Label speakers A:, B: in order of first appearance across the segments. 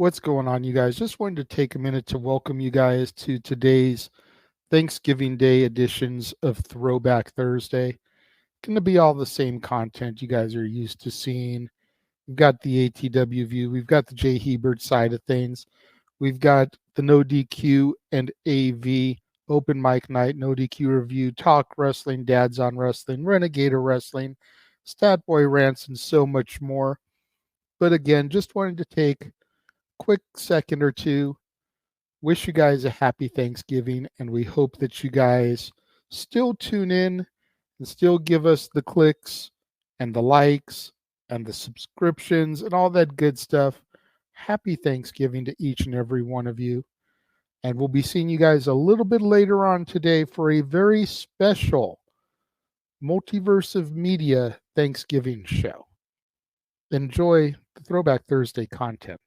A: What's going on, you guys? Just wanted to take a minute to welcome you guys to today's Thanksgiving Day editions of Throwback Thursday. Going to be all the same content you guys are used to seeing. We've got the ATW view, we've got the Jay Hebert side of things, we've got the No DQ and AV open mic night, No DQ review, talk wrestling, dads on wrestling, Renegader wrestling, Stat Boy rants, and so much more. But again, just wanted to take quick second or two, wish you guys a happy Thanksgiving, and we hope that you guys still tune in and still give us the clicks and the likes and the subscriptions and all that good stuff. Happy Thanksgiving to each and every one of you. And we'll be seeing you guys a little bit later on today for a very special Multiverse of Media Thanksgiving show. Enjoy the Throwback Thursday content.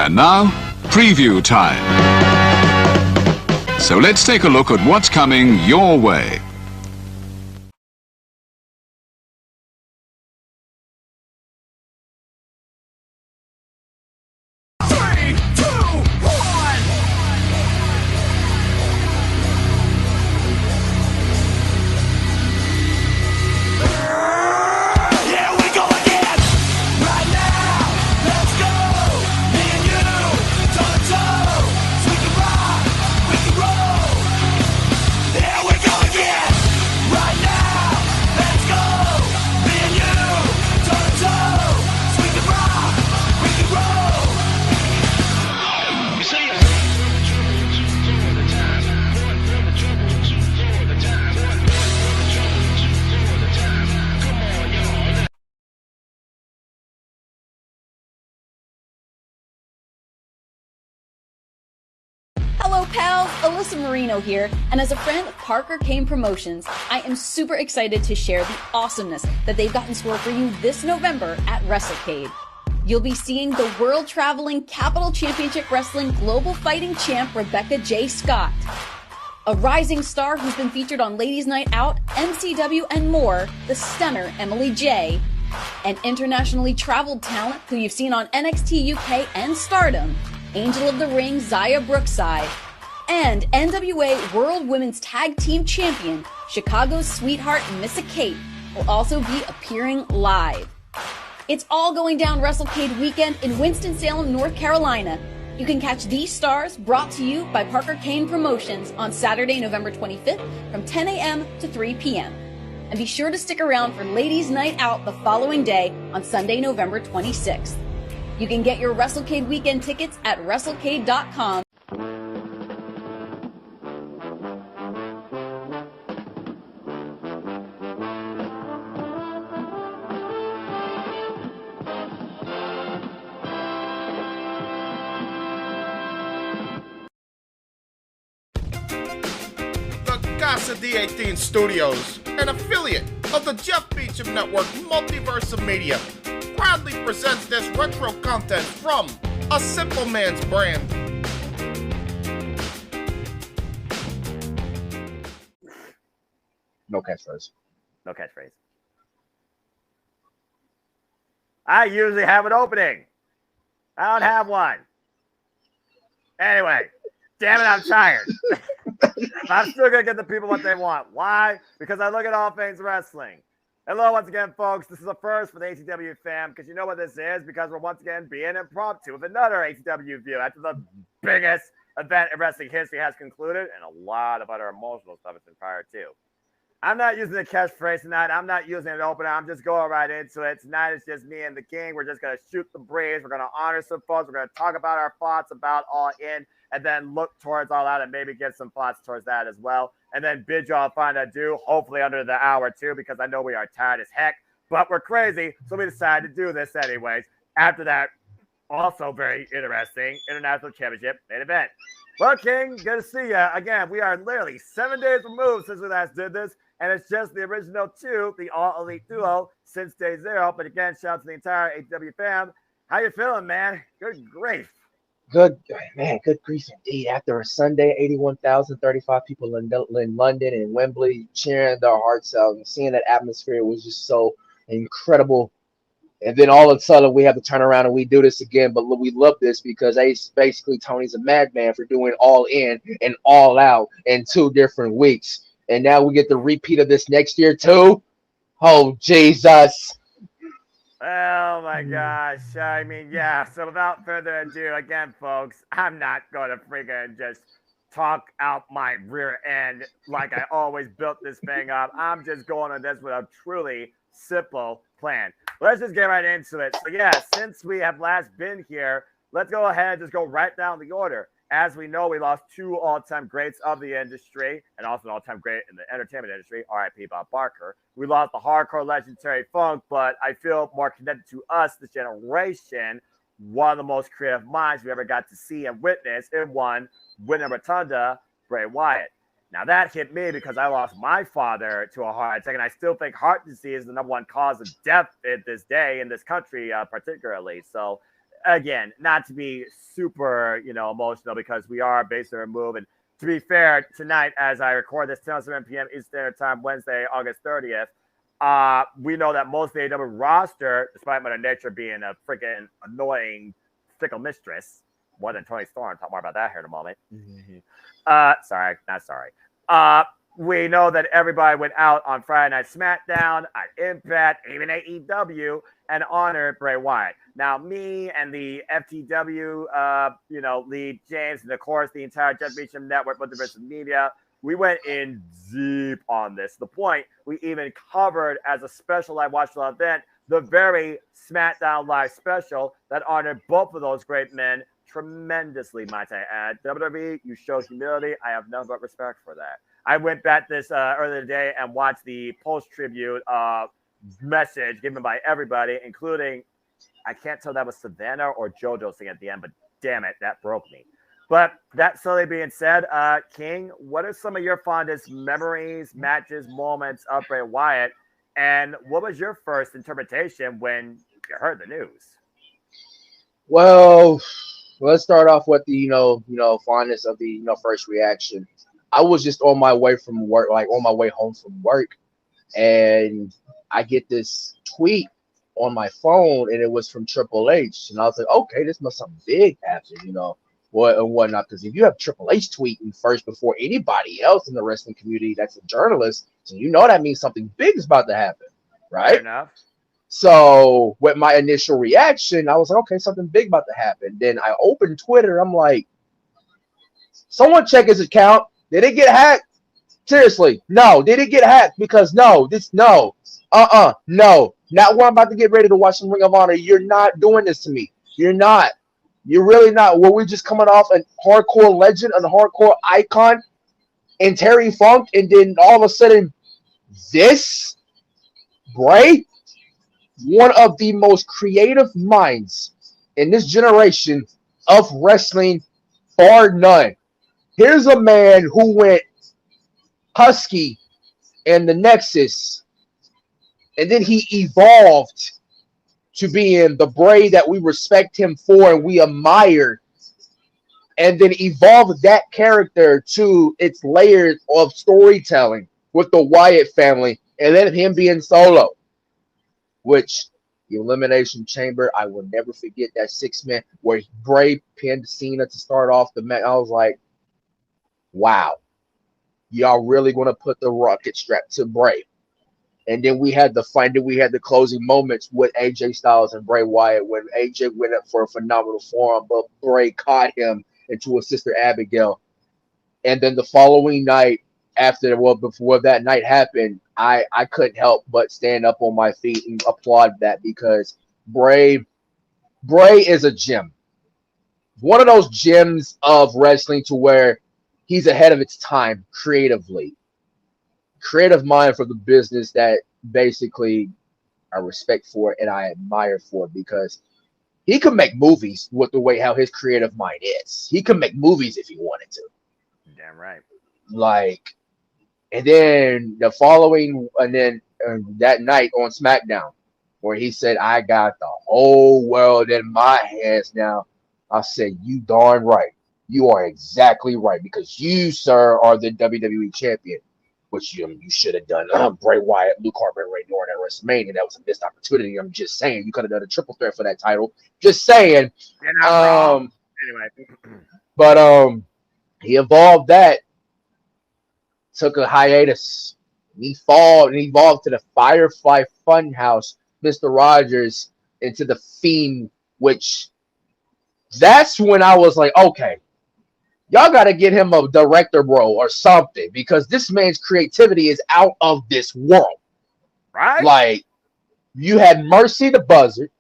B: And now, preview time. So let's take a look at what's coming your way.
C: Hello pals, Alyssa Marino here, and as a friend of Parker Kane Promotions, I am super excited to share the awesomeness that they've got in store for you this November at WrestleCade. You'll be seeing the world-traveling Capital Championship Wrestling Global Fighting Champ Rebecca J. Scott, a rising star who's been featured on Ladies Night Out, MCW, and more, the stunner Emily J., an internationally traveled talent who you've seen on NXT UK and Stardom, Angel of the Ring Zaya Brookside, and NWA World Women's Tag Team Champion Chicago's sweetheart Missa Kate will also be appearing live. It's all going down WrestleCade weekend in Winston-Salem, North Carolina. You can catch these stars brought to you by Parker Kane Promotions on Saturday, November 25th from 10 a.m. to 3 p.m. And be sure to stick around for Ladies Night Out the following day on Sunday, November 26th. You can get your WrestleCade weekend tickets at WrestleCade.com.
D: Casa D18 Studios, an affiliate of the Jeff Beecham Network Multiverse of Media, proudly presents this retro content from A Simple Man's Brand.
E: No catchphrase.
F: No catchphrase. I usually have an opening. I don't have one. Anyway, damn it, I'm tired. I'm still going to get the people what they want. Why? Because I look at All Things Wrestling. Hello once again, folks. This is a first for the ATW fam, because you know what this is, because we're once again being impromptu with another ATW view after the biggest event in wrestling history has concluded, and a lot of other emotional stuff has been prior to. I'm not using the catchphrase tonight. I'm not using an opener. I'm just going right into it. Tonight it's just me and the King. We're just going to shoot the breeze. We're going to honor some folks. We're going to talk about our thoughts about All In, and then look towards All Out and maybe get some thoughts towards that as well. And then bid y'all find a do, hopefully under the hour too, because I know we are tired as heck, but we're crazy. So we decided to do this anyways. After that, also very interesting International Championship main event. Well, King, good to see you. Again, we are literally 7 days removed since we last did this, and it's just the original two, the All Elite Duo, since day zero. But again, shout out to the entire AW fam. How you feeling, man? Good grief.
E: Good, man, good grief indeed. After a Sunday, 81,035 people in London and Wembley cheering their hearts out and seeing that atmosphere was just so incredible. And then all of a sudden we have to turn around and we do this again. But we love this because basically Tony's a madman for doing All In and All Out in 2 different weeks. And now we get the repeat of this next year too. Oh, Jesus.
F: Oh my gosh. I mean, yeah. So without further ado, again, folks, I'm not going to freaking just talk out my rear end like I always built this thing up. I'm just going on this with a truly simple plan. Let's just get right into it. So yeah, since we have last been here, let's go ahead and just go right down the order. As we know, we lost 2 all-time greats of the industry and also an all-time great in the entertainment industry, R.I.P. Bob Barker. We lost the hardcore legendary Funk, but I feel more connected to us, this generation, one of the most creative minds we ever got to see and witness in one, Winter Rotunda, Bray Wyatt. Now, that hit me because I lost my father to a heart attack, and I still think heart disease is the #1 cause of death at this day in this country, particularly. So, again, not to be super, emotional because we are basically removed. And to be fair, tonight, as I record this, 10:07 p.m. Eastern Standard Time, Wednesday, August 30th, we know that most of the AEW roster, despite Mother Nature being a freaking annoying fickle mistress, more than Tony Storm. Talk more about that here in a moment. Sorry, not sorry. We know that everybody went out on Friday Night SmackDown, on Impact, even AEW, and honored Bray Wyatt. Now, me and the FTW, lead James, and of course the entire Jeff Beecham Network, Multiverse Media, we went in deep on this. The point we even covered as a special live watch event, the very SmackDown Live special that honored both of those great men tremendously, might I add. WWE, you show humility. I have nothing but respect for that. I went back this earlier today and watched the post-tribute message given by everybody, including, I can't tell that was Savannah or JoJo singing at the end, but damn it, that broke me. But that solely being said, King, what are some of your fondest memories, matches, moments of Bray Wyatt? And what was your first interpretation when you heard the news?
E: Well, let's start off with the, fondness of the, first reaction. I was just on my way from work, like on my way home from work, and I get this tweet on my phone, and it was from Triple H, and I was like, okay, this must something big happen, what and whatnot. Because if you have Triple H tweeting first before anybody else in the wrestling community that's a journalist, so that means something big is about to happen, right?
F: Fair enough.
E: So with my initial reaction, I was like, okay, something big about to happen. Then I opened Twitter. I'm like, someone check his account. Did it get hacked? Seriously, no. Did it get hacked? Because no. No. Not when I'm about to get ready to watch some Ring of Honor. You're not doing this to me. You're not. You're really not. Were we just coming off a hardcore legend, a hardcore icon, and Terry Funk, and then all of a sudden, this? Bray? One of the most creative minds in this generation of wrestling, bar none. Here's a man who went Husky and the Nexus, and then he evolved to being the Bray that we respect him for and we admire, and then evolved that character to its layers of storytelling with the Wyatt family, and then him being solo, which the Elimination Chamber, I will never forget that 6-man where Bray pinned Cena to start off the match. I was like, wow, y'all really going to put the rocket strap to Bray? And then we had the closing moments with AJ Styles and Bray Wyatt when AJ went up for a phenomenal forearm, but Bray caught him into his sister Abigail. And then the following night, before that night happened, I couldn't help but stand up on my feet and applaud that, because Bray is a gem. One of those gems of wrestling to where he's ahead of its time creatively. Creative mind for the business that basically I respect for and I admire for, because he could make movies with the way how his creative mind is. He could make movies if he wanted to.
F: Damn right.
E: Like, and then that night on SmackDown, where he said, "I got the whole world in my hands now." I said, "You darn right. You are exactly right, because you, sir, are the WWE champion, which you should have done Bray Wyatt, Luke Harper, and Randy Orton at WrestleMania. That was a missed opportunity. I'm just saying, you could have done a triple threat for that title. Just saying."
F: You're not wrong. Anyway.
E: But he evolved that, took a hiatus. He evolved to the Firefly Funhouse, Mr. Rogers, into the Fiend, which that's when I was like, okay, y'all got to get him a director role or something, because this man's creativity is out of this world.
F: Right?
E: Like, you had Mercy the Buzzard.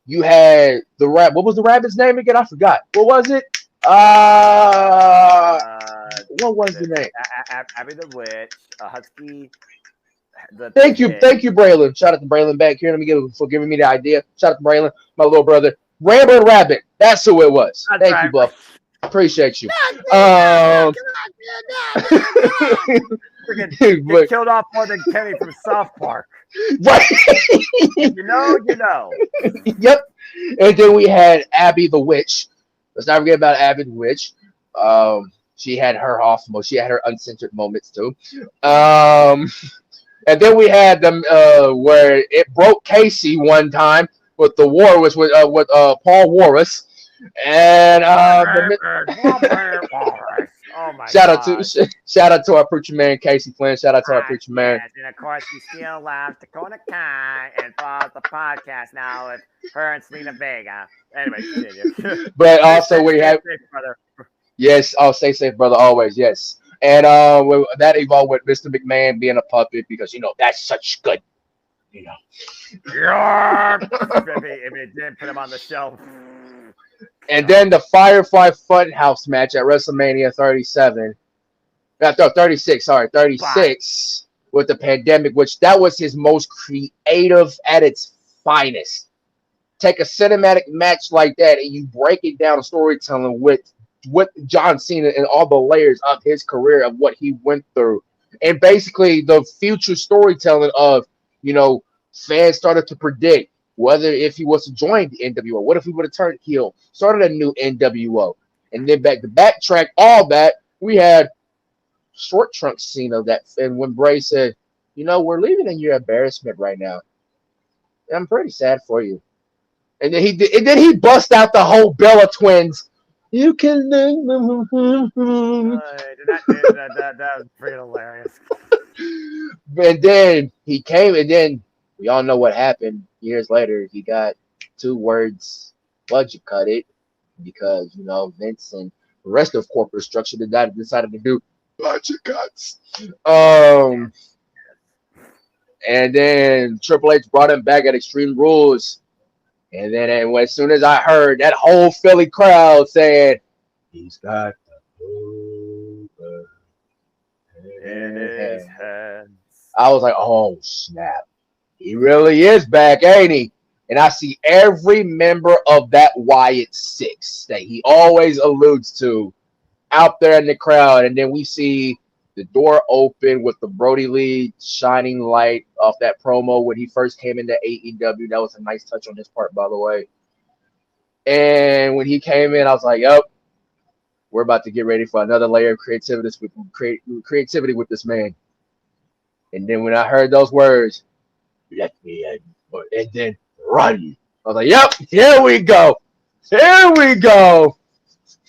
E: You had the rabbit. What was the rabbit's name again? I forgot. What was it? What was the name?
F: Abby the Witch, Husky.
E: Thank you, Braylon. Shout out to Braylon back here. Let me for giving me the idea. Shout out to Braylon, my little brother. Rambling Rabbit. That's who it was.
F: That's
E: Thank you, Buff. Appreciate you.
F: Get killed off more than Kenny from South Park.
E: Right.
F: You know.
E: Yep. And then we had Abby the Witch. Let's not forget about Abby the Witch. She had her she had her uncensored moments too. And then we had them where it broke Casey one time with the war was with Paul Walrus. And
F: oh my
E: shout out to our preacher man Casey Flynn. Shout out to our preacher man.
F: Yes, and of course he still loves Dakota Kai and follows the podcast now with her and Selena Vega. Anyway, continue.
E: But also we have yes, I'll stay safe, brother, always, yes. And that evolved with Mr. McMahon being a puppet, because that's such good,
F: if it didn't put him on the shelf.
E: And then the Firefly Funhouse match at WrestleMania 36, with the pandemic, which that was his most creative at its finest. Take a cinematic match like that and you break it down storytelling with John Cena and all the layers of his career of what he went through. And basically the future storytelling of, fans started to predict whether if he was to join the NWO, what if he would have turned heel, started a new NWO. And then backtrack all that, we had Short Trunks Cena and when Bray said, we're leaving in your embarrassment right now. I'm pretty sad for you. And then he bust out the whole Bella Twins. You can that
F: was pretty hilarious.
E: And then he came, and then we all know what happened. Years later, he got 2 words budget cut it, because Vince and the rest of corporate structure decided to do budget cuts. And then Triple H brought him back at Extreme Rules. And then as soon as I heard that whole Philly crowd saying, he's got the over in his hands, I was like, oh, snap. He really is back, ain't he? And I see every member of that Wyatt Six that he always alludes to out there in the crowd. And then we see the door open with the Brody Lee shining light off that promo when he first came into AEW. That was a nice touch on his part, by the way. And when he came in, I was like, yep, we're about to get ready for another layer of creativity with this man. And then when I heard those words, let me in, and then run, I was like, yep, here we go. Here we go.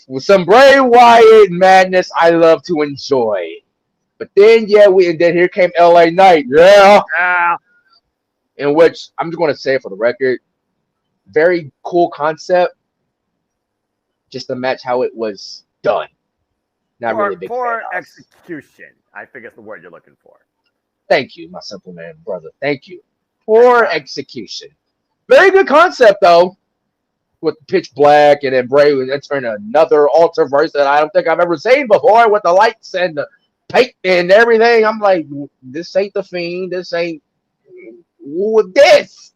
E: With some Bray Wyatt madness I love to enjoy. But then, and then here came LA Knight. Yeah.
F: Yeah.
E: In which I'm just going to say for the record, very cool concept. Just the match, how it was done. Not really a big
F: Poor
E: fan of.
F: execution, I think is the word you're looking for.
E: Thank you, my simple man brother. Thank you. Poor execution. Very good concept, though. With Pitch Black and then Bray entering another altar verse that I don't think I've ever seen before with the lights and the paint and everything. I'm like, this ain't The Fiend. This ain't this.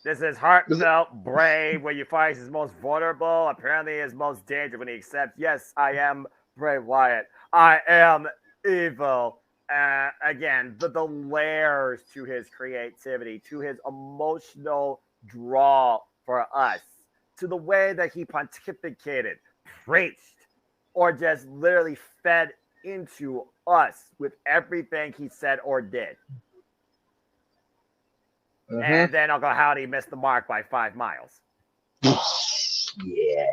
F: This is heartfelt Bray, where you find his most vulnerable, apparently his most dangerous when he accepts, yes, I am Bray Wyatt. I am evil. Again, the layers to his creativity, to his emotional draw for us, to the way that he pontificated, preached, or just literally fed into us with everything he said or did.
E: Mm-hmm.
F: And then Uncle Howdy missed the mark by 5 miles.
E: Yeah.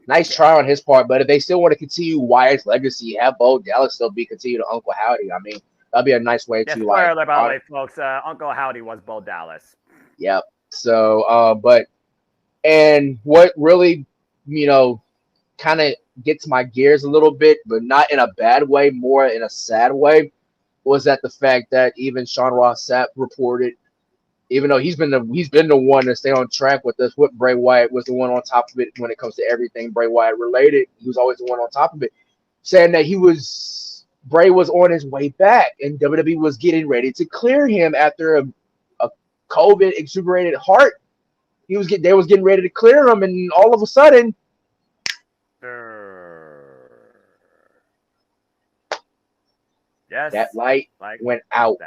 E: Nice try on his part, but if they still want to continue Wyatt's legacy, have Bo Dallas still be continued to Uncle Howdy. I mean, that'd be a nice way to
F: spoiler alert, by the way, folks. Uncle Howdy was Bo Dallas.
E: Yep. So, and what really, kind of gets my gears a little bit, but not in a bad way, more in a sad way, was that the fact that even Sean Ross Sapp reported, even though he's been the one to stay on track with this, what Bray Wyatt was the one on top of it when it comes to everything Bray Wyatt related. He was always the one on top of it, saying that Bray was on his way back, and WWE was getting ready to clear him after a COVID exuberated heart. They was getting ready to clear him, and all of a sudden,
F: yes,
E: that light went out.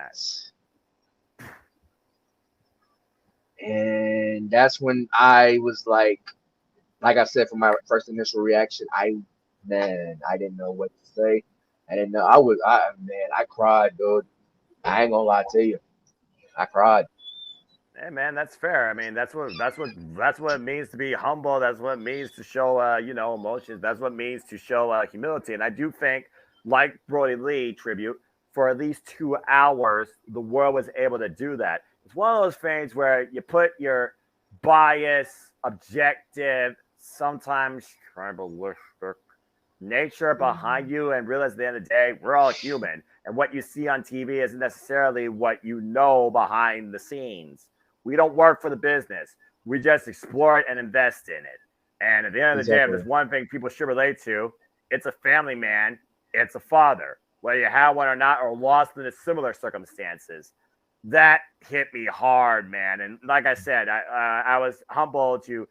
E: And that's when I was like I said, for my first initial reaction, I didn't know what to say. I didn't know. I cried, dude. I ain't gonna lie to you. I cried.
F: Hey man, that's fair. I mean, that's what it means to be humble. That's what it means to show emotions. That's what it means to show humility. And I do think, like Brody Lee tribute, for at least 2 hours, the world was able to do that. It's one of those things where you put your bias, objective, sometimes tribalistic nature behind you and realize at the end of the day, we're all human. And what you see on TV isn't necessarily what you know behind the scenes. We don't work for the business. We just explore it and invest in it. And at the end of the day, if there's one thing people should relate to, it's a family man, it's a father. Whether you have one or not, or lost in similar circumstances. That hit me hard, man. And like I said, I was humbled to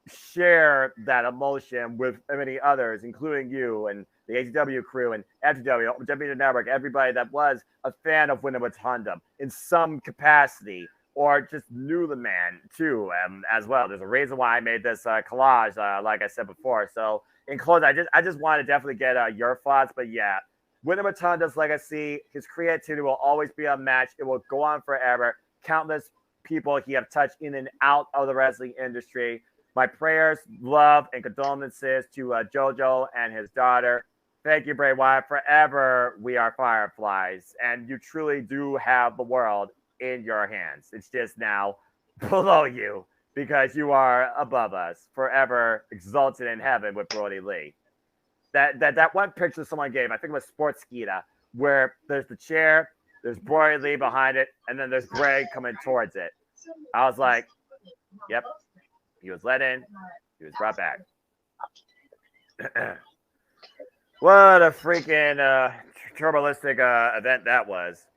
F: share that emotion with many others, including you and the AEW crew and FTW, WWE Network, everybody that was a fan of Wyndham Rotunda in some capacity, or just knew the man too, as well. There's a reason why I made this collage, like I said before. So in closing, I just wanted to definitely get your thoughts, but yeah. Wyndham Rotunda's legacy, his creativity will always be unmatched. It will go on forever. Countless people he have touched in and out of the wrestling industry. My prayers, love, and condolences to JoJo and his daughter. Thank you, Bray Wyatt. Forever, we are Fireflies, and you truly do have the world in your hands. It's just now below you because you are above us, forever exalted in heaven with Brody Lee. That one picture someone gave, I think it was Sportskeeda, where there's the chair, there's Brody Lee behind it, and then there's Bray coming towards it. I was like, yep, he was let in, he was brought back. What a freaking turbalistic event that was.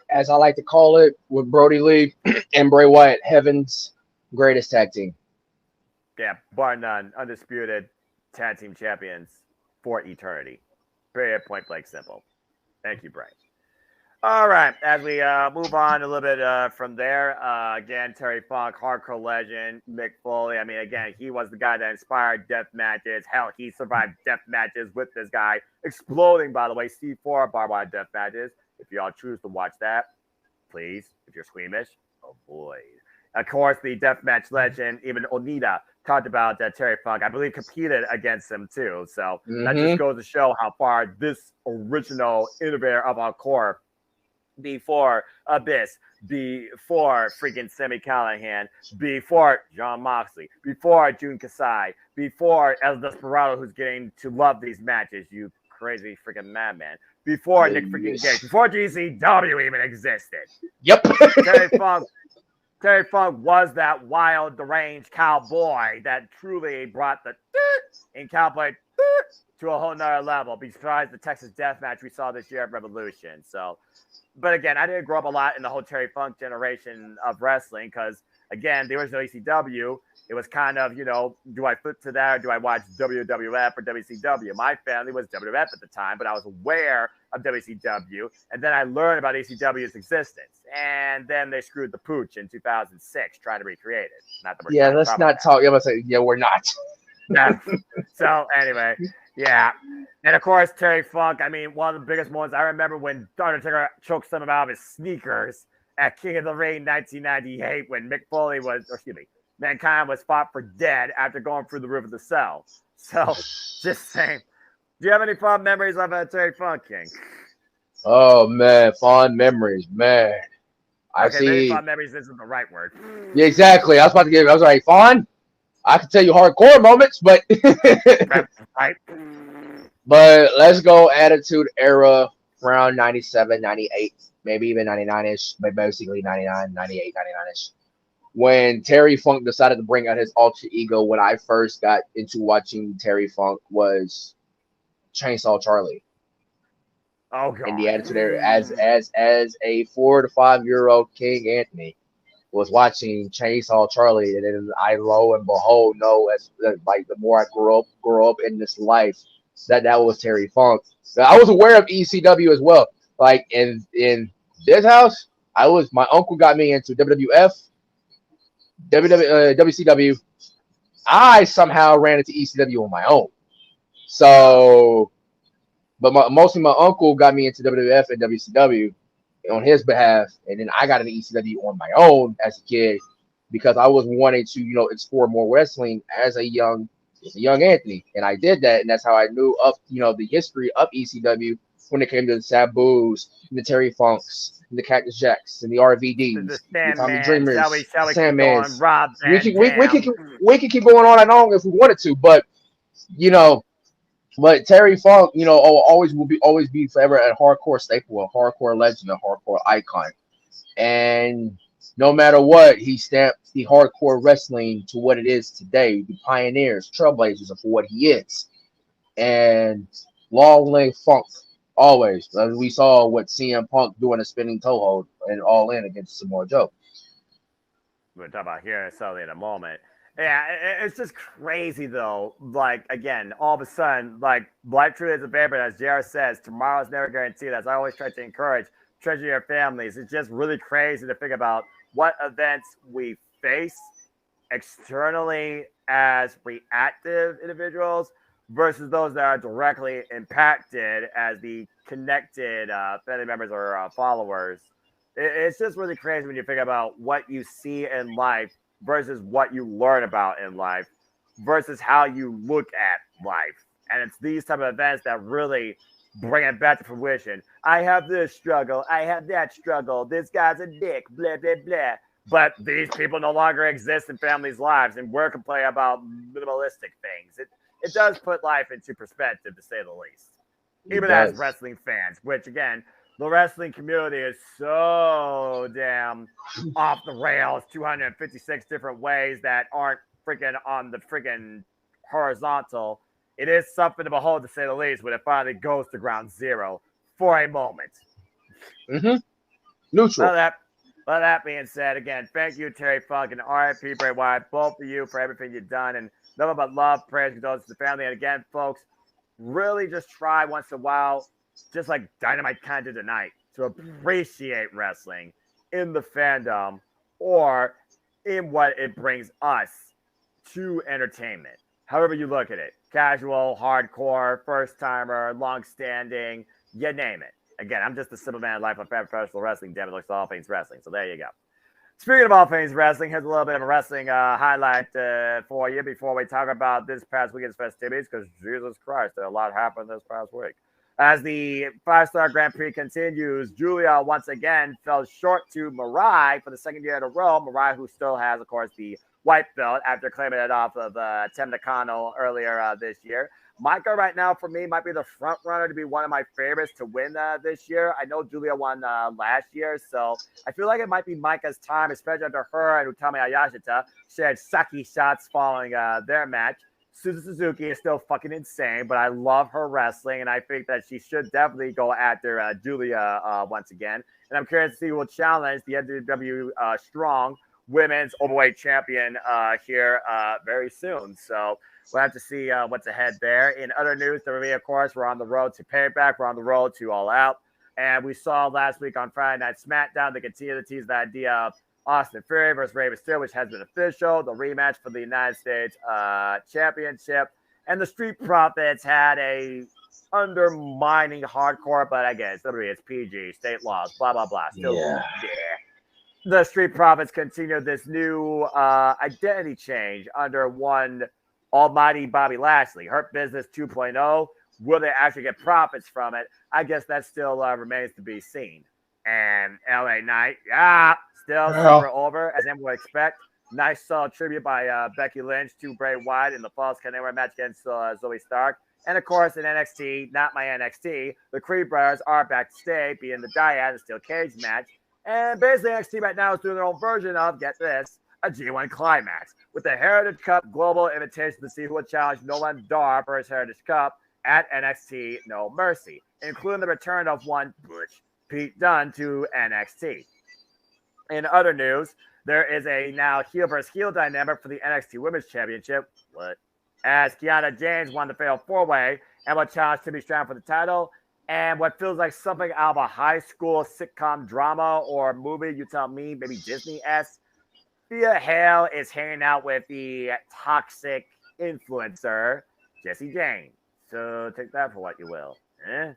E: As I like to call it, with Brody Lee and Bray Wyatt, heaven's greatest tag team.
F: Yeah, bar none, undisputed tag team champions for eternity. Period, point blank simple. Thank you, Bray. All right, as we move on a little bit from there, again, Terry Funk, hardcore legend, Mick Foley. I mean, again, he was the guy that inspired death matches. Hell, he survived death matches with this guy. Exploding, by the way, C4 barbed wire death matches. If y'all choose to watch that, please, if you're squeamish, avoid. Of course, the deathmatch legend, even Onita, talked about Terry Funk. I believe competed against him too. So that just goes to show how far this original innovator of our core, before Abyss, before freaking Sami Callihan, before Jon Moxley, before Jun Kasai, before El Desperado, who's getting to love these matches, you crazy freaking madman, before Nick freaking Gage, before GCW even existed.
E: Yep.
F: Terry Funk was that wild, deranged cowboy that truly brought the in cowboy to a whole nother level, besides the Texas Death Match we saw this year at Revolution. So, but again, I didn't grow up a lot in the whole Terry Funk generation of wrestling because, again, the original ECW, it was kind of, do I flip to that or do I watch WWF or WCW? My family was WWF at the time, but I was aware of WCW, and then I learned about ECW's existence, and then they screwed the pooch in 2006 trying to recreate it. Not that we're
E: let's not talk. Yeah, we're not.
F: So anyway, yeah. And of course, Terry Funk, I mean, one of the biggest moments I remember when Undertaker choked some out of his sneakers at King of the Ring 1998 when Mankind was fought for dead after going through the roof of the cell. So, just saying. Do you have any fond memories of Terry Funk, King?
E: Oh, man. Fond memories, man.
F: Maybe fond memories isn't the right word.
E: Yeah, exactly. I was like, fond? I can tell you hardcore moments, but
F: right.
E: But let's go Attitude Era around 97, 98, maybe even 99-ish, but basically 99, 98, 99-ish. When Terry Funk decided to bring out his alter ego, when I first got into watching Terry Funk was Chainsaw Charlie.
F: Oh God.
E: In the Attitude Era, as a 4 to 5 year old King Anthony was watching Chainsaw Charlie, and then I lo and behold know as like the more I grow up in this life that was Terry Funk. I was aware of ECW as well. Like in this house, my uncle got me into WWF, WCW. I somehow ran into ECW on my own. So, but mostly my uncle got me into WWF and WCW on his behalf, and then I got into ECW on my own as a kid because I was wanting to, explore more wrestling as a young Anthony, and I did that, and that's how I knew of, the history of ECW when it came to the Sabu's, and the Terry Funks, and the Cactus Jacks, and the RVDs, the Tommy Dreamers, Sandmans. We can keep going on and on if we wanted to, but But Terry Funk, always will be forever a hardcore staple, a hardcore legend, a hardcore icon. And no matter what, he stamped the hardcore wrestling to what it is today. The pioneers, trailblazers for what he is. And long live Funk, always. As we saw what CM Punk doing a spinning toe hold and All In against Samoa Joe.
F: We'll talk about here in a moment. Yeah, it's just crazy though. Like again, all of a sudden, like life truly is a vapor. As JR says, tomorrow's never guaranteed. As I always try to encourage, treasure your families. It's just really crazy to think about what events we face externally as reactive individuals versus those that are directly impacted as the connected family members or followers. It's just really crazy when you think about what you see in life versus what you learn about in life versus how you look at life. And it's these type of events that really bring it back to fruition. I have this struggle. I have that struggle. This guy's a dick, blah, blah, blah. But these people no longer exist in families' lives, and we're complaining about minimalistic things. It does put life into perspective, to say the least. Even as wrestling fans, which, again, the wrestling community is so damn off the rails, 256 different ways that aren't freaking on the freaking horizontal. It is something to behold, to say the least, when it finally goes to ground zero for a moment.
E: Neutral.
F: Well, that being said, again, thank you, Terry Funk, and RIP Bray Wyatt, both of you, for everything you've done. And nothing but love, prayers, condolences to the family. And again, folks, really just try once in a while, just like Dynamite kind of did tonight, to appreciate wrestling in the fandom or in what it brings us to entertainment. However you look at it, casual, hardcore, first-timer, long-standing, you name it. Again, I'm just a simple man of life. I'm fan of professional wrestling. Damn it, looks all things wrestling. So there you go. Speaking of all things wrestling, here's a little bit of a wrestling highlight for you before we talk about this past weekend's festivities, because Jesus Christ, a lot happened this past week. As the 5-star Grand Prix continues, Julia once again fell short to Mirai for the second year in a row. Mirai, who still has, of course, the white belt after claiming it off of Tem Nakano earlier this year. Micah right now for me might be the front runner to be one of my favorites to win this year. I know Julia won last year, so I feel like it might be Micah's time, especially after her and Utami Hayashita shared Saki shots following their match. Suzu Suzuki is still fucking insane, but I love her wrestling, and I think that she should definitely go after Julia once again. And I'm curious to see who will challenge the NWW Strong Women's Overweight Champion here very soon. So we'll have to see what's ahead there. In other news, WWE, of course, we're on the road to Payback. We're on the road to All Out. And we saw last week on Friday Night SmackDown, they continue to tease the idea of Austin Theory versus Rey Mysterio, which has been official. The rematch for the United States Championship. And the Street Profits had a undermining hardcore, but I guess WWE, it's PG, state laws, blah, blah, blah. Still, yeah. The Street Profits continue this new identity change under one almighty Bobby Lashley. Hurt Business 2.0. Will they actually get profits from it? I guess that still remains to be seen. And LA Knight, still super over, as everyone would expect. Nice solid tribute by Becky Lynch to Bray Wyatt in the Falls Count Anywhere match against Zoe Stark. And of course, in NXT, not my NXT, the Creed brothers are back to stay, being the Dyad and Steel Cage match. And basically, NXT right now is doing their own version of, get this, a G1 Climax with the Heritage Cup Global Invitation to see who will challenge Nolan Dar for his Heritage Cup at NXT No Mercy, including the return of one Butch Pete Dunne to NXT. In other news, there is a now heel versus heel dynamic for the NXT Women's Championship. As Kiana James won the fatal 4-way and will challenge Timmy Strand for the title. And what feels like something out of a high school sitcom drama or movie, you tell me, maybe Disney-esque. Thea Hale is hanging out with the toxic influencer, Jesse James. So take that for what you will. And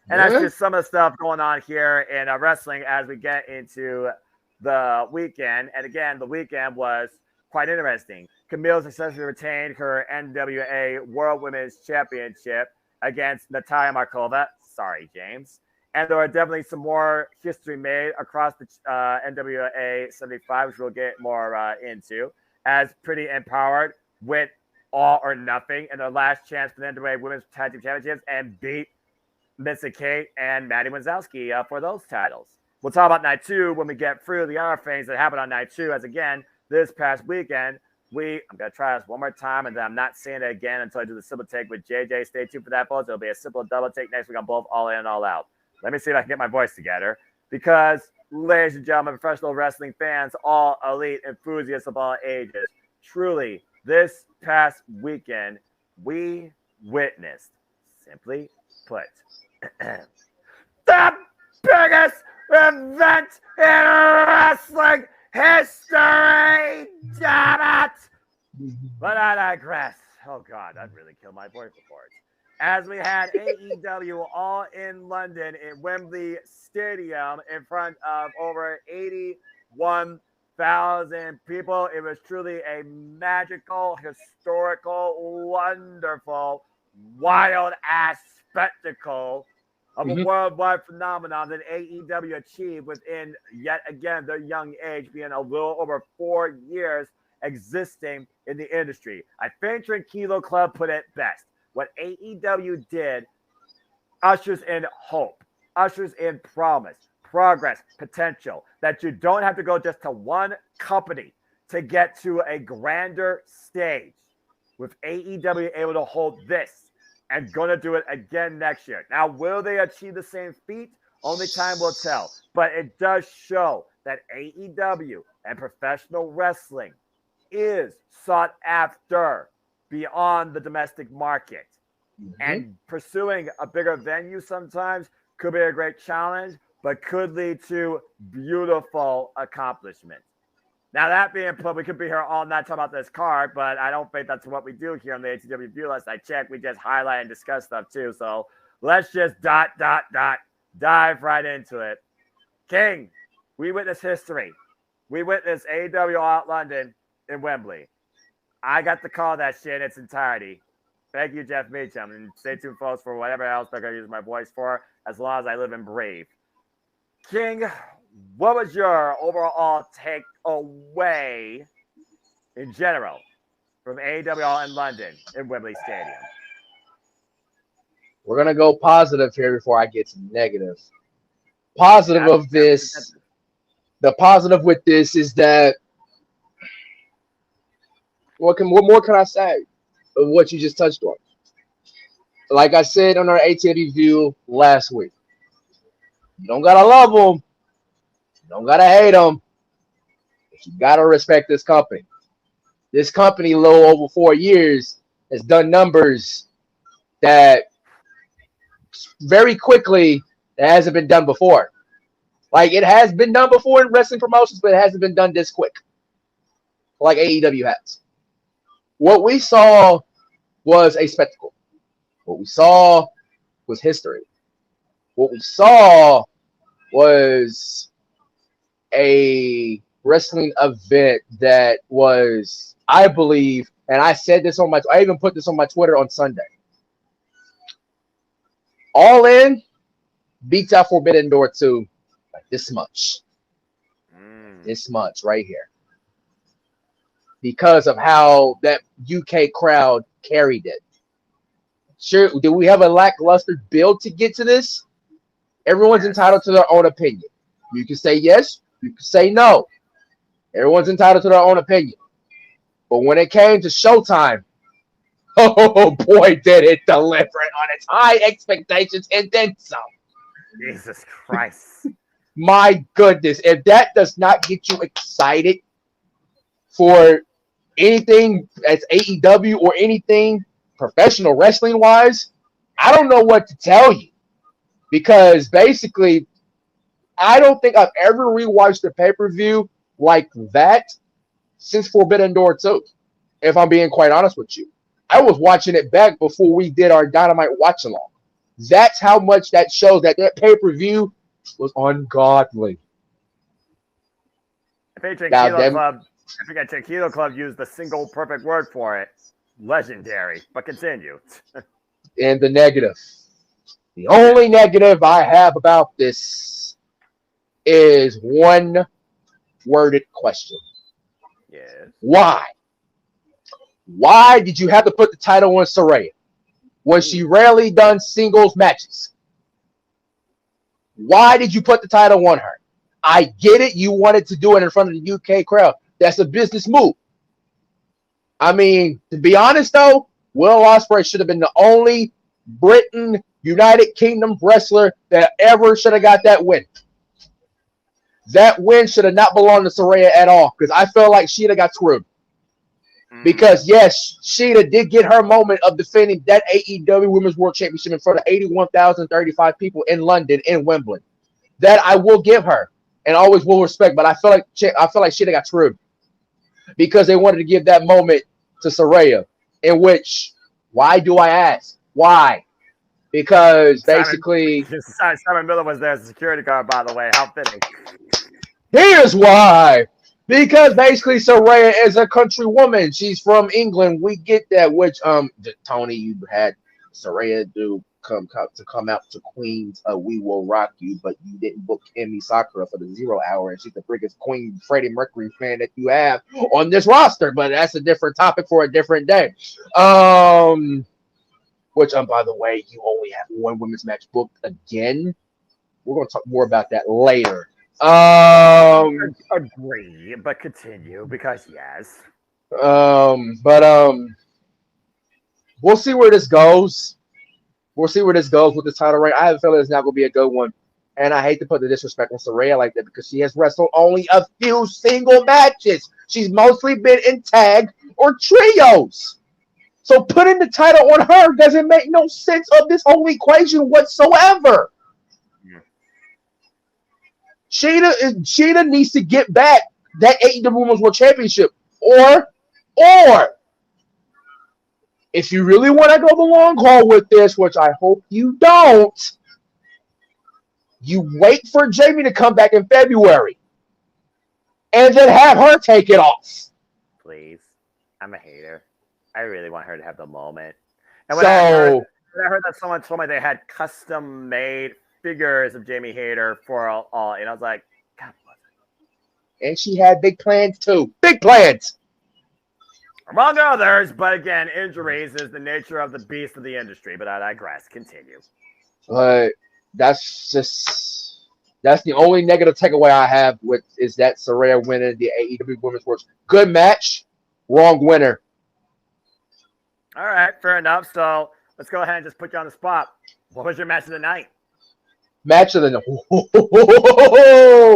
F: that's just some of the stuff going on here in wrestling as we get into the weekend. And again, the weekend was quite interesting. Camille successfully retained her NWA World Women's Championship against Natalia Markova. Sorry, James. And there are definitely some more history made across the NWA 75, which we'll get more into, as Pretty Empowered went all or nothing in their last chance for the NWA Women's Tag Team Championships and beat Missy Kate and Maddie Wazowski for those titles. We'll talk about night 2 when we get through the other things that happened on night 2, as again, this past weekend, I'm going to try this one more time, and then I'm not saying it again until I do the simple take with JJ. Stay tuned for that, folks. It'll be a simple double take next week on both All In and All Out. Let me see if I can get my voice together, because, ladies and gentlemen, professional wrestling fans, all elite enthusiasts of all ages, truly, this past weekend, we witnessed, simply put, the biggest event in wrestling history, damn it! But I digress. Oh, God, that really killed my voice reports. As we had AEW all in London in Wembley Stadium in front of over 81,000 people. It was truly a magical, historical, wonderful, wild-ass spectacle of a worldwide phenomenon that AEW achieved within, yet again, their young age, being a little over 4 years existing in the industry. I think Tranquilo Club put it best. What AEW did ushers in hope, ushers in promise, progress, potential, that you don't have to go just to one company to get to a grander stage. With AEW able to hold this and going to do it again next year. Now, will they achieve the same feat? Only time will tell. But it does show that AEW and professional wrestling is sought after beyond the domestic market. And pursuing a bigger venue sometimes could be a great challenge, but could lead to beautiful accomplishment. Now, that being put, we could be here all night talking about this card, but I don't think that's what we do here on the ATW View List. I checked, we just highlight and discuss stuff too. So let's just dive right into it. King, we witness history. we witnessed AEW All Out London in Wembley. I got to call that shit in its entirety. Thank you, Jeff Meacham. And stay tuned, folks, for whatever else they're going to use my voice for, as long as I live in Brave. King, what was your overall takeaway in general from AEW All in London in Wembley Stadium?
E: We're going to go positive here before I get to negative. Positive of this, the positive with this is that, what more can I say of what you just touched on? Like I said on our ATL review last week, you don't got to love them. You don't got to hate them. But you got to respect this company. This company, low over 4 years, has done numbers that very quickly that hasn't been done before. Like, it has been done before in wrestling promotions, but it hasn't been done this quick like AEW has. What we saw was a spectacle. What we saw was history. What we saw was a wrestling event that was, I believe, and I said this on I even put this on my Twitter on Sunday. All In beats out Forbidden Door 2 like this much. This much right here. Because of how that UK crowd carried it. Sure, do we have a lackluster build to get to this? Everyone's entitled to their own opinion. You can say yes, you can say no. Everyone's entitled to their own opinion. But when it came to Showtime, oh boy, did it deliver it on its high expectations and then some.
F: Jesus Christ.
E: My goodness, if that does not get you excited for anything as AEW or anything professional wrestling wise, I don't know what to tell you. Because basically, I don't think I've ever rewatched a pay-per-view like that since Forbidden Door 2, if I'm being quite honest with you. I was watching it back before we did our Dynamite watch-along. That's how much that shows that pay-per-view was ungodly.
F: I think Tranquilo Club used the single perfect word for it. Legendary. But continue.
E: And the negative. The only negative I have about this is one worded question.
F: Yes.
E: Why? Why did you have to put the title on Saraya when she rarely done singles matches? Why did you put the title on her? I get it. You wanted to do it in front of the UK crowd. That's a business move. I mean, to be honest, though, Will Ospreay should have been the only Britain United Kingdom wrestler that ever should have got that win. That win should have not belonged to Saraya at all, because I felt like Sheeta got screwed. Because, yes, Sheeta did get her moment of defending that AEW Women's World Championship in front of 81,035 people in London, in Wembley. That I will give her and always will respect, but I feel like Sheeta got screwed because they wanted to give that moment to Saraya, in which, why do I ask? Why? Because basically...
F: Simon Miller was there as a security guard, by the way. How fitting.
E: Here's why. Because basically Saraya is a country woman. She's from England. We get that, which Tony, you had Saraya come out to Queens. We Will Rock You, but you didn't book Emi Sakura for the 0 hour, and she's the biggest Queen Freddie Mercury fan that you have on this roster. But that's a different topic for a different day. Which by the way, you only have one women's match booked again. We're gonna talk more about that later.
F: Agree, but continue because yes.
E: But we'll see where this goes. We'll see where this goes with the title reign. I have a feeling it's not going to be a good one. And I hate to put the disrespect on Saraya like that because she has wrestled only a few single matches. She's mostly been in tag or trios. So putting the title on her doesn't make no sense of this whole equation whatsoever. Yeah. Sheeta needs to get back that AEW Women's World Championship. Or if you really want to go the long haul with this, which I hope you don't, you wait for Jamie to come back in February and then have her take it off.
F: Please. I'm a hater. I really want her to have the moment. And when I heard that someone told me they had custom-made figures of Jamie Hayter for all, and I was like, God bless her.
E: And she had big plans too. Big plans.
F: Among others, but again, injuries is the nature of the beast of the industry. But I digress. Continue.
E: But that's the only negative takeaway I have with is that Saraya winning the AEW Women's World. Good match, wrong winner.
F: All right, fair enough. So let's go ahead and just put you on the spot. What was your match of the night?
E: Match of the night.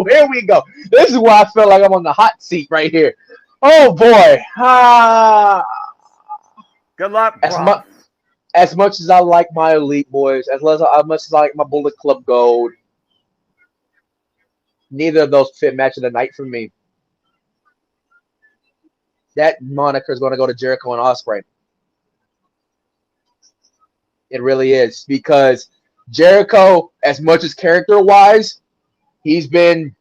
E: Here we go. This is where I feel like I'm on the hot seat right here. Oh boy.
F: Good luck, bro.
E: As much as I like my Elite Boys, as much as I like my Bullet Club Gold, neither of those fit match of the night for me. That moniker is going to go to Jericho and Ospreay. It really is, because Jericho, as much as character-wise, he's been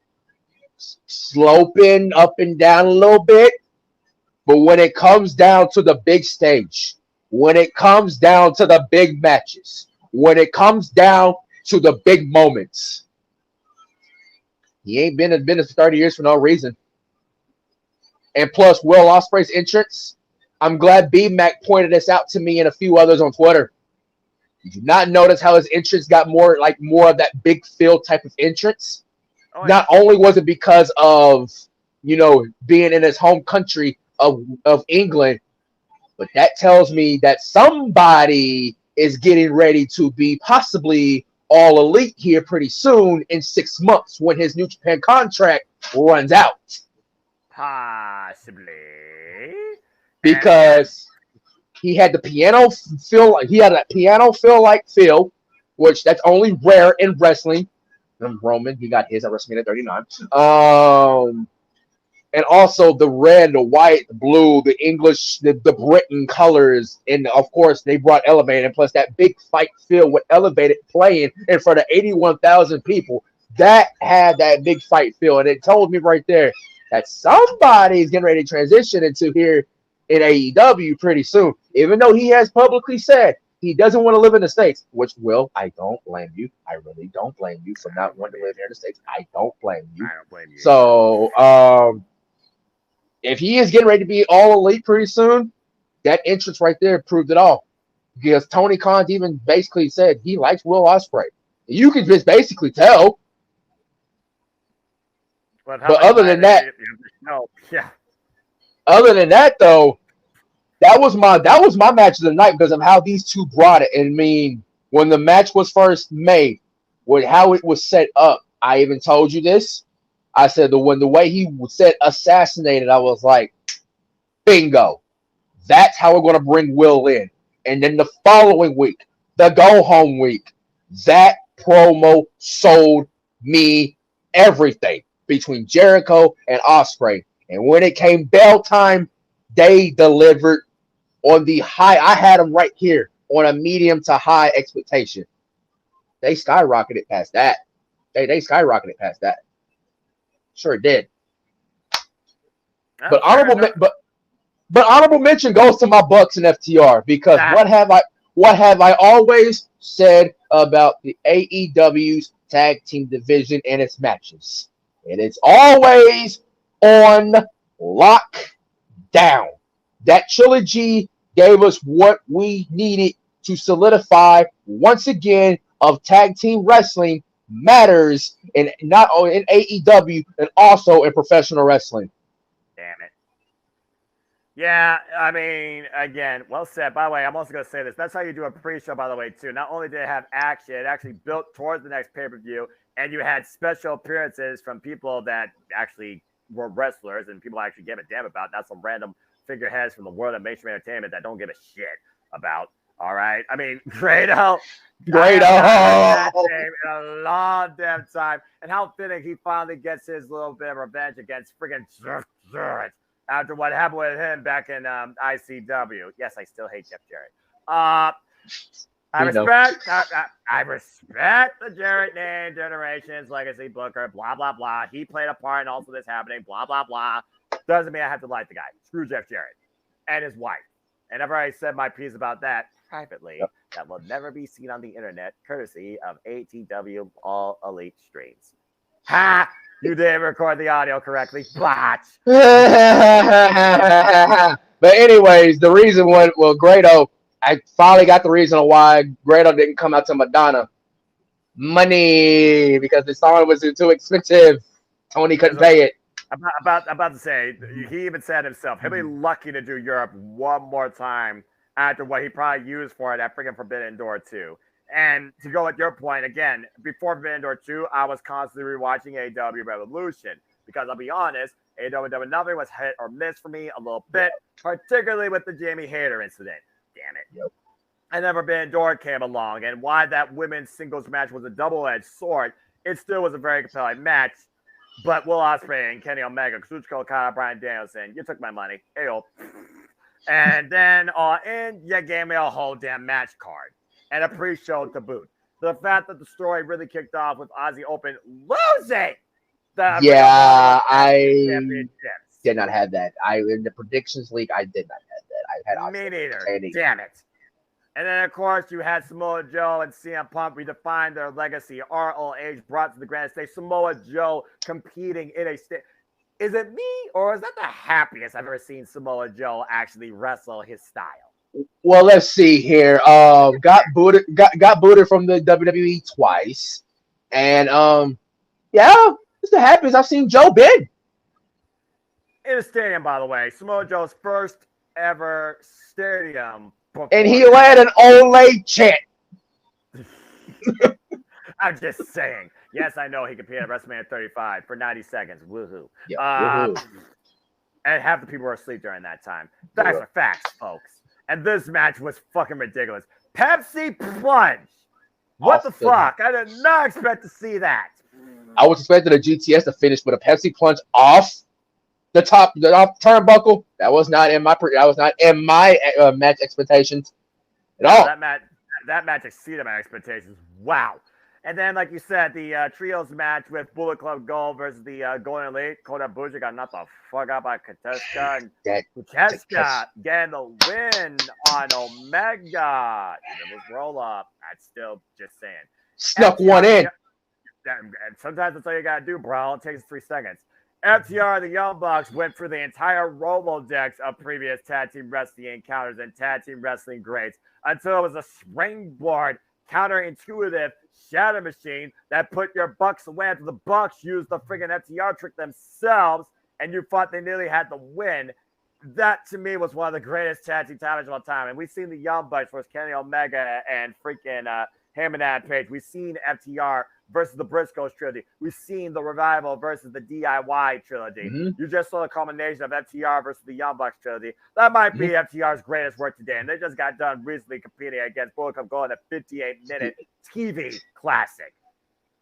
E: sloping up and down a little bit. But when it comes down to the big stage, when it comes down to the big matches, when it comes down to the big moments, he ain't been in business for 30 years for no reason. And plus, Will Ospreay's entrance, I'm glad B-Mac pointed this out to me and a few others on Twitter. Did you not notice how his entrance got more of that big feel type of entrance? Oh, yeah. Not only was it because of, being in his home country of England, but that tells me that somebody is getting ready to be possibly all elite here pretty soon in 6 months when his New Japan contract runs out.
F: Possibly.
E: Because he had the piano feel like feel, which that's only rare in wrestling. Roman, he got his at WrestleMania 39. And also the red, the white, the blue, the English, the Britain colors, and of course they brought Elevated, and plus that big fight feel with Elevated playing in front of 81,000 people. That had that big fight feel, and it told me right there that somebody's getting ready to transition into here in AEW pretty soon. Even though he has publicly said he doesn't want to live in the States, which, Will, I don't blame you. I really don't blame you for not wanting to live here in the States. I don't blame you.
F: I don't blame you.
E: So, if he is getting ready to be all elite pretty soon, that entrance right there proved it all. Because Tony Khan even basically said he likes Will Ospreay. You can just basically tell. But other than that, other than that though, that was my match of the night because of how these two brought it. And I mean, when the match was first made, with how it was set up, I even told you this. I said when the way he said assassinated, I was like, bingo. That's how we're going to bring Will in. And then the following week, the go home week, that promo sold me everything between Jericho and Ospreay. And when it came bell time, they delivered on the high. I had them right here on a medium to high expectation. They skyrocketed past that. They skyrocketed past that. Sure did. But honorable mention goes to my Bucks and FTR because what have I always said about the AEW's tag team division and its matches? And it's always on lockdown. That trilogy gave us what we needed to solidify once again of tag team wrestling matters in not only in AEW and also in professional wrestling.
F: Damn it. Yeah, I mean, again, well said. By the way, I'm also going to say this. That's how you do a pre-show, by the way, too. Not only did it have action, it actually built towards the next pay-per-view, and you had special appearances from people that actually were wrestlers and people actually gave a damn about, not some random figureheads from the world of mainstream entertainment that don't give a shit about. All right? I mean, Grado. In a long damn time. And how fitting he finally gets his little bit of revenge against friggin' Jarrett after what happened with him back in ICW. Yes, I still hate Jeff Jarrett. I
E: You know.
F: respect. I respect the Jarrett name generation's legacy booker. Blah blah blah. He played a part in also this happening. Blah blah blah. Doesn't mean I have to like the guy. Screw Jeff Jarrett and his wife. And I've already said my piece about that privately.
E: Yep.
F: That will never be seen on the internet, courtesy of ATW All Elite Streams. Ha! You didn't record the audio correctly. Botch.
E: But anyways, the reason Grado, I finally got the reason why Grado didn't come out to Madonna. Money, because the song was too expensive. Tony couldn't pay it.
F: About to say, he even said himself, he'll be lucky to do Europe one more time after what he probably used for it at freaking Forbidden Door 2. And to go at your point, again, before Forbidden Door 2, I was constantly rewatching AEW Revolution. Because I'll be honest, AEW Double Nothing was hit or miss for me a little bit, particularly with the Jamie Hayter incident. Damn it.
E: Yep.
F: And then Forbidden Door came along, and why that women's singles match was a double-edged sword, it still was a very compelling match. But Will Ospreay and Kenny Omega, Kazuchika Okada, Bryan Danielson, you took my money. Ayo. And then you gave me a whole damn match card and a pre-show to boot. The fact that the story really kicked off with Aussie Open losing
E: I
F: championships.
E: did not have that. In the predictions league, I did not have that. I had
F: Me neither.
E: training.
F: Damn it. And then, of course, you had Samoa Joe and CM Punk redefine their legacy. ROH brought to the grand stage. Samoa Joe competing in a stage. Is it me, or is that the happiest I've ever seen Samoa Joe actually wrestle his style?
E: Well, let's see here. Got booted from the WWE twice, and yeah, it's the happiest I've seen Joe been.
F: In a stadium, by the way. Samoa Joe's first ever stadium.
E: And he led an Olay chant.
F: I'm just saying. Yes, I know he competed at WrestleMania 35 for 90 seconds. Woohoo.
E: Yeah, woohoo.
F: And half the people were asleep during that time. Facts are facts, folks. And this match was fucking ridiculous. Pepsi plunge. What the fuck? I did not expect to see that.
E: I was expecting a GTS to finish with a Pepsi plunge off the top turnbuckle. That was not in my match expectations at all.
F: That match exceeded my expectations. Wow. And then, like you said, the trios match with Bullet Club Gold versus the Golden Elite. Kota Ibushi got knocked the fuck out by Kateska. And Kateska getting the win on Omega. It was roll up. That's still just saying.
E: Snuck one in.
F: And sometimes that's all you got to do, bro. It takes 3 seconds. FTR and the Young Bucks went through the entire Rolodex of previous tag team wrestling encounters and tag team wrestling greats until it was a springboard, counterintuitive shadow machine that put your Bucks away after the Bucks used the friggin' FTR trick themselves and you thought they nearly had the win. That, to me, was one of the greatest tag team titles of all time. And we've seen the Young Bucks versus Kenny Omega and freaking Heyman Page. We've seen FTR versus the Briscoes trilogy. We've seen the Revival versus the DIY trilogy. You just saw the culmination of FTR versus the Young Bucks trilogy. That might be FTR's greatest work today. And they just got done recently competing against Bullet Club Gold in a 58-minute TV classic.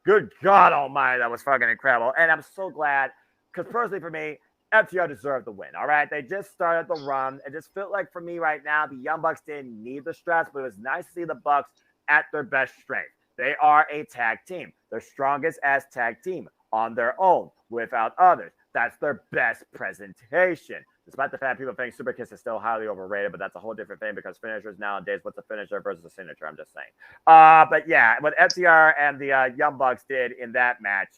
F: Good God almighty, that was fucking incredible. And I'm so glad, because personally for me, FTR deserved the win, all right? They just started the run. It just felt like for me right now, the Young Bucks didn't need the straps, but it was nice to see the Bucks at their best strength. They are a tag team. They're strongest as tag team on their own without others. That's their best presentation. Despite the fact people think Super Kiss is still highly overrated, but that's a whole different thing because finishers nowadays, what's a finisher versus a signature? I'm just saying. But yeah, what FTR and the Young Bucks did in that match,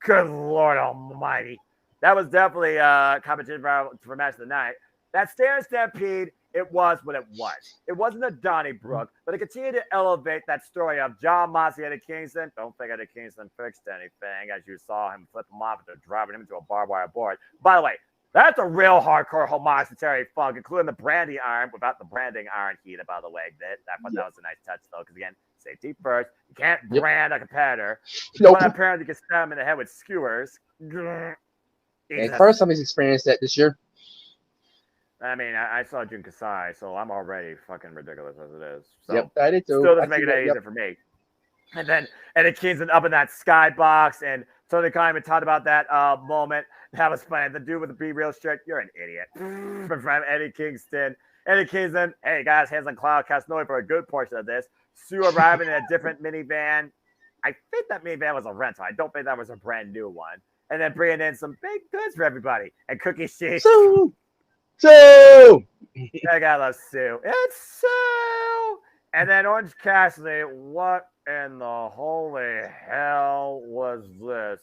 F: good Lord almighty. That was definitely competition for match of the night. That Stand Stampede, it was what it was. It wasn't a Donnybrook, but it continued to elevate that story of John Moxley and Eddie Kingston. Don't think Eddie Kingston fixed anything, as you saw him flip him off after driving him into a barbed wire board. By the way, that's a real hardcore homage to Terry Funk, including the branding iron without the branding iron heater, by the way. That was a nice touch, though, because, again, safety first. You can't brand a competitor. But apparently you can stab him in the head with skewers.
E: And first time he's experienced that this year.
F: I mean, I saw Jun Kasai, so I'm already fucking ridiculous as it is. So
E: yep, I did too.
F: Still doesn't make it any easier for me. And then Eddie Kingston up in that skybox, and Tony Khan even talked about that moment. That was funny. The dude with the Be Real shirt, you're an idiot. From Eddie Kingston. Eddie Kingston, hey guys, hands on Cloud Castanoli for a good portion of this. Sue arriving in a different minivan. I think that minivan was a rental. I don't think that was a brand new one. And then bringing in some baked goods for everybody. And cookie sheets.
E: Sue!
F: I gotta love Sue. It's Sue! And then Orange Cassidy, what in the holy hell was this?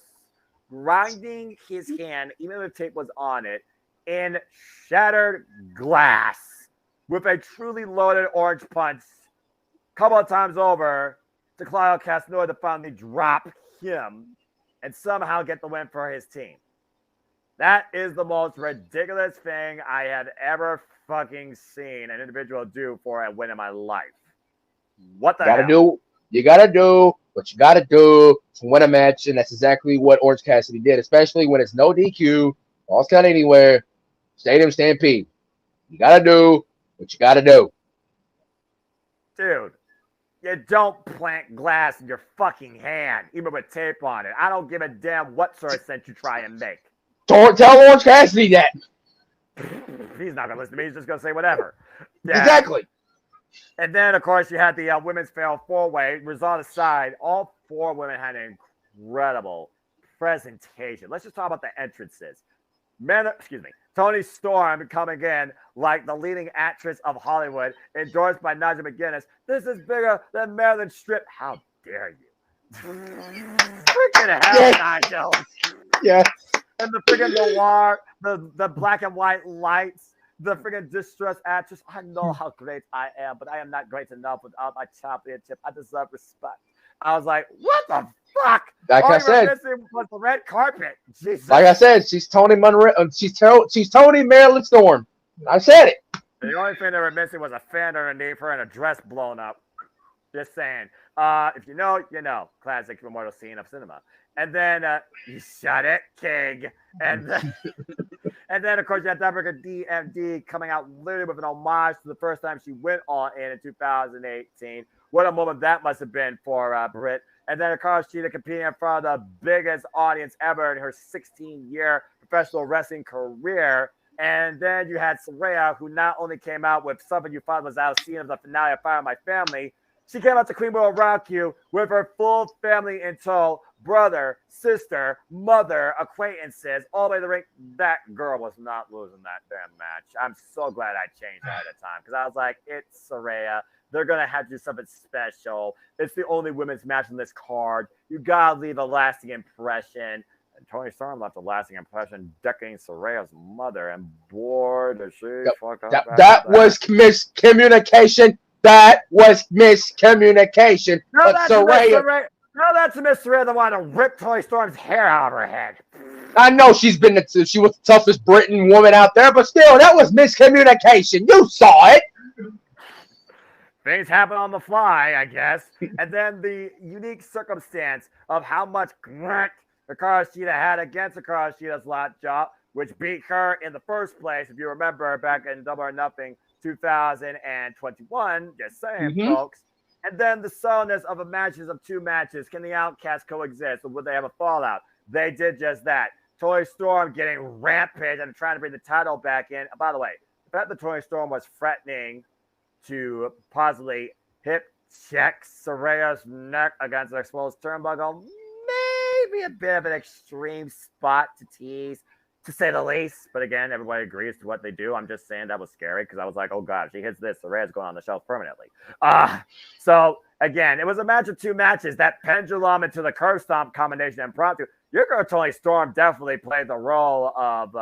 F: Grinding his hand, even though the tape was on it, in shattered glass with a truly loaded orange punch a couple of times over to Claudio Castagnoli to finally drop him and somehow get the win for his team. That is the most ridiculous thing I had ever fucking seen an individual do for a win in my life. What the hell?
E: You gotta do what you gotta do to win a match, and that's exactly what Orange Cassidy did, especially when it's no DQ, falls count anywhere, Stadium Stampede. You gotta do what you gotta do.
F: Dude, you don't plant glass in your fucking hand, even with tape on it. I don't give a damn what sort of sense you try and make.
E: Tell Orange Cassidy that.
F: He's not gonna listen to me. He's just gonna say whatever. Yeah.
E: Exactly.
F: And then, of course, you had the women's fatal four-way. Result aside, all four women had an incredible presentation. Let's just talk about the entrances. Toni Storm coming in like the leading actress of Hollywood, endorsed by Nigel McGuinness. This is bigger than Maryland Strip. How dare you? Freaking hell, Nigel.
E: Yeah.
F: And the freaking noir, the black and white lights, the freaking distressed actress. I know how great I am, but I am not great enough without my championship. I deserve respect. I was like, what the fuck?
E: Like
F: All
E: I
F: you were
E: said,
F: missing was the red carpet. Jesus.
E: like I said, she's Toni Monroe. She's Toni Maryland Storm. I said it.
F: The only thing they were missing was a fan underneath her and a dress blown up. Just saying. If you know, you know. Classic immortal scene of cinema. And then you shut it, King. And then of course you had Africa DMD coming out literally with an homage to the first time she went all in 2018. What a moment that must have been for Britt. And then of course Sheeta competing in front of the biggest audience ever in her 16-year professional wrestling career. And then you had Saraya, who not only came out with something you thought was out scene of the finale of Fire My Family, she came out to Queen Will Rock You with her full family in tow, brother, sister, mother, acquaintances, all the way to the ring. That girl was not losing that damn match. I'm so glad I changed that at the time because I was like, it's Saraya. They're going to have to do something special. It's the only women's match on this card. You got to leave a lasting impression. And Toni Storm left a lasting impression decking Saraya's mother. And boy, does she fuck up.
E: That was miscommunication. That was miscommunication.
F: No,
E: but
F: that's
E: Saraya.
F: No, that's Miss Saraya the one to rip Toni Storm's hair out of her head.
E: I know she was the toughest Britain woman out there, but still, that was miscommunication. You saw it.
F: Things happen on the fly, I guess. And then the unique circumstance of how much grit Hikaru Shida had against Hikaru Shida's lockjaw, which beat her in the first place, if you remember, back in Double or Nothing 2021. Just saying, folks. And then the subtleness of of two matches. Can the Outcasts coexist, or would they have a fallout? They did just that. Toni Storm getting rampage and trying to bring the title back in. By the way, the fact that Toni Storm was threatening to possibly hip check Saraya's neck against an exposed turnbuckle, maybe a bit of an extreme spot to tease, to say the least. But again, everybody agrees to what they do. I'm just saying that was scary because I was like, oh god, if she hits this, Saraya's going on the shelf permanently. So again, it was a match of two matches. That pendulum into the curve stomp combination impromptu. Your girl Toni Storm definitely played the role of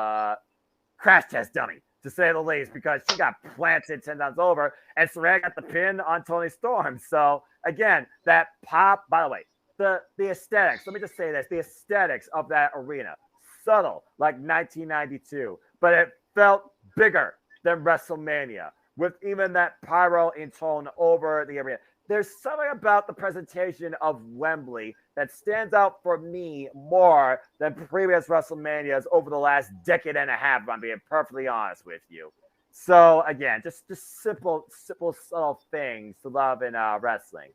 F: crash test dummy, to say the least, because she got planted 10 times over, and Saraya got the pin on Toni Storm. So again, that pop. By the way, the aesthetics. Let me just say this: the aesthetics of that arena, subtle, like 1992, but it felt bigger than WrestleMania, with even that pyro intone over the arena. There's something about the presentation of Wembley that stands out for me more than previous WrestleManias over the last decade and a half, if I'm being perfectly honest with you. So, again, just simple, subtle things to love in wrestling.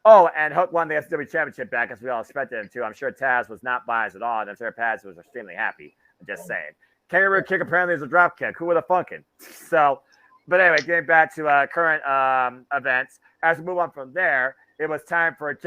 F: Oh, and Hook won the SW Championship back, as we all expected him to. I'm sure Taz was not biased at all, and I'm sure Taz was extremely happy. I'm just saying. Kangaroo kick apparently is a drop kick. Who would have funkin'? So, But anyway, getting back to current events, as we move on from there, it was time for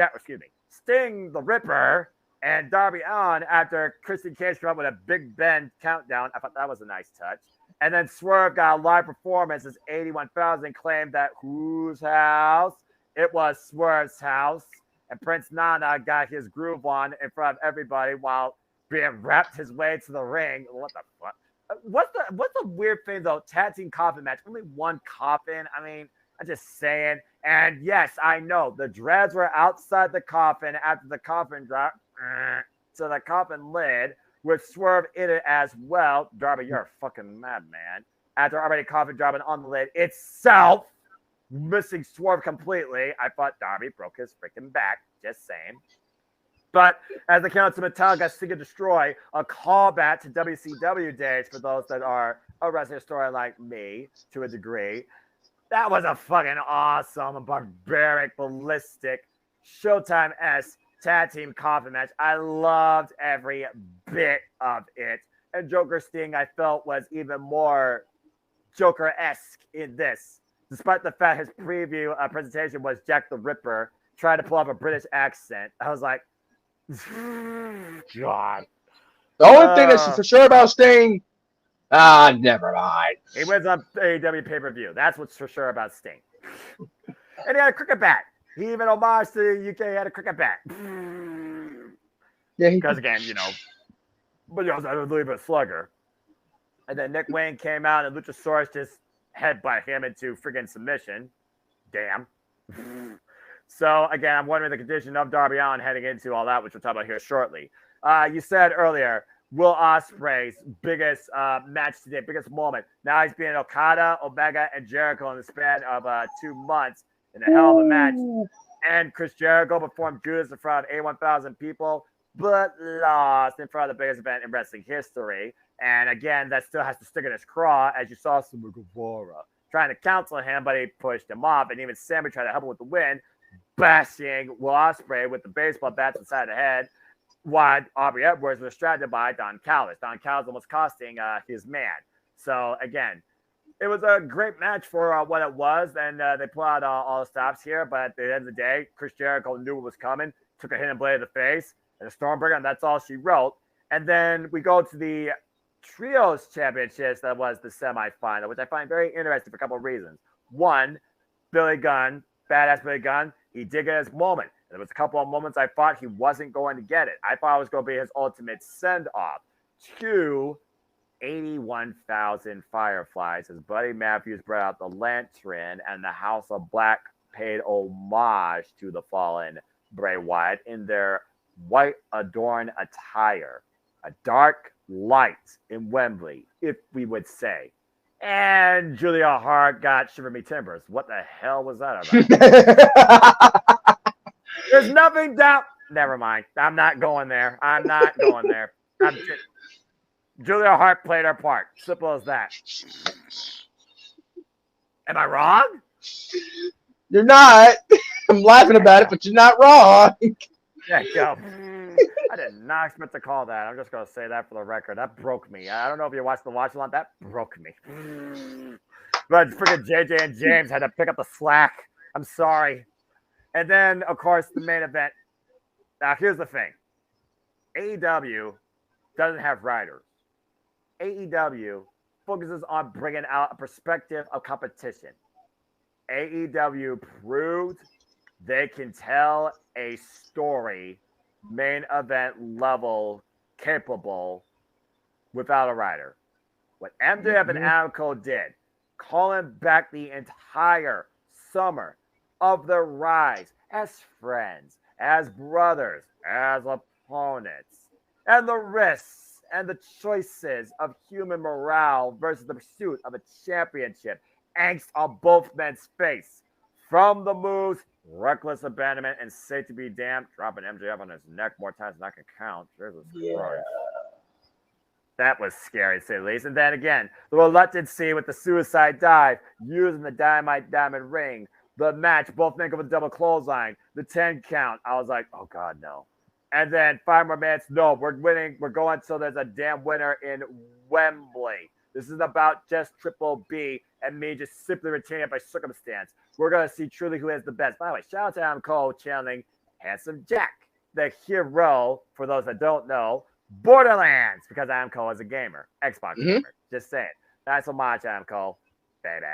F: Sting the Ripper and Darby Allin after Christian Cage came up with a Big Ben countdown. I thought that was a nice touch. And then Swerve got a live performance as 81,000 claimed that whose house? It was Swerve's house. And Prince Nana got his groove on in front of everybody while being wrapped his way to the ring. What the fuck? What's the weird thing though? Tag team coffin match. Only one coffin. I mean, I'm just saying. And yes, I know the dreads were outside the coffin after the coffin dropped. So the coffin lid with Swerve in it as well. Darby, you're a fucking madman. After already coffin dropping on the lid itself, missing Swerve completely. I thought Darby broke his freaking back. Just saying. But as the Count of Metallica Seek and Destroy, a callback to WCW days for those that are a wrestling historian like me to a degree. That was a fucking awesome, barbaric, ballistic, Showtime-esque tag team coffin match. I loved every bit of it. And Joker Sting, I felt, was even more Joker-esque in this. Despite the fact his preview presentation was Jack the Ripper trying to pull off a British accent. I was like, God.
E: The only thing that's for sure about Sting, never mind.
F: He wins on AEW pay-per-view. That's what's for sure about Sting. And he had a cricket bat. He even homage to the UK had a cricket bat.
E: Yeah,
F: because again, but he also had a little bit of slugger. And then Nick Wayne came out and Luchasaurus just headbutt him into friggin' submission. Damn. So again, I'm wondering the condition of Darby Allin heading into all that, which we'll talk about here shortly. You said earlier, Will Ospreay's biggest match today, biggest moment. Now he's being Okada, Omega, and Jericho in the span of 2 months in a hell of a match. And Chris Jericho performed Judas in front of 81,000 people, but lost in front of the biggest event in wrestling history. And again, that still has to stick in his craw, as you saw Sammy Guevara trying to counsel him, but he pushed him off. And even Sammy tried to help him with the win, bashing Will Ospreay with the baseball bat inside the head, while Aubrey Edwards was distracted by Don Callis. Don Callis almost costing his man. So again, it was a great match for what it was, and they pulled out all the stops here. But at the end of the day, Chris Jericho knew what was coming, took a hit and blade to the face, and a Stormbreaker, and that's all she wrote. And then we go to the Trios Championships. That was the semifinal, which I find very interesting for a couple of reasons. One, Billy Gunn, badass Billy Gunn, he did get his moment. There was a couple of moments I thought he wasn't going to get it. I thought it was going to be his ultimate send-off. Two, 81,000 Fireflies as Buddy Matthews brought out the lantern and the House of Black paid homage to the fallen Bray Wyatt in their white adorned attire. A dark light in Wembley, if we would say. And Julia Hart got Shiver Me Timbers. What the hell was that about? There's nothing down. Never mind. I'm not going there. Julia Hart played her part. Simple as that. Am I wrong?
E: You're not. I'm laughing about it, but you're not wrong.
F: Yeah, go. I did not expect to call that. I'm just going to say that for the record. That broke me. I don't know if you watched the watch along. That broke me. But freaking JJ and James had to pick up the slack. I'm sorry. And then, of course, the main event. Now, here's the thing. AEW doesn't have writers. AEW focuses on bringing out a perspective of competition. AEW proved they can tell a story, main event level, capable, without a writer. What MJF and Adam Cole did, calling back the entire summer of their rise as friends, as brothers, as opponents, and the risks and the choices of human morale versus the pursuit of a championship. Angst on both men's face. From the moves, reckless abandonment, and safe to be damned, dropping MJF on his neck more times than I can count. Jesus Christ. That was scary, to say the least. And then again, the reluctancy with the suicide dive, using the Dynamite Diamond ring, the match, both men go with a double clothesline, the 10 count. I was like, oh God, no. And then 5 more minutes. No, we're winning. We're going until there's a damn winner in Wembley. This isn't about just Triple B and me just simply retaining it by circumstance. We're going to see truly who is the best. By the way, shout out to Adam Cole channeling Handsome Jack, the hero, for those that don't know, Borderlands, because Adam Cole is a gamer, Xbox gamer. Just saying. That's so much, Adam Cole, baby.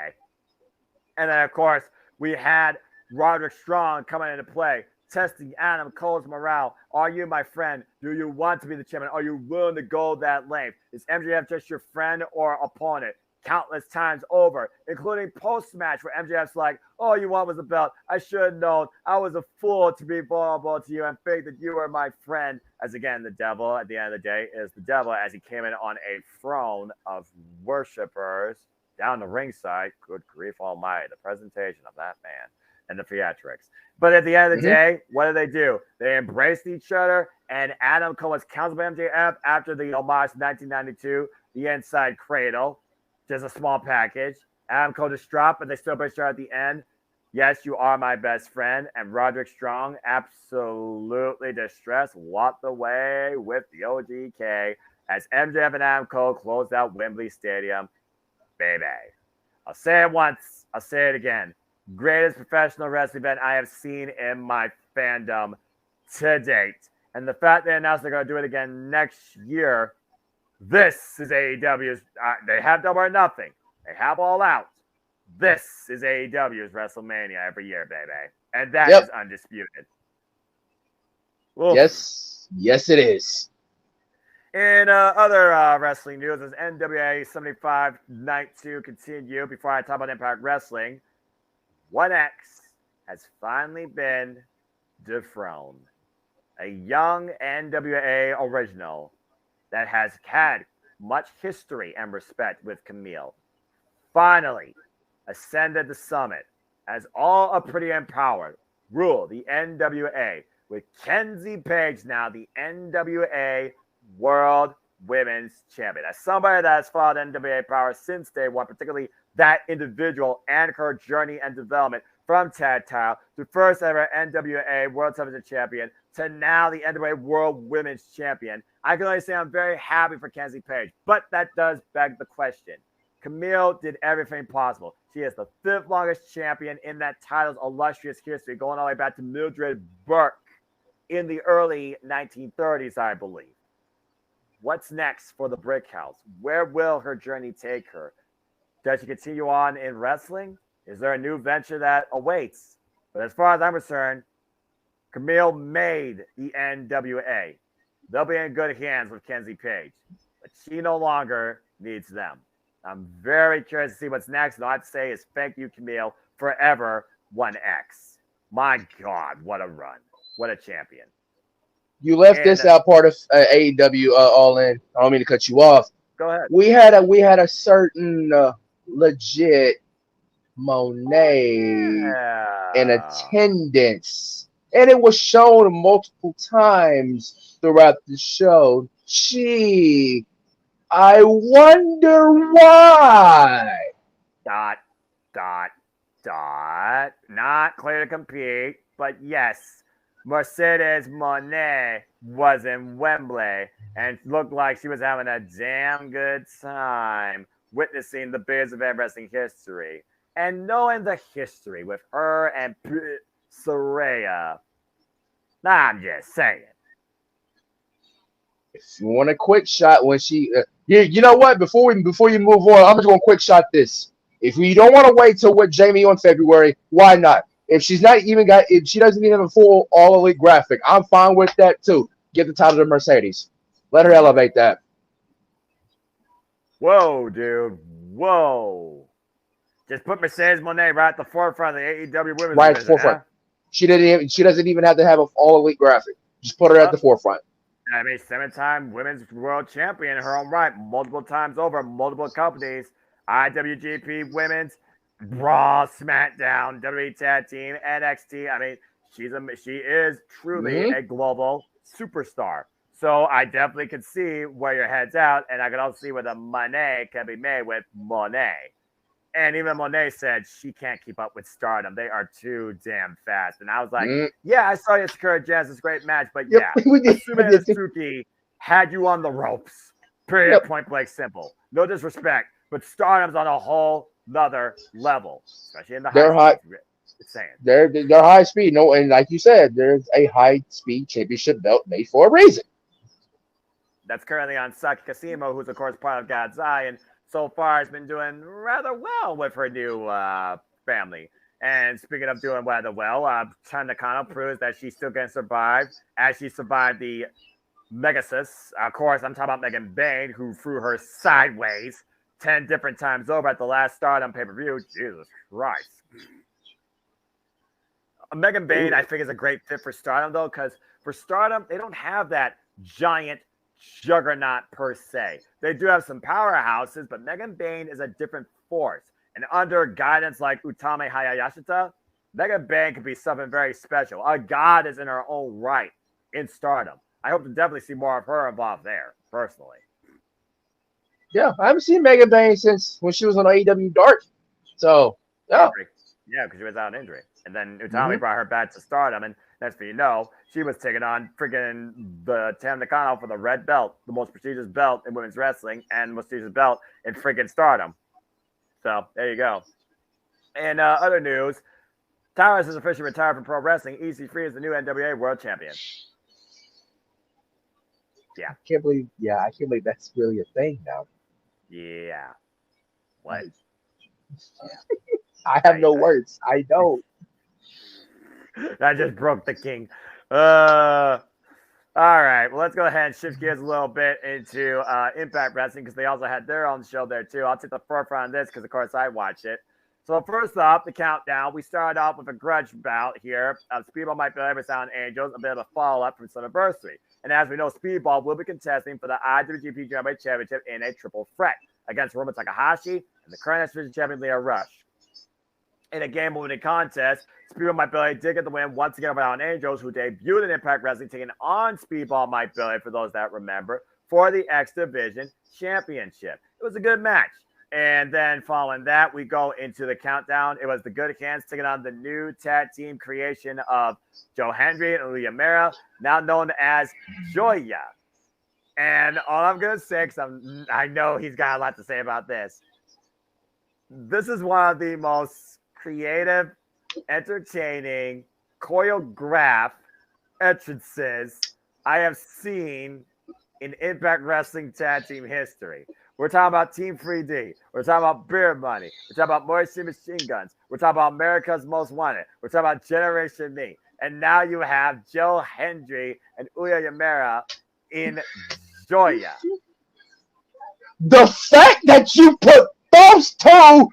F: And then, of course, we had Roderick Strong coming into play, testing Adam Cole's morale. Are you my friend? Do you want to be the champion? Are you willing to go that length? Is MJF just your friend or opponent? Countless times over, including post-match where MJF's like, all you want was a belt. I should have known. I was a fool to be vulnerable to you and think that you were my friend. As again, the devil at the end of the day is the devil as he came in on a throne of worshipers down the ringside. Good grief almighty, the presentation of that man and the theatrics. But at the end of the day, what do? They embraced each other, and Adam Cole was counted by MJF after the homage to 1992, the Inside Cradle. Just a small package. Adam Cole just dropped, but they still embraced each other at the end. Yes, you are my best friend. And Roderick Strong, absolutely distressed, walked away with the OGK as MJF and Adam Cole closed out Wembley Stadium. Baby. I'll say it once. I'll say it again. Greatest professional wrestling event I have seen in my fandom to date. And the fact they announced they're going to do it again next year, this is AEW's. They have Double or Nothing. They have All Out. This is AEW's WrestleMania every year, baby. And that is undisputed. Oof.
E: Yes, it is.
F: In other wrestling news, as NWA 75 Night 2 continue, before I talk about Impact Wrestling, 1X has finally been dethroned. A young NWA original that has had much history and respect with Camille finally ascended the summit as all are pretty empowered. Rule the NWA with Kenzie Page now the NWA World Women's Champion. As somebody that has followed NWA power since day one, particularly that individual and her journey and development from Tad Tile to first ever NWA World Television Champion to now the NWA World Women's Champion, I can only say I'm very happy for Kenzie Page. But that does beg the question. Camille did everything possible. She is the 5th longest champion in that title's illustrious history, going all the way back to Mildred Burke in the early 1930s, I believe. What's next for the Brick House? Where will her journey take her? Does she continue on in wrestling? Is there a new venture that awaits? But as far as I'm concerned, Camille made the NWA. They'll be in good hands with Kenzie Page, but she no longer needs them. I'm very curious to see what's next. And all I have to say is thank you, Camille, forever 1X. My God, what a run. What a champion.
E: You left this out part of AEW All In. I don't mean to cut you off.
F: Go ahead.
E: We had a certain legit Monet in attendance, and it was shown multiple times throughout the show. Gee, I wonder why. ... Not clear to compete, but yes, Mercedes Moné was in Wembley and looked like she was having a damn good time witnessing the biggest event in wrestling history. And knowing the history with her and Saraya, I'm just saying. If you want a quick shot when she, you know what? Before you move on, I'm just gonna quick shot this. If you don't want to wait till what Jamie on February, why not? If she doesn't even have a full All Elite graphic, I'm fine with that too. Get the title to Mercedes. Let her elevate that.
F: Whoa, dude. Whoa. Just put Mercedes Moné right at the forefront of the AEW Women's
E: Right at the forefront. Huh? She doesn't even have to have an All Elite graphic. Just put her at the forefront.
F: I mean, 7-time Women's World Champion in her own right, multiple times over, multiple companies. IWGP Women's, Raw, SmackDown, WWE Tag Team, NXT. I mean, she is truly a global superstar. So I definitely can see where your head's out, and I can also see where the money can be made with Monet. And even Monet said she can't keep up with Stardom. They are too damn fast. And I was like, yeah, I saw you at Sakura Genesis, great match, but yeah, Suzuki had you on the ropes. Period. Point blank simple. No disrespect, but Stardom's on a whole nother level, especially in the
E: They're
F: high
E: high.
F: speed. Just saying.
E: They're high speed. No, and like you said, there's a high speed championship belt made for a reason.
F: That's currently on Saki Kasimo, who's of course part of God's Eye, and so far has been doing rather well with her new family. And speaking of doing rather well, Chun Nakano proves that she still can survive, as she survived the Megasis. Of course, I'm talking about Megan Bayne, who threw her sideways 10 different times over at the last Stardom pay-per-view. Jesus Christ. Megan Bayne, I think, is a great fit for Stardom, though, because for Stardom, they don't have that giant juggernaut per se. They do have some powerhouses, but Megan Bayne is a different force. And under guidance like Utami Hayashita, Megan Bayne could be something very special. A goddess in her own right in Stardom. I hope to definitely see more of her involved there, personally.
E: Yeah, I haven't seen Megan Bayne since when she was on AEW Dark. So, yeah.
F: Yeah, because she was out on injury. And then Utami brought her back to Stardom. And next thing you know, she was taking on freaking the Tam Nakano for the red belt, the most prestigious belt in women's wrestling and most prestigious belt in freaking Stardom. So, there you go. And other news, Tyrus has officially retired from pro wrestling. EC3 is the new NWA World Champion. Yeah.
E: I can't believe that's really a thing now.
F: Yeah. What?
E: I have no words. I don't.
F: That just broke the king. All right. Well, let's go ahead and shift gears a little bit into Impact Wrestling because they also had their own show there too. I'll take the forefront on this because, of course, I watch it. So first off, the countdown. We started off with a grudge bout here. Speedball might be able Sound Angels, a bit of a follow-up from Slammiversary. And as we know, Speedball will be contesting for the IWGP Junior Championship in a triple threat against Roman Takahashi and the current X-Division champion Leo Rush. In a game-winning contest, Speedball Mike Bailey did get the win once again over Alan Angels, who debuted in Impact Wrestling, taking on Speedball Mike Bailey, for those that remember, for the X Division Championship. It was a good match. And then following that, we go into the countdown. It was the Good Hands taking on the new tag team creation of Joe Hendry and Ilya Mera, now known as Joya. And all I'm going to say, because I know he's got a lot to say about this. This is one of the most creative, entertaining, choreographed entrances I have seen in Impact Wrestling tag team history. We're talking about Team 3D. We're talking about Beer Money. We're talking about Morrissey Machine Guns. We're talking about America's Most Wanted. We're talking about Generation Me. And now you have Joe Hendry and Uya Yamera in Joya.
E: The fact that you put those two,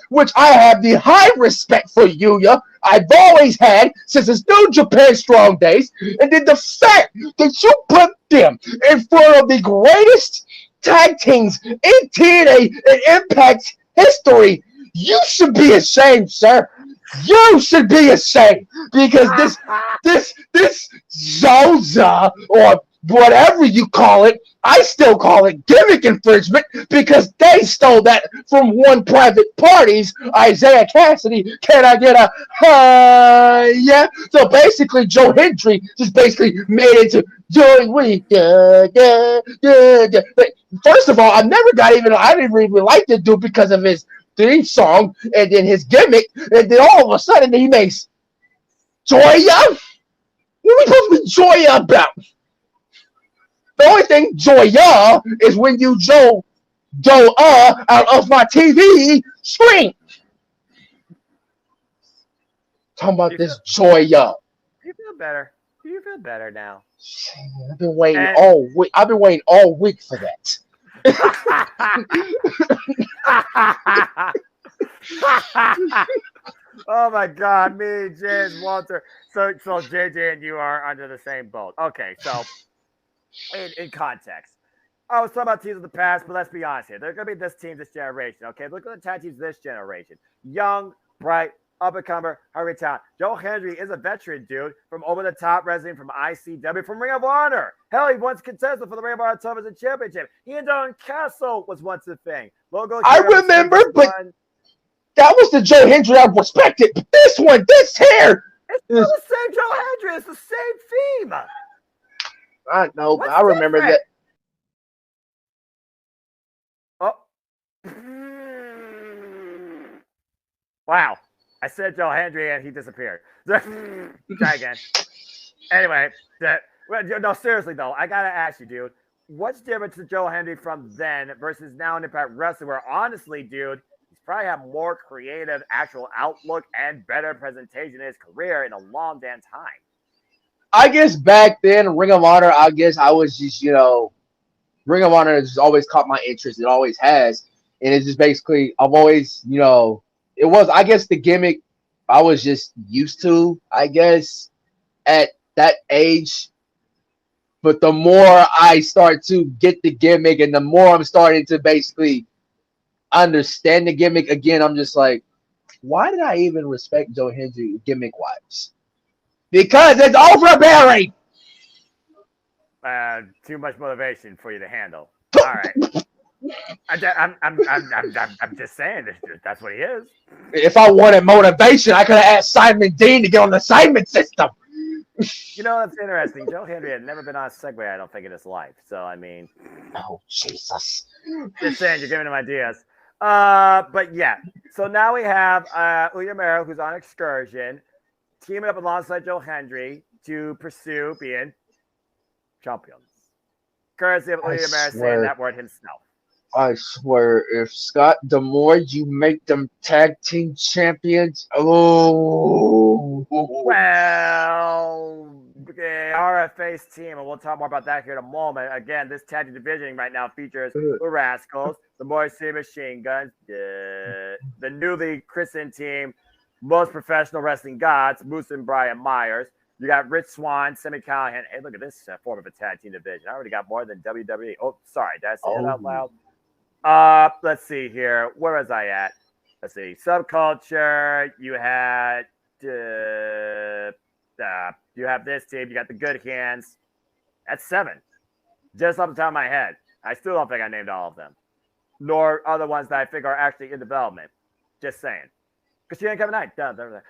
E: which I have the high respect for Yuya, I've always had since his New Japan Strong days, and then the fact that you put them in front of the greatest tag teams in TNA and Impact history, you should be ashamed, sir. You should be ashamed because this Zoza or whatever you call it, I still call it gimmick infringement because they stole that from one private party's Isaiah Cassidy. Can I get a yeah? So basically, Joe Hendry just basically made it to Joey Wee. But first of all, I didn't even like this dude because of his theme song and then his gimmick, and then all of a sudden he makes Joya. What are we supposed to be Joya about? The only thing Joya is when you Joe out of my TV screen. Talking about this Joya.
F: Do you feel better? Do you feel better now?
E: I've been waiting all week. I've been waiting all week for that.
F: Oh my God, me, James, Walter. So JJ and you are under the same boat. Okay, so in context, I was talking about teams of the past, but let's be honest here. They're going to be this team this generation. Okay, look at the tag teams this generation: young, bright, up-and-comer, hungry talent. Joe Hendry is a veteran dude from Over the Top Wrestling, from ICW, from Ring of Honor. Hell, he once contested for the Ring of Honor Television Championship. He and Don Castle was once a thing.
E: I remember, but that was the Joe Hendry I respected. But this hair.
F: It's still the same Joe Hendry. It's the same theme.
E: I know, but
F: What's
E: I remember
F: different?
E: that.
F: Oh, Wow. I said Joe Hendry and he disappeared. Try again. Anyway, no, seriously though, I gotta ask you, dude, what's the difference to Joe Hendry from then versus now in Impact Wrestling? Where honestly, dude, he's probably had more creative actual outlook and better presentation in his career in a long damn time.
E: I guess back then, Ring of Honor, I guess I was just, Ring of Honor has always caught my interest. It always has. And it's just basically, I've always, it was, I guess, the gimmick I was just used to, I guess, at that age. But the more I start to get the gimmick and the more I'm starting to basically understand the gimmick again, I'm just like, why did I even respect Joe Hendry gimmick-wise? Because it's overbearing.
F: Too much motivation for you to handle. All right. I'm just saying that's what he is.
E: If I wanted motivation, I could have asked Simon Dean to get on the Simon system.
F: You know, that's interesting. Joe Hendry had never been on a Segway, I don't think, in his life. So, I mean.
E: Oh, Jesus.
F: Just saying, you're giving him ideas. But yeah. So now we have Ilya Mero, who's on excursion, teaming up alongside Joe Hendry to pursue being champions. Courtesy of Ilya Mero saying that word himself.
E: I swear, if Scott D'Amore, you make them tag team champions,
F: well, okay, RFA's team, and we'll talk more about that here in a moment. Again, this tag team division right now features the Rascals, the Morrissey Machine Guns, the newly christened team, Most Professional Wrestling Gods, Moose and Brian Myers. You got Rich Swann, Sami Callihan. Hey, look at this form of a tag team division. I already got more than WWE. Oh, sorry. Did I say it out loud? Let's see here. Where was I at? Let's see. Subculture. You had you have this team. You got the Good Hands. That's 7. Just off the top of my head. I still don't think I named all of them. Nor other ones that I think are actually in development. Just saying. Because she ain't coming night.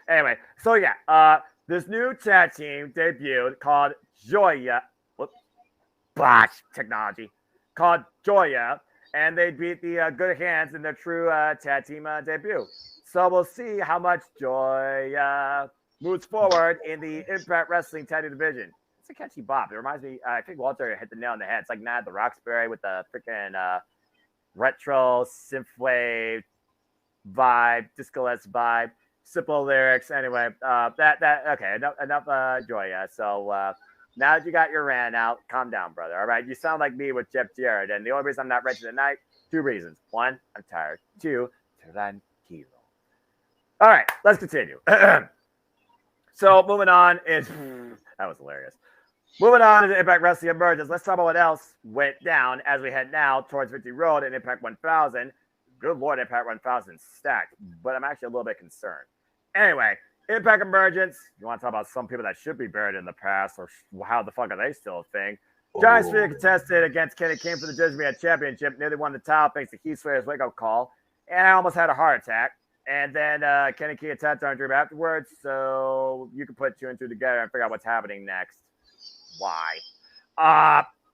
F: Anyway, so yeah. This new tag team debuted called Joya. Whoops. Botch technology. Called Joya. And they beat the Good Hands in their true tag team debut. So we'll see how much Joya moves forward in the Impact Wrestling tag team division. It's a catchy bop. It reminds me, I think Walter hit the nail on the head. It's like Night at the Roxbury with the freaking retro synthwave vibe, disco-esque vibe. Simple lyrics. Anyway, okay, enough Joya. So now that you got your rant out, calm down, brother. All right, you sound like me with Jeff Jarrett, and the only reason I'm not ready tonight, 2 reasons. 1, I'm tired. 2, tranquilo. All right, let's continue. So moving on is that was hilarious. Moving on to the Impact Wrestling Emergence. Let's talk about what else went down as we head now towards Victory Road in Impact 1000. Good Lord, Impact 1000 stacked, but I'm actually a little bit concerned. Anyway, Impact Emergence. You want to talk about some people that should be buried in the past, or how the fuck are they still a thing? Giant Spear contested against Kenny King for the Judgment Championship. Nearly won the title thanks to Keith Slayer's wake-up call. And I almost had a heart attack. And then Kenny King attacked on Dream afterwards. So you can put 2 and 2 together and figure out what's happening next. Why?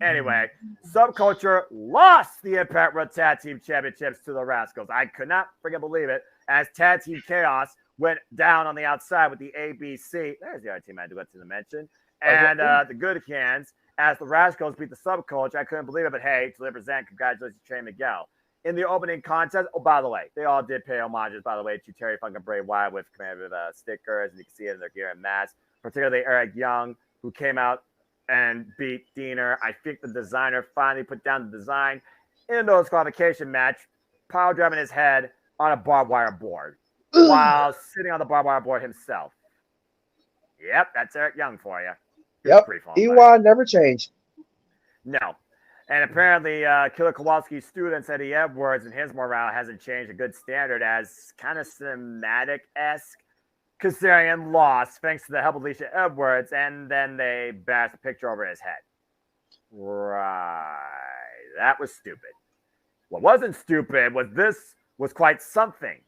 F: Anyway, Subculture lost the Impact World Tag Team Championships to the Rascals. I could not freaking believe it. As Tag Team Chaos went down on the outside with the ABC. There's the other team I neglected to mention. And the Good Hands, as the Rascals beat the Subculture. I couldn't believe it, but hey, to represent, congratulations to Trey Miguel. In the opening contest, oh, by the way, they all did pay homages, by the way, to Terry Funk and Bray Wyatt with commemorative stickers, and you can see it in their gear and masks, particularly Eric Young, who came out and beat Diener. I think the designer finally put down the design in a no disqualification match, power driving his head on a barbed wire board while sitting on the barbed wire board himself. Yep, that's Eric Young for you.
E: Yep, EY never changed.
F: No. And apparently, Killer Kowalski's student, Eddie Edwards, and his morale hasn't changed a good standard as kind of cinematic-esque. Kazarian lost thanks to the help of Alicia Edwards, and then they bashed a picture over his head. Right. That was stupid. What wasn't stupid was this was quite something.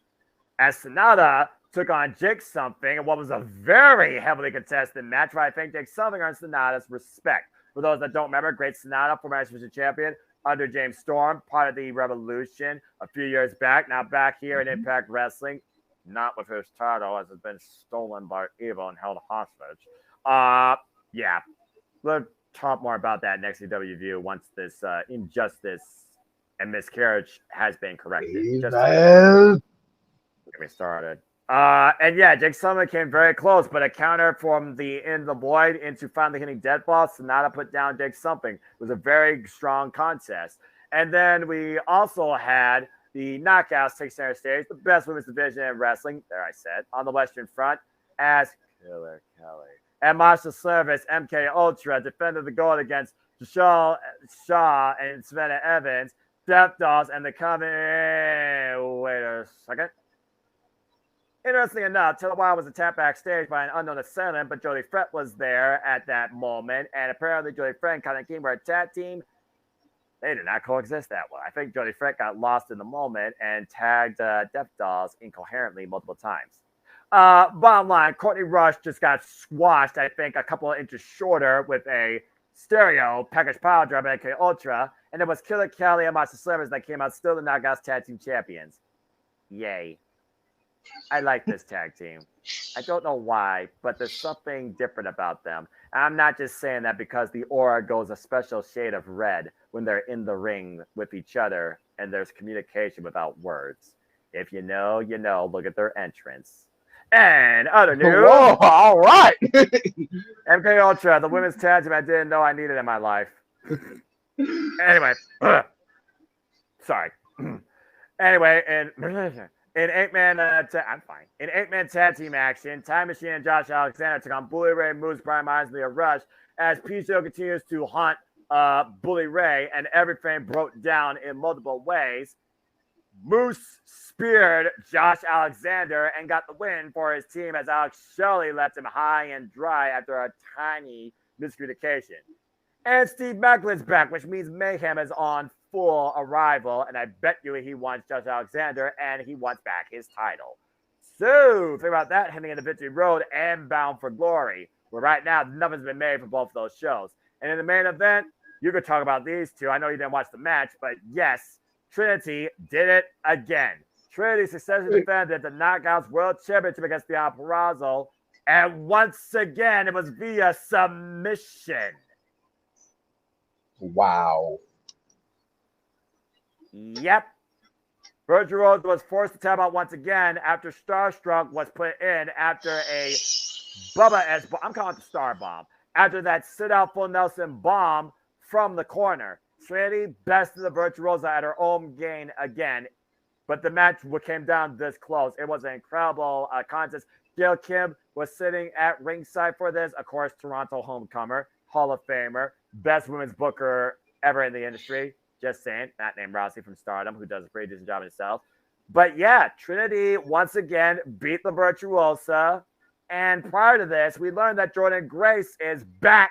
F: As Sonata took on Jake Something in what was a very heavily contested match where I think Jake Something earned Sonata's respect. For those that don't remember, Great Sonata, former Division champion, under James Storm, part of the Revolution a few years back. Now back here in Impact Wrestling, not with his title as it's been stolen by Evil and held hostage. Yeah, we'll talk more about that next CW View once this injustice and miscarriage has been corrected. Just get me started. And yeah, Jake Sullivan came very close, but a counter from the In the Void into finally hitting Deadfall. Sonata put down Jake something. It was a very strong contest. And then we also had the Knockouts take center stage, the best women's division in wrestling, there I said, on the Western Front, as Killer Kelly and Masha Service, MK Ultra, defended the gold against Joshua Shaw and Savannah Evans, Death Dolls, and the coming. Wait a second. Interestingly enough, Taylor Wilde was attacked backstage by an unknown assailant, but Jody Fret was there at that moment, and apparently Jody Fret and Cotton King were a tag team. They did not coexist that well. I think Jody Fret got lost in the moment and tagged Death Dolls incoherently multiple times. Bottom line, Courtney Rush just got squashed, I think, a couple of inches shorter with a stereo package power drive by MK Ultra, and it was Killer Kelly and Master Slavers that came out still the Knockouts Tag Team Champions. Yay. I like this tag team. I don't know why, but there's something different about them. And I'm not just saying that because the aura goes a special shade of red when they're in the ring with each other and there's communication without words. If you know, you know. Look at their entrance. And other news.
E: Whoa, all right.
F: MK Ultra, the women's tag team I didn't know I needed in my life. Anyway. Sorry. Anyway, and in eight-man, I'm fine. In eight-man tag team action, Time Machine and Josh Alexander took on Bully Ray, Moose, Brian Myers, and Leah Rush as Pizzo continues to haunt Bully Ray, and everything broke down in multiple ways. Moose speared Josh Alexander and got the win for his team as Alex Shelley left him high and dry after a tiny miscommunication. And Steve Macklin's back, which means Mayhem is on full arrival, and I bet you he wants Josh Alexander, and he wants back his title. So, think about that heading into Victory Road and Bound for Glory, where right now nothing's been made for both of those shows. And in the main event, you could talk about these two. I know you didn't watch the match, but yes, Trinity did it again. Trinity successfully defended the Knockouts World Championship against Bianca Perazzo, and once again, it was via submission.
E: Wow.
F: Yep. Virgil Rose was forced to tap out once again after Starstruck was put in after a Bubba S. I'm calling it the Star Bomb. After that sit-out full Nelson bomb from the corner. Trinity bested the Virgil Rosa at her own game again. But the match came down this close. It was an incredible contest. Gail Kim was sitting at ringside for this. Of course, Toronto homecomer, Hall of Famer, best women's booker ever in the industry. Just saying, not named Rousey from Stardom, who does a pretty decent job himself. But yeah, Trinity once again beat the Virtuosa. And prior to this, we learned that Jordan Grace is back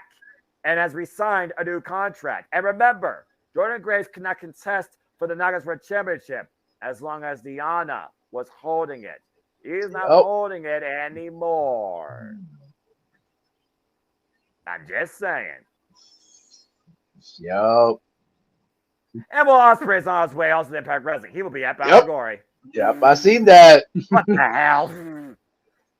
F: and has re-signed a new contract. And remember, Jordan Grace could not contest for the Knockouts World Championship as long as Deanna was holding it. He's not holding it anymore. I'm just saying.
E: Yo.
F: And Will Ospreay's on his way also to Impact Wrestling. He will be at Bound for Glory.
E: Yep, I seen that.
F: What the hell?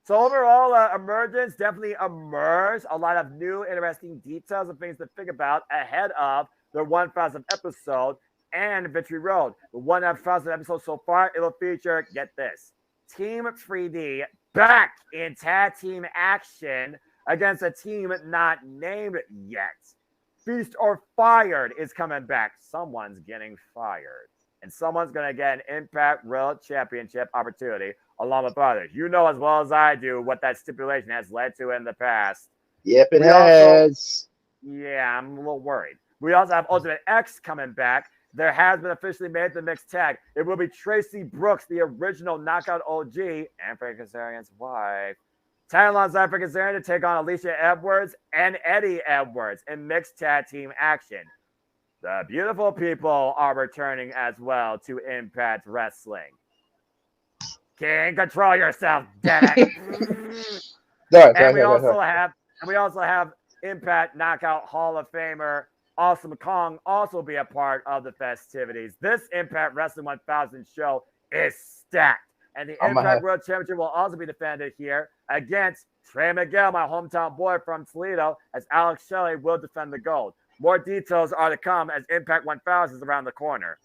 F: So overall, Emergence definitely emerged. A lot of new, interesting details and things to think about ahead of the 1,000th episode and Victory Road. The 1,000th episode so far, it'll feature, get this, Team 3D back in tag team action against a team not named yet. Feast or Fired is coming back. Someone's getting fired. And someone's going to get an Impact World Championship opportunity along with others. You know as well as I do what that stipulation has led to in the past.
E: Yep, it has.
F: Yeah, I'm a little worried. We also have Ultimate X coming back. There has been officially made the mixed tag. It will be Tracy Brooks, the original Knockout OG, and Frank Kazarian's wife. Tagging alongside Frank Kazarian to take on Alicia Edwards and Eddie Edwards in mixed tag team action. The beautiful people are returning as well to Impact Wrestling. King, control yourself, damn it. And we also have Impact Knockout Hall of Famer Awesome Kong also be a part of the festivities. This Impact Wrestling 1000 show is stacked. And the Impact World Championship will also be defended here against Trey Miguel, my hometown boy from Toledo, as Alex Shelley will defend the gold. More details are to come as Impact 1000 is around the corner.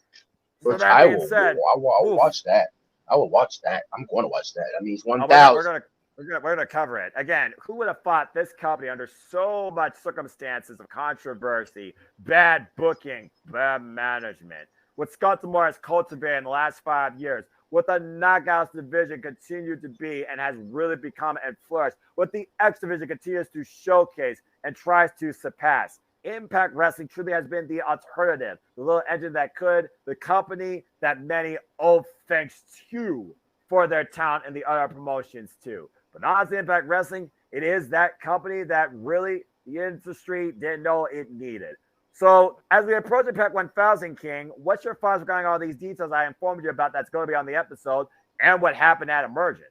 F: So that being said,
E: I will watch that. I will watch that. I'm going to watch that. I mean, it's
F: 1,000. We're gonna cover it again. Who would have thought this company, under so much circumstances of controversy, bad booking, bad management, what Scott D'Amore has cultivated in the last 5 years, what the Knockouts division continued to be and has really become and flourished, what the X division continues to showcase and tries to surpass. Impact Wrestling truly has been the alternative, the little engine that could, the company that many owe thanks to for their talent and the other promotions too. But honestly, Impact Wrestling, it is that company that really the industry didn't know it needed. So as we approach Impact 1000, King, what's your thoughts regarding all these details I informed you about that's going to be on the episode and what happened at Emergence?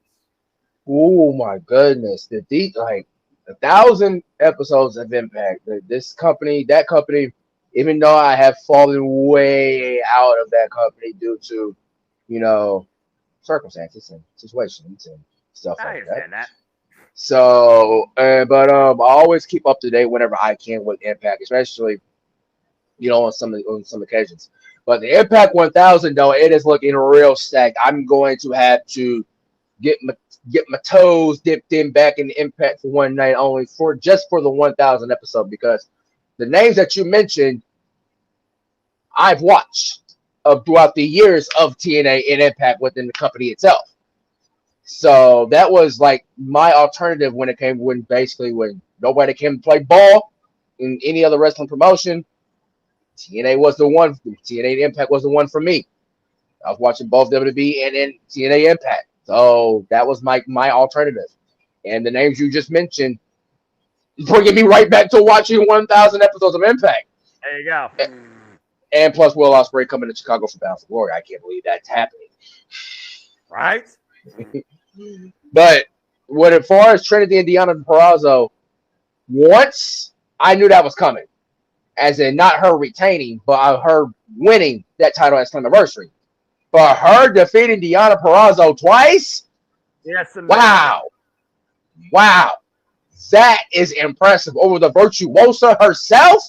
E: Oh my goodness. Like 1,000 episodes of Impact. This company, that company, even though I have fallen way out of that company due to, circumstances and situations and stuff like that. So, but I always keep up to date whenever I can with Impact, especially, on some occasions. But the Impact 1000, though, it is looking real stacked. I'm going to have to get my toes dipped in back in the Impact for one night only for the 1000 episode, because the names that you mentioned, I've watched throughout the years of TNA and Impact within the company itself. So that was like my alternative when nobody came to play ball in any other wrestling promotion. TNA was the one. TNA Impact was the one for me. I was watching both WWE and then TNA Impact. So that was my alternative. And the names you just mentioned bringing me right back to watching 1,000 episodes of Impact.
F: There you go.
E: And plus Will Ospreay coming to Chicago for Bound for Glory. I can't believe that's happening.
F: Right?
E: But as far as Trinity and Deonna Purrazzo, once I knew that was coming, as in not her retaining, but her winning that title at Slammiversary. But her defeating Deonna Purrazzo twice?
F: Yes.
E: Wow. That is impressive. Over the Virtuosa herself?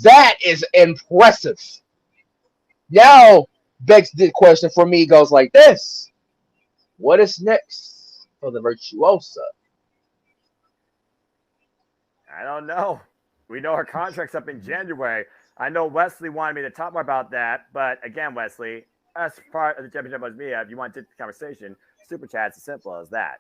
E: That is impressive. Now, begs the question for me goes like this. What is next for the Virtuosa?
F: I don't know. We know her contract's up in January. I know Wesley wanted me to talk more about that, but again, Wesley, as part of the championship was me, if you want to take the conversation, super chat's as simple as that.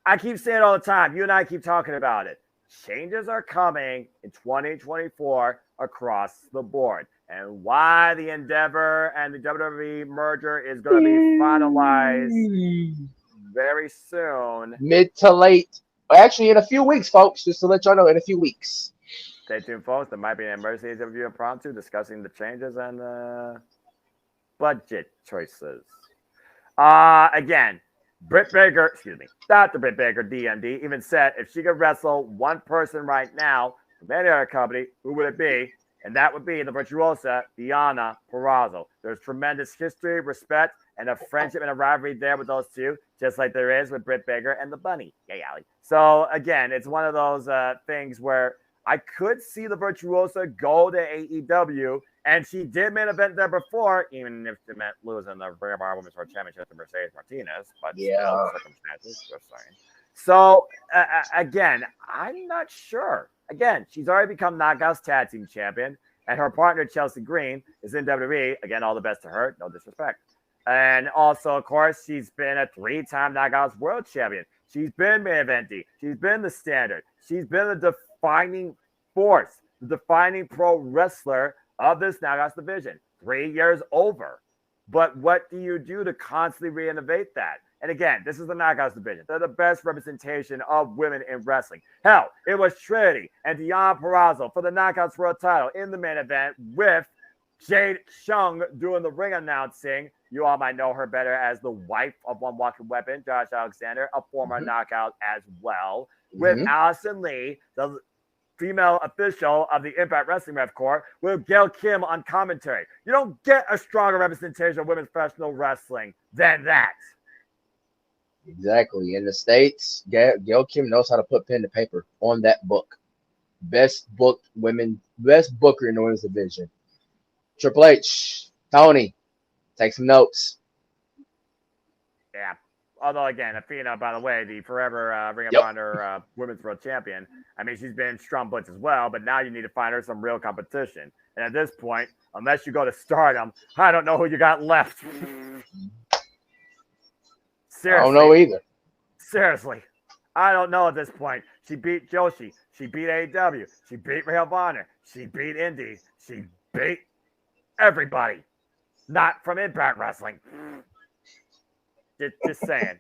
F: I keep saying it all the time. You and I keep talking about it. Changes are coming in 2024 across the board. And why the Endeavor and the WWE merger is going to be finalized very soon.
E: Mid to late. Actually, in a few weeks, folks, just to let y'all know, in a few weeks.
F: Stay tuned, folks. There might be an emergency interview impromptu discussing the changes and budget choices. Again, Dr. Britt Baker, DMD, even said if she could wrestle one person right now from any other company, who would it be? And that would be the Virtuosa, Deonna Purrazzo. There's tremendous history, respect, and a friendship and a rivalry there with those two, just like there is with Britt Baker and the Bunny. Yay, Allie. So, again, it's one of those things where I could see the Virtuosa go to AEW, and she did main event there before, even if it meant losing the Ring of Honor Women's World Championship to Mercedes Martinez. But still, circumstances, just saying. So, again, I'm not sure. Again, she's already become Knockouts Tag Team Champion, and her partner, Chelsea Green, is in WWE. Again, all the best to her. No disrespect. And also, of course, she's been a 3-time Knockouts World Champion. She's been main eventy. She's been the standard. She's been the defining force, the defining pro wrestler of this Knockouts division. 3 years over. But what do you do to constantly reinnovate that? And again, this is the Knockouts division. They're the best representation of women in wrestling. Hell, it was Trinity and Deonna Purrazzo for the Knockouts World title in the main event with Jade Chung doing the ring announcing. You all might know her better as the wife of One Walking Weapon, Josh Alexander, a former knockout as well. With Allison Lee, the female official of the Impact Wrestling Ref Corps with Gail Kim on commentary. You don't get a stronger representation of women's professional wrestling than that.
E: Exactly. In the States, Gail Kim knows how to put pen to paper on that book. Best booker in the women's division. Triple H, Tony, take some notes.
F: Yeah. Although, again, Athena, by the way, the forever Ring of Honor Women's World Champion, I mean, she's been strong butts as well, but now you need to find her some real competition. And at this point, unless you go to Stardom, I don't know who you got left. Seriously.
E: I don't know either.
F: Seriously. I don't know at this point. She beat Joshi. She beat AEW. She beat Ring of Honor. She beat Indy. She beat everybody. Not from Impact Wrestling. Just saying.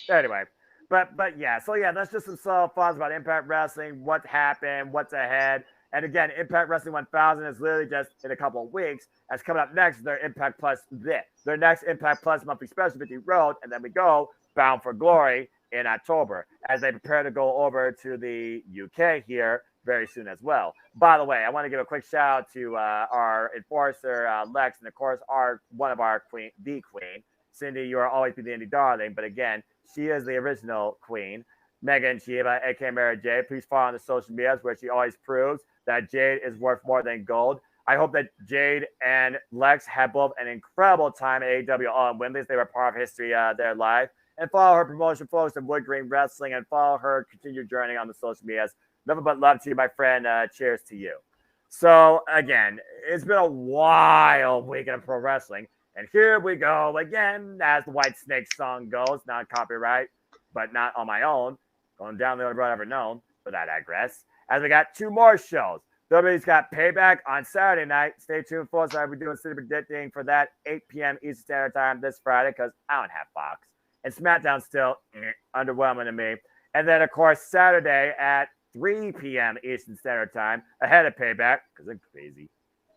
F: Anyway, but yeah. So yeah, that's just some subtle thoughts about Impact Wrestling. What happened? What's ahead? And again, Impact Wrestling 1000 is literally just in a couple of weeks. As coming up next, their Impact Plus their next Impact Plus monthly special 50 Road, and then we go Bound for Glory in October as they prepare to go over to the UK here very soon as well. By the way, I want to give a quick shout out to our enforcer Lex, and of course one of our queen, the queen. Cindy, you are always be the indie darling, but again, she is the original queen. Megan Chiba, aka Mary J. Please follow on the social medias where she always proves that Jade is worth more than gold. I hope that Jade and Lex had both an incredible time at AEW All in Wembley. They were part of history their life. And follow her promotion folks in Wood Green Wrestling and follow her continued journey on the social medias. Nothing but love to you, my friend. Cheers to you. So, again, it's been a wild weekend of pro wrestling. And here we go again, as the White Snake song goes, not copyright, but not on my own. Going down the only road I've ever known, but I digress. As we got two more shows. WWE's got Payback on Saturday night. Stay tuned, folks. I'll be doing city predicting for that 8 p.m. Eastern Standard Time this Friday because I don't have Fox. And SmackDown still underwhelming to me. And then, of course, Saturday at 3 p.m. Eastern Standard Time, ahead of Payback because I'm crazy.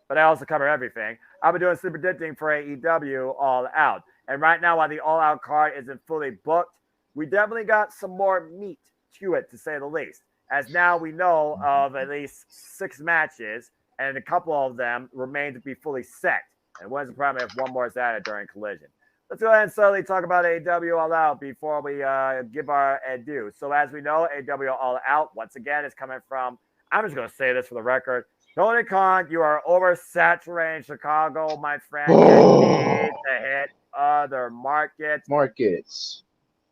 F: But I also cover everything. I'll be doing city predicting for AEW All Out. And right now, while the All Out card isn't fully booked, we definitely got some more meat to it, to say the least. As now we know of at least 6 matches, and a couple of them remain to be fully set. And when's the problem if one more is added during Collision? Let's go ahead and slowly talk about AEW All Out before we give our adieu. So as we know, AEW All Out, once again, is coming from, I'm just going to say this for the record, Tony Khan, you are oversaturating Chicago, my friend. You need to hit other markets.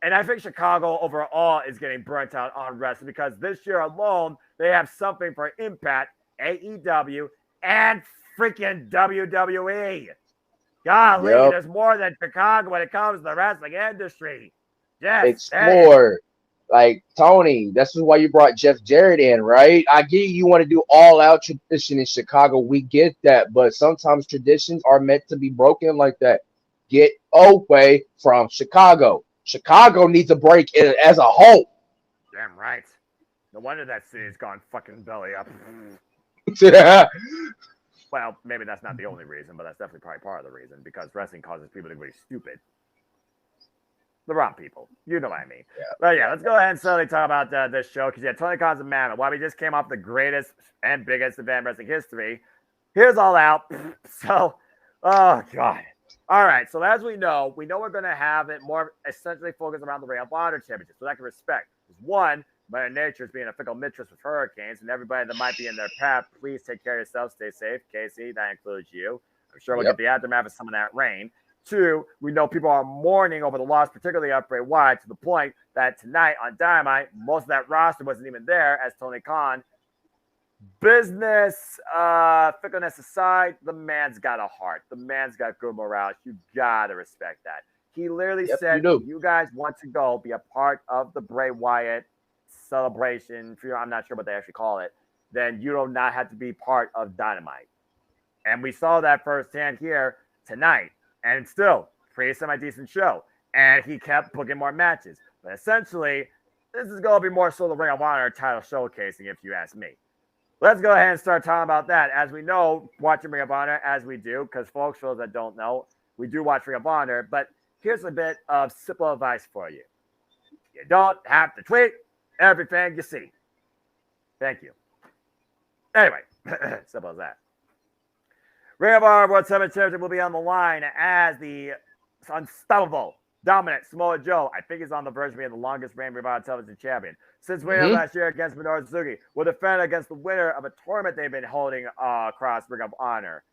F: And I think Chicago overall is getting burnt out on wrestling because this year alone, they have something for Impact, AEW, and freaking WWE. Golly, there's more than Chicago when it comes to the wrestling industry. Yes,
E: explore. Like, Tony, that's why you brought Jeff Jarrett in, right? I get you want to do all-out tradition in Chicago. We get that. But sometimes traditions are meant to be broken like that. Get away from Chicago. Chicago needs a break as a whole.
F: Damn right. No wonder that city's gone fucking belly up. Well, maybe that's not the only reason, but that's definitely probably part of the reason because wrestling causes people to be stupid. The wrong people. You know what I mean. Yeah. But yeah, let's go ahead and slowly talk about this show because Tony Khan's a mammoth. While we just came off the greatest and biggest event in wrestling history, here's All Out. So, oh God. All right, so as we know we're going to have it more essentially focused around the Ring of Honor Championship. So that can respect. One, Mother Nature is being a fickle mistress with hurricanes, and everybody that might be in their path, please take care of yourself. Stay safe. Casey, that includes you. I'm sure we'll get the aftermath of some of that rain. Two, we know people are mourning over the loss, particularly of Bray Wyatt, to the point that tonight on Dynamite, most of that roster wasn't even there as Tony Khan. Business fickleness aside, the man's got a heart. The man's got good morale. You gotta respect that. He literally said, you guys want to go be a part of the Bray Wyatt celebration. I'm not sure what they actually call it. Then you do not have to be part of Dynamite. And we saw that firsthand here tonight. And still, pretty semi-decent show. And he kept booking more matches. But essentially, this is going to be more so the Ring of Honor title showcasing, if you ask me. Let's go ahead and start talking about that. As we know, watching Ring of Honor, as we do, because folks, for those that don't know, we do watch Ring of Honor. But here's a bit of simple advice for you. You don't have to tweet everything you see. Thank you. Anyway, simple as that. Ring of Honor World Championship will be on the line as the unstoppable, dominant Samoa Joe. I think he's on the verge of being the longest reigning Ring of Honor Television Champion since winning last year against Minoru Suzuki. Will defend against the winner of a tournament they've been holding across Ring of Honor.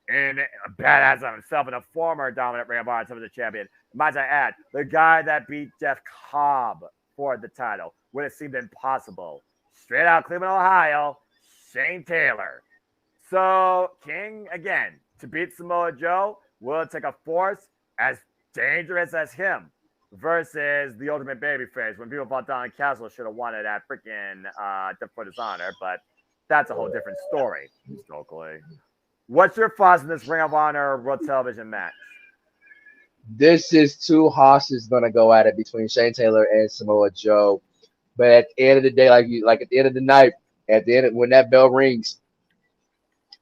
F: And a badass of himself and a former dominant Ring of Honor Television Champion. Might I add, the guy that beat Jeff Cobb for the title when it seemed impossible. Straight out Cleveland, Ohio, Shane Taylor. So, King, again, to beat Samoa Joe, will take a force as dangerous as him versus the Ultimate Babyface when people thought Don Castle should have won it at freaking for Dishonor, but that's a whole different story. Stokely. What's your thoughts on this Ring of Honor World Television match?
E: This is two hosses going to go at it between Shane Taylor and Samoa Joe. But at the end of the day, like at the end of the night, at the end when that bell rings,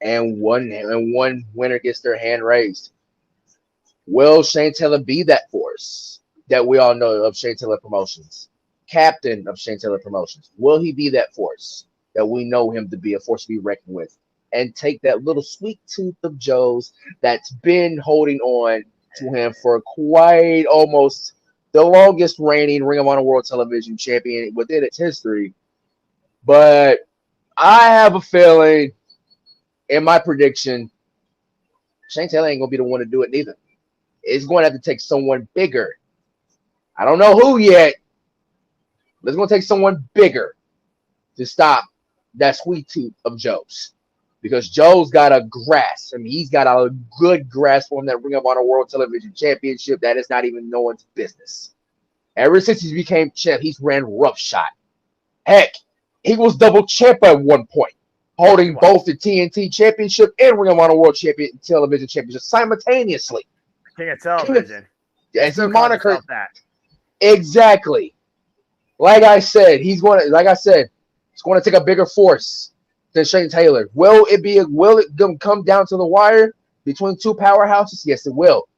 E: and one winner gets their hand raised, will Shane Taylor be that force that we all know of Shane Taylor Promotions, captain of Shane Taylor Promotions? Will he be that force that we know him to be, a force to be reckoned with, and take that little sweet tooth of Joe's that's been holding on to him for quite almost the longest reigning Ring of Honor World Television Champion within its history? But I have a feeling, in my prediction, Shane Taylor ain't gonna be the one to do it neither. It's going to have to take someone bigger. I don't know who yet, but it's going to take someone bigger to stop that sweet tooth of Joe's. Because Joe's got a grasp. I mean, he's got a good grasp on that Ring of Honor World Television Championship that is not even no one's business. Ever since he became champ, he's ran roughshod. Heck, he was double champ at one point, holding both the TNT Championship and Ring of Honor World Television Championship simultaneously.
F: King of Television.
E: As he monikered that. Exactly. Like I said, it's going to take a bigger force than Shane Taylor. Will it come down to the wire between two powerhouses? Yes, it will.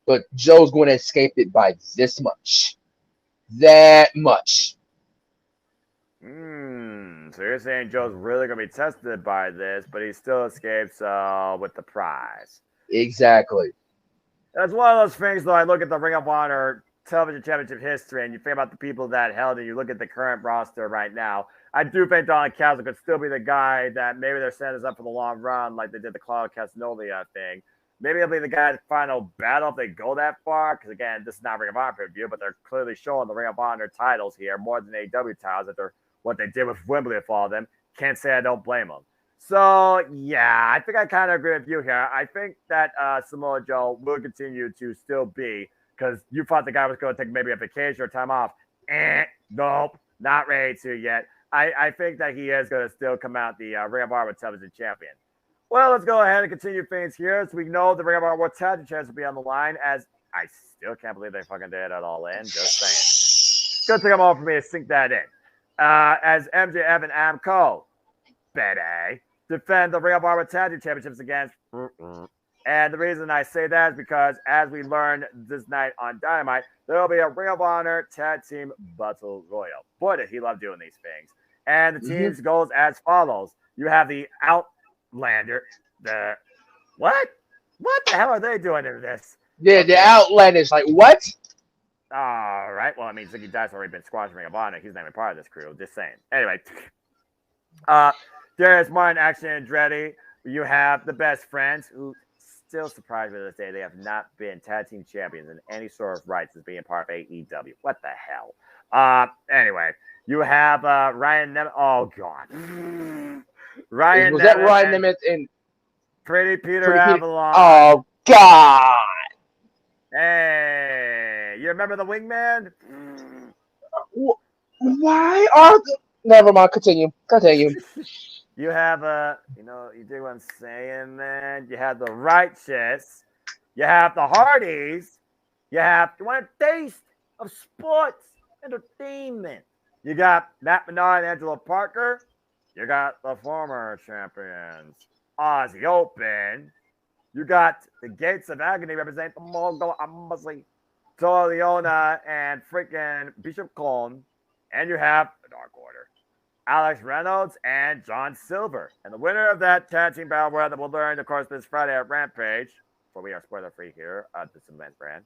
E: But Joe's going to escape it by this much. That much.
F: So you're saying Joe's really going to be tested by this, but he still escapes with the prize.
E: Exactly.
F: That's one of those things, though. I look at the Ring of Honor Television Championship history, and you think about the people that held it. You look at the current roster right now. I do think Don Callis could still be the guy that maybe they're setting us up for the long run, like they did the Claudio Castagnoli thing. Maybe he'll be the guy to final battle if they go that far. Because again, this is not Ring of Honor pay-per-view, but they're clearly showing the Ring of Honor titles here more than AEW titles. That they're what they did with Wembley with all of them. Can't say I don't blame them. So, yeah, I think I kind of agree with you here. I think that Samoa Joe will continue to still be, because you thought the guy was going to take maybe a vacation or time off. Nope, not ready to yet. I think that he is going to still come out the Ring of Honor Television Champion. Well, let's go ahead and continue things here. So we know the Ring of Honor World Television Champion will be on the line, as I still can't believe they fucking did it all in. Just saying. It's going to take a moment for me to sink that in. As MJF and Adam Cole, defend the Ring of Honor Tag Team Championships against. And the reason I say that is because, as we learned this night on Dynamite, there will be a Ring of Honor Tag Team Battle Royal. Boy, did he love doing these things. And the teams goes as follows. You have the Outlander. What? What the hell are they doing in this?
E: Yeah, the Outlanders. Like, what?
F: All right. Well, I mean, Ziggy Dice already been squashing Ring of Honor. He's not even part of this crew. Just saying. Anyway. Darius Martin, Action Andretti. You have the Best Friends, who still surprised me to this day. They have not been tag team champions in any sort of rights as being part of AEW. What the hell? Anyway, you have Ryan Nemeth. Oh, God. Ryan
E: Was that Ryan Nemeth and
F: Pretty Peter Avalon?
E: Oh, God.
F: Hey, you remember the Wingman?
E: Why are the... Never mind. Continue.
F: You have you dig what I'm saying, man. You have the Righteous. You have the Hardys. You want a taste of sports entertainment. You got Matt Menard and Angelo Parker. You got the former champions, Aussie Open. You got the Gates of Agony representing the Mogul Embassy, Leona and freaking Bishop Coln. And you have the Dark Order. Alex Reynolds and John Silver. And the winner of that tag team battle royal that we'll learn, of course, this Friday at Rampage, for we are spoiler free here at the Cement brand,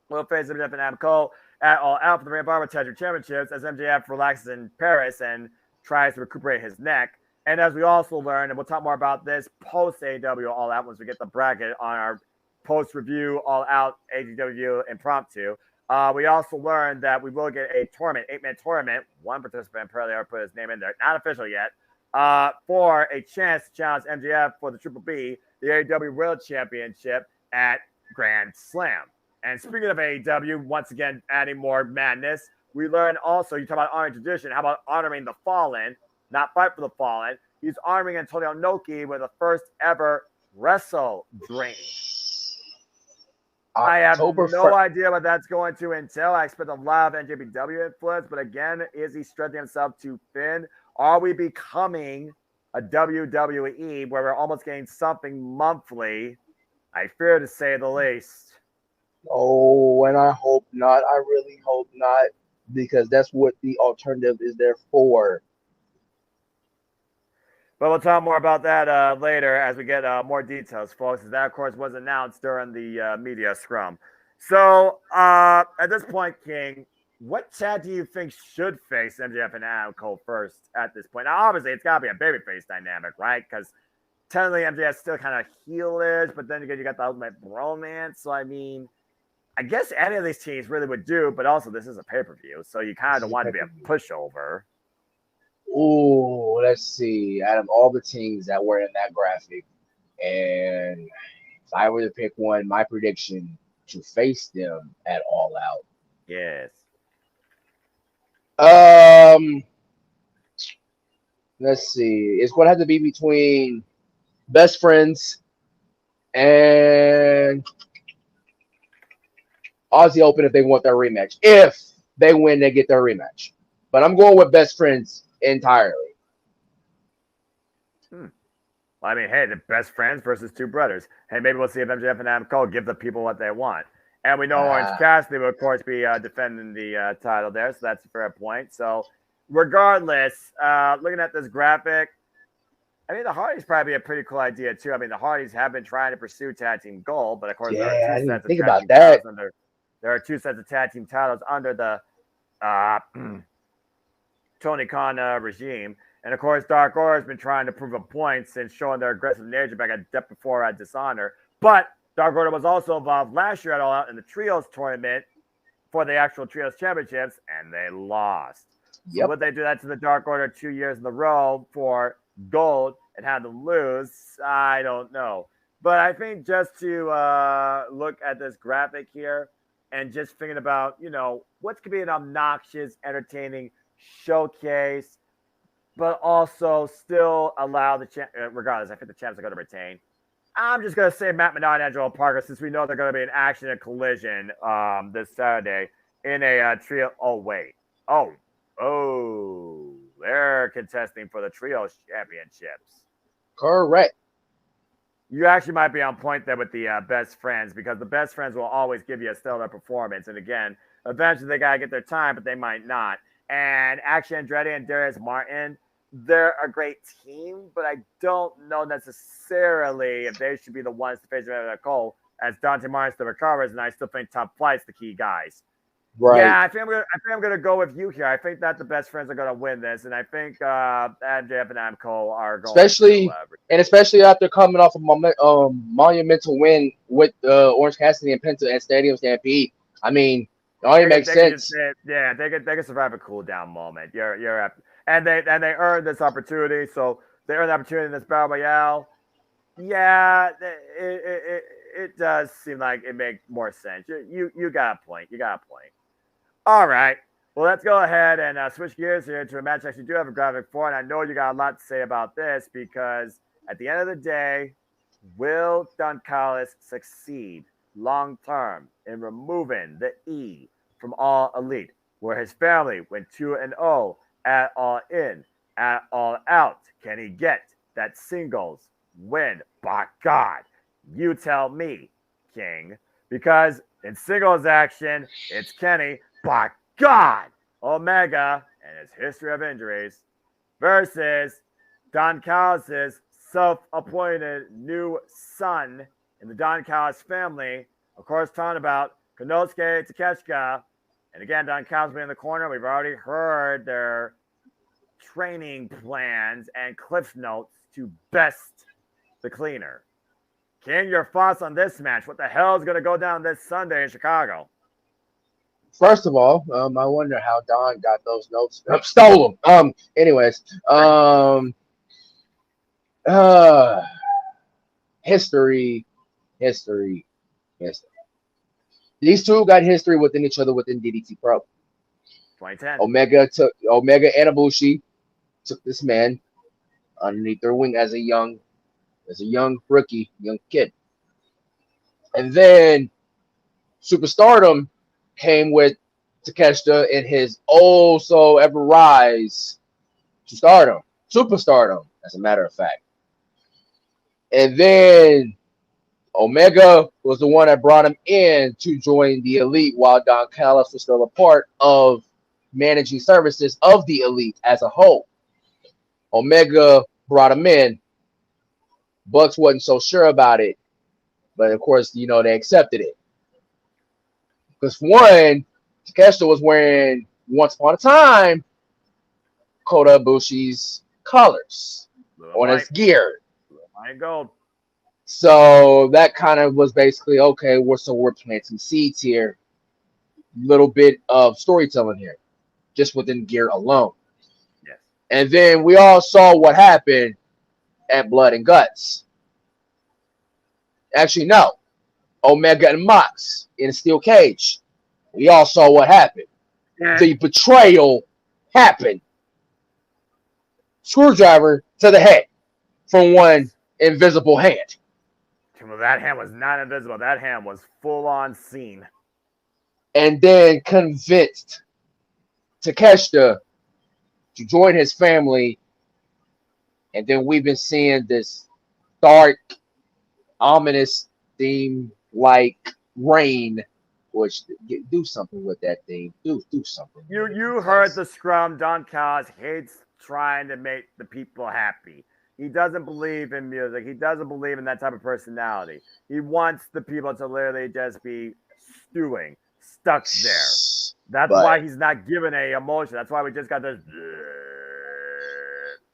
F: will face MJF and Adam Cole at All Out for the Ring of Honor Tag Team Championships as MJF relaxes in Paris and tries to recuperate his neck. And as we also learned, and we'll talk more about this post AEW All Out once we get the bracket on our post review All Out AEW impromptu. We also learned that we will get a tournament, 8-man tournament. One participant apparently already put his name in there, not official yet, for a chance to challenge MJF for the Triple B, the AEW World Championship at Grand Slam. And speaking of AEW, once again, adding more madness, we learned also, you talk about honoring tradition, how about honoring the fallen, not Fight for the Fallen? He's honoring Antonio Inoki with the first ever Wrestle Dream. I have no idea what that's going to entail. I expect a lot of NJPW influence, but again, is he stretching himself too thin? Are we becoming a WWE where we're almost getting something monthly? I fear to say the least.
E: Oh, and I hope not. I really hope not, because that's what the alternative is there for.
F: But we'll talk more about that later as we get more details, folks. As that, of course, was announced during the media scrum. So at this point, King, what tag do you think should face MJF and Adam Cole first at this point? Now, obviously, it's got to be a babyface dynamic, right? Because technically, MJF's still kind of heelish, but then again, you got the Ultimate Bromance. So, I mean, I guess any of these teams really would do, but also this is a pay-per-view, so you kind of don't want to be a pushover.
E: Oh, let's see. Out of all the teams that were in that graphic, and if I were to pick one, my prediction to face them at All Out.
F: Yes.
E: Let's see. It's going to have to be between Best Friends and Aussie Open if they want their rematch. If they win, they get their rematch. But I'm going with Best Friends entirely.
F: Well, I mean, hey, the Best Friends versus two brothers. Hey, maybe we'll see if MJF and Adam Cole give the people what they want. And we know Orange Cassidy will, of course, be defending the title there, so that's a fair point. So, regardless, looking at this graphic, I mean, the Hardys probably a pretty cool idea, too. I mean, the Hardys have been trying to pursue tag team gold, but, of course, there are two sets of tag team titles under, there are two sets of tag team titles under the Tony Khan regime. And, of course, Dark Order has been trying to prove a point since showing their aggressive nature back at Depth Before at Dishonor. But Dark Order was also involved last year at All Out in the Trios tournament for the actual Trios Championships, and they lost. So would they do that to the Dark Order 2 years in a row for gold and have them lose? I don't know. But I think just to look at this graphic here and just thinking about, you know, what's going to be an obnoxious, entertaining showcase, but also still allow the champ, regardless, I think the champs are going to retain. I'm just going to say Matt Menard and Angelo Parker, since we know they're going to be in action and collision this Saturday in a trio. Oh, wait. Oh, they're contesting for the Trios Championships.
E: Correct.
F: You actually might be on point there with the Best Friends, because the Best Friends will always give you a stellar performance. And again, eventually they got to get their time, but they might not. And Action Andretti and Darius Martin, they're a great team, but I don't know necessarily if they should be the ones to face Red Cole, as Dante Martin still recovers, and I still think Top Flight's the key guys. Right. Yeah, I think I'm gonna go with you here. I think that the Best Friends are gonna win this, and I think MJF and Adam Cole are going
E: especially after coming off a monumental win with Orange Cassidy and Penta and Stadium Stampede. I mean, it only makes sense.
F: They can survive a cool down moment. You're and they earned this opportunity, so they earned the opportunity in this Battle Royale. Yeah, it does seem like it makes more sense. You got a point. You got a point. All right. Well, let's go ahead and switch gears here to a match I actually do have a graphic for, and I know you got a lot to say about this, because at the end of the day, will Don Callis succeed long-term in removing the E from All Elite, where his family went 2-0 at All In, at All Out? Can he get that singles win? By God, you tell me, King. Because in singles action, it's Kenny. By God, Omega and his history of injuries. versus Don Callis' self-appointed new son in the Don Callis family. Of course, talking about Konosuke Takeshita. And again, Don Callis being in the corner. We've already heard their training plans and cliff notes to best the cleaner. Ken, your thoughts on this match? What the hell is going to go down this Sunday in Chicago?
E: First of all, I wonder how Don got those notes. Stole them. Anyways, history. These two got history within each other within DDT Pro.
F: 2010.
E: Omega and Ibushi took this man underneath their wing as a young rookie, young kid. And then Superstardom came with Takeshita in his oh so ever rise to stardom, superstardom, as a matter of fact. And then Omega was the one that brought him in to join the Elite while Don Callis was still a part of managing services of the Elite as a whole. Omega brought him in. Bucks wasn't so sure about it, but of course, they accepted it. Because one, Takeshita was wearing, once upon a time, Kota Ibushi's colors on his gear.
F: White gold.
E: So that kind of was basically, okay, we're planting seeds here. Little bit of storytelling here, just within gear alone.
F: Yes.
E: And then we all saw what happened at Blood and Guts. Actually, no. Omega and Mox in a steel cage. We all saw what happened.
F: Yeah.
E: The betrayal happened. Screwdriver to the head from one invisible hand.
F: Well, that hand was not invisible. That hand was full on seen.
E: And then convinced Takeshita to join his family. And then we've been seeing this dark, ominous theme like rain. Which do something with that thing. Do something.
F: You heard the scrum. Don Callis hates trying to make the people happy. He doesn't believe in music. He doesn't believe in that type of personality. He wants the people to literally just be stewing, stuck there. That's why he's not giving a emotion. That's why we just got this.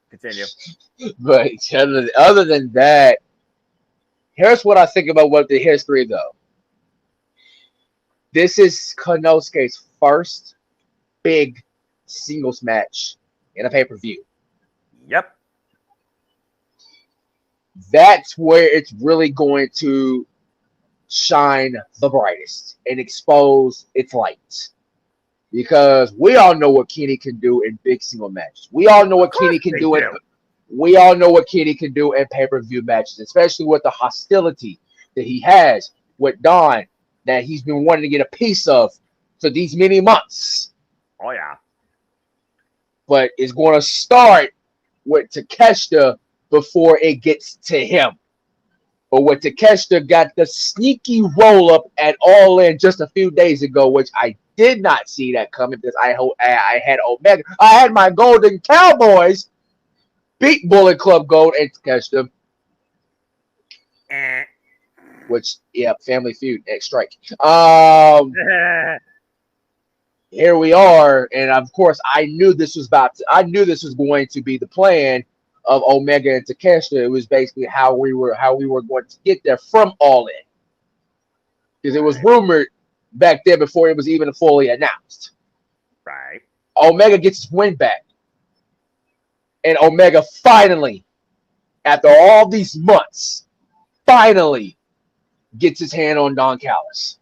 F: Continue.
E: But other than that, here's what I think about the history, though. This is Konosuke's first big singles match in a pay-per-view.
F: Yep.
E: That's where it's really going to shine the brightest and expose its lights. Because we all know what Kenny can do in big single matches. We all know what Kenny can do in pay-per-view matches, especially with the hostility that he has with Don that he's been wanting to get a piece of for these many months.
F: Oh, yeah.
E: But it's going to start with Takeshita before it gets to him. But with Takeshita got the sneaky roll-up at All In just a few days ago, which I did not see that coming because I had Omega. I had my Golden Cowboys beat Bullet Club Gold and Takeshita. Which, yeah, Family Feud, X Strike. Here we are, and of course, I knew this was going to be the plan of Omega and Takeshita. It was basically how we were going to get there from All In, because it was rumored back there before it was even fully announced.
F: Right.
E: Omega gets his win back, and Omega finally, after all these months, finally gets his hand on Don Callis.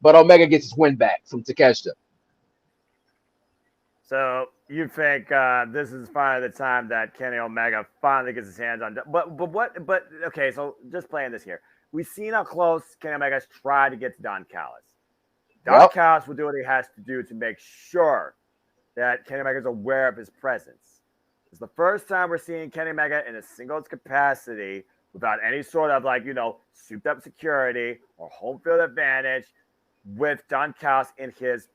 E: But Omega gets his win back from Takeshita.
F: So you think this is finally the time that Kenny Omega finally gets his hands on? But okay, so just playing this here. We've seen how close Kenny Omega's tried to get to Don Callis. Don Callis will do what he has to do to make sure that Kenny Omega's aware of his presence. It's the first time we're seeing Kenny Omega in a singles capacity without any sort of souped up security or home field advantage with Don Callis in his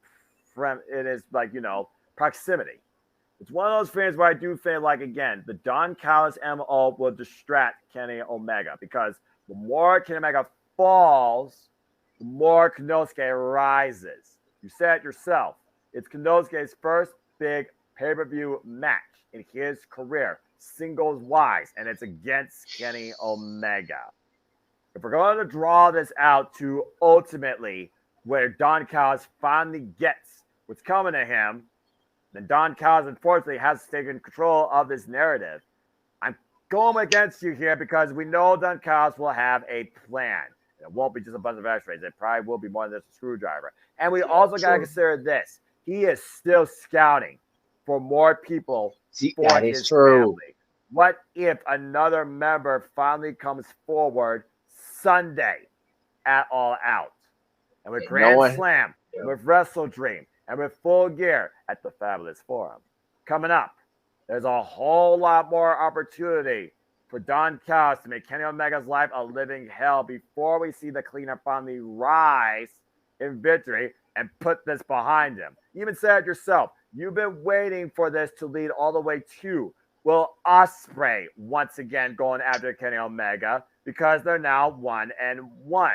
F: proximity. It's one of those things where I do feel like, again, the Don Callis MO will distract Kenny Omega because the more Kenny Omega falls, the more Konosuke rises. You said it yourself. It's Konosuke's first big pay-per-view match in his career, singles-wise, and it's against Kenny Omega. If we're going to draw this out to ultimately where Don Callis finally gets what's coming to him, then Don Callis, unfortunately, has taken control of this narrative. I'm going against you here because we know Don Callis will have a plan. It won't be just a bunch of x-rays. It probably will be more than just a screwdriver. And we also got to consider this. He is still scouting for more people for
E: that
F: his
E: is true.
F: family. What if another member finally comes forward Sunday at All Out? And with Grand Slam, and with Wrestle Dream, and with Full Gear at the Fabulous Forum. Coming up, there's a whole lot more opportunity for Don Callis to make Kenny Omega's life a living hell before we see the cleanup finally rise in victory and put this behind him. You even said it yourself. You've been waiting for this to lead all the way to Will Ospreay once again going after Kenny Omega because they're now 1-1.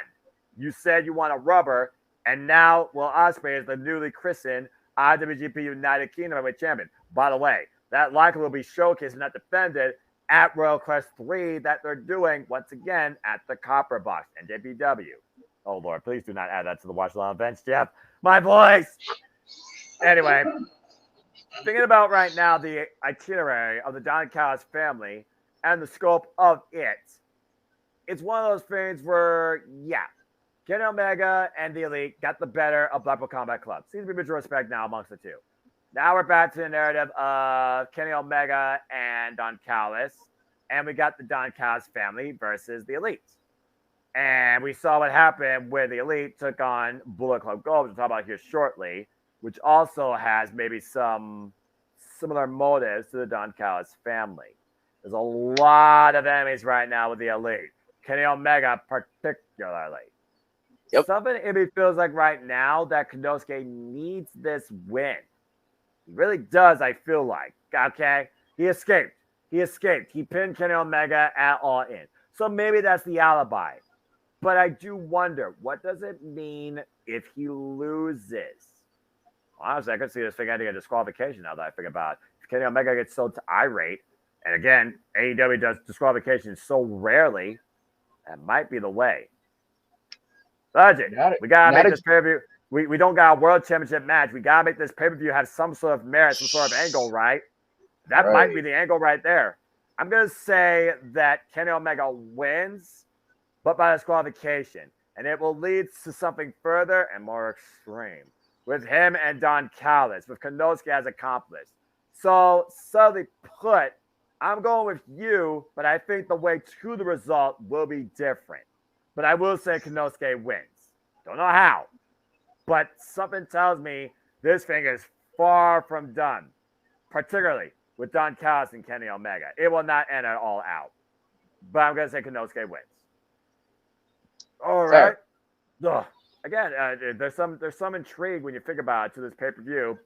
F: You said you want a rubber, and now Will Ospreay is the newly christened IWGP United Kingdom Heavyweight Champion. By the way, that likely will be showcased and not defended at Royal Quest 3 that they're doing once again at the Copper Box and JPW. Oh, Lord, please do not add that to the watch along bench, Jeff. My voice. Anyway, thinking about right now the itinerary of the Don Callis family and the scope of it, it's one of those things where, yeah, Kenny Omega and the Elite got the better of Blackpool Combat Club. Seems to be mutual respect now amongst the two. Now we're back to the narrative of Kenny Omega and Don Callis, and we got the Don Callis family versus the Elite. And we saw what happened where the Elite took on Bullet Club Gold, which we'll talk about here shortly, which also has maybe some similar motives to the Don Callis family. There's a lot of enemies right now with the Elite. Kenny Omega particularly.
E: Yep.
F: Something in me feels like right now that Konosuke needs this win. He really does, I feel like. Okay? He escaped. He pinned Kenny Omega at All In. So maybe that's the alibi. But I do wonder, what does it mean if he loses? Honestly, I could see this thing ending a disqualification now that I think about it. If Kenny Omega gets so irate, and again, AEW does disqualification so rarely, that might be the way. Budget. We got to make this pay-per-view. We don't got a world championship match. We got to make this pay-per-view have some sort of merit, some sort of angle, right? That might be the angle right there. I'm going to say that Kenny Omega wins, but by disqualification. And it will lead to something further and more extreme with him and Don Callis, with Konosuke as accomplished. So, subtly put, I'm going with you, but I think the way to the result will be different. But I will say Konosuke wins. Don't know how. But something tells me this thing is far from done, particularly with Don Callis and Kenny Omega. It will not end at All Out. But I'm going to say Konosuke wins. All right. Again, there's some intrigue when you think about it to this pay-per-view.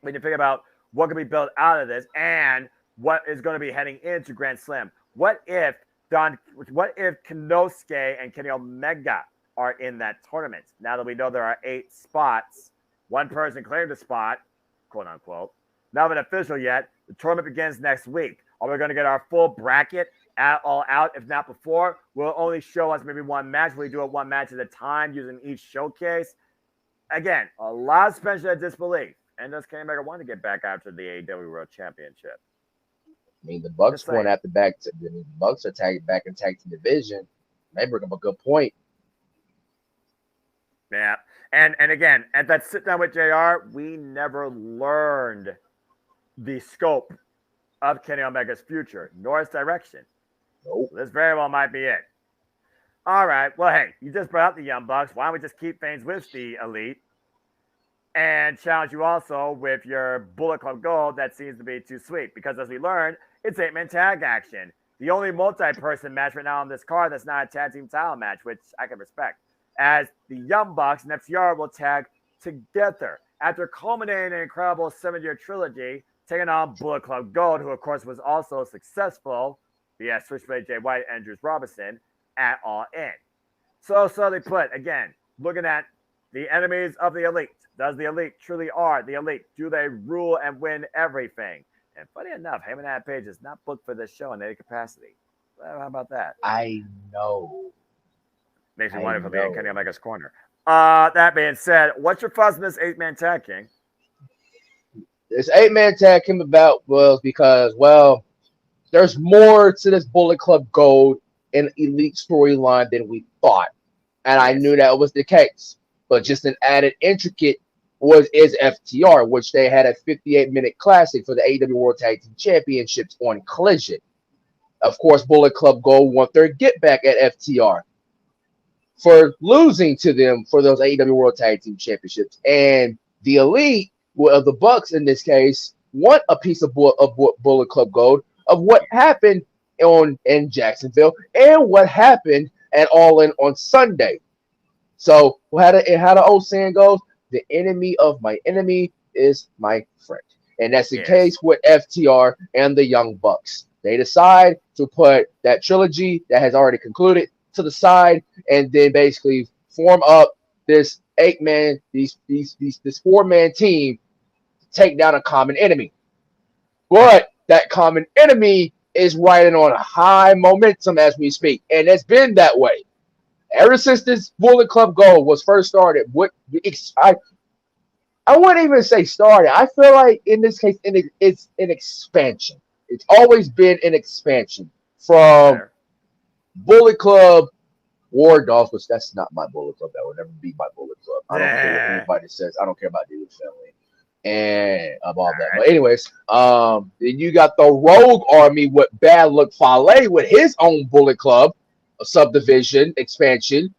F: When you think about what can be built out of this and what is going to be heading into Grand Slam. What if Konosuke and Kenny Omega are in that tournament? Now that we know there are 8 spots, one person claimed a spot, quote unquote. Not been official yet. The tournament begins next week. Are we going to get our full bracket at All Out? If not before, will only show us maybe one match. We do it one match at a time using each showcase. Again, a lot of suspension of disbelief. And does Kenny Omega want to get back after the AEW World Championship?
E: I mean, the Bucks going after back to the Bucks are back in tag team division. They bring up a good point.
F: Yeah, and again, at that sit down with JR, we never learned the scope of Kenny Omega's future, nor his direction.
E: Nope.
F: So this very well might be it. All right. Well, hey, you just brought up the Young Bucks. Why don't we just keep things with the Elite and challenge you also with your Bullet Club Gold that seems to be too sweet? Because as we learned, it's 8-man tag action. The only multi-person match right now on this card that's not a tag team title match, which I can respect. As the Young Bucks and FTR will tag together. After culminating an incredible 7-year trilogy, taking on Bullet Club Gold, who, of course, was also successful via Switchblade Jay White and Juice Robinson at All In. So they put, again, looking at the enemies of the Elite. Does the Elite truly are the Elite? Do they rule and win everything? And funny enough, Heyman Adam Page is not booked for this show in any capacity. Well, how about that?
E: I know.
F: Makes me wonder if it'll be in Kenny Omega's corner. That being said, what's your thoughts on this 8-man tag, King?
E: This 8-man tag came about because there's more to this Bullet Club Gold and Elite storyline than we thought. And I knew that was the case. But just an added intricate is FTR, which they had a 58-minute classic for the AEW World Tag Team Championships on Collision. Of course, Bullet Club Gold want their get back at FTR for losing to them for those AEW World Tag Team Championships. And the Elite, of the Bucks in this case, want a piece of Bullet Club Gold of what happened in Jacksonville and what happened at All In on Sunday. So how the old saying goes, the enemy of my enemy is my friend. And that's the case with FTR and the Young Bucks. They decide to put that trilogy that has already concluded to the side and then basically form up this 8-man, this 4-man team to take down a common enemy. But that common enemy is riding on a high momentum as we speak. And it's been that way. Ever since this Bullet Club Gold was first started, I wouldn't even say started. I feel like in this case, it's an expansion. It's always been an expansion from Bullet Club War Dogs, which that's not my Bullet Club. That will never be my Bullet Club. I don't care what anybody says. I don't care about David Finlay and all that. But anyways, then you got the Rogue Army with Bad Luck Fale with his own Bullet Club subdivision expansion,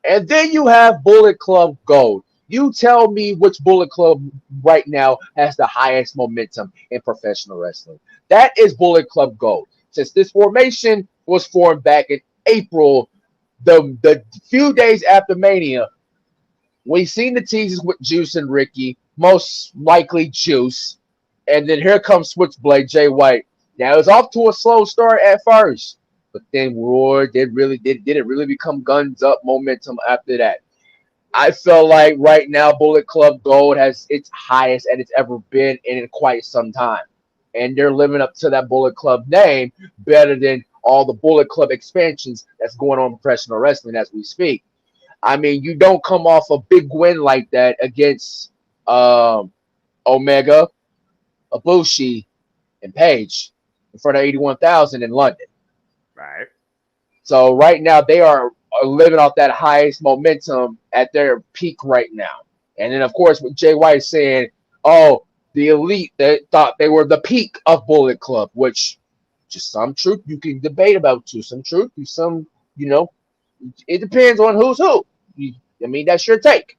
E: and then you have Bullet Club Gold. You tell me which Bullet Club right now has the highest momentum in professional wrestling. That is Bullet Club Gold. Since this formation was formed back in April, the few days after Mania, we've seen the teases with Juice and Ricky, most likely Juice, and then here comes Switchblade Jay White. Now it's off to a slow start at first, but then Roar did it really become guns up momentum after that. I feel like right now Bullet Club Gold has its highest and it's ever been in quite some time. And they're living up to that Bullet Club name better than all the Bullet Club expansions that's going on in professional wrestling as we speak. I mean, you don't come off a big win like that against Omega, Ibushi, and Page in front of 81,000 in London.
F: Right.
E: So right now they are living off that highest momentum at their peak right now. And then, of course, with Jay White saying, oh, the Elite, they thought they were the peak of Bullet Club, which just some truth you can debate about too. Some truth, some, it depends on who's who. I mean, that's your take.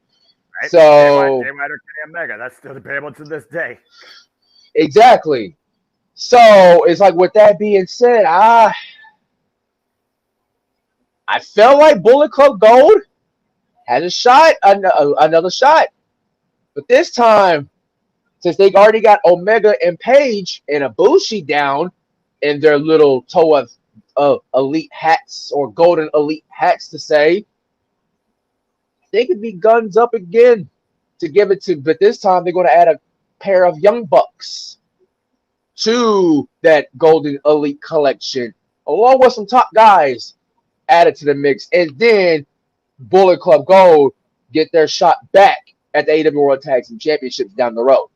F: Right.
E: So,
F: Jay White or Kenny Omega, that's still debatable to this day.
E: Exactly. So it's like, with that being said, I felt like Bullet Club Gold had a shot, another shot. But this time, since they already got Omega and Page and Ibushi down in their little Toa Elite hats or Golden Elite hats to say, they could be guns up again to give it to. But this time, they're going to add a pair of Young Bucks to that Golden Elite collection, along with some top guys added to the mix, and then Bullet Club Gold get their shot back at the AEW World Tag Team Championships down the road.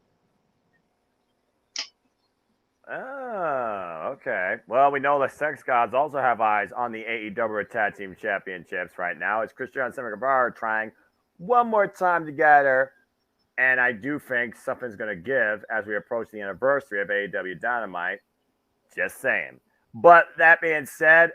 F: Oh, okay. Well, we know the Sex Gods also have eyes on the AEW Tag Team Championships right now. It's Christian and Sammy Guevara trying one more time together, and I do think something's going to give as we approach the anniversary of AEW Dynamite. Just saying. But that being said,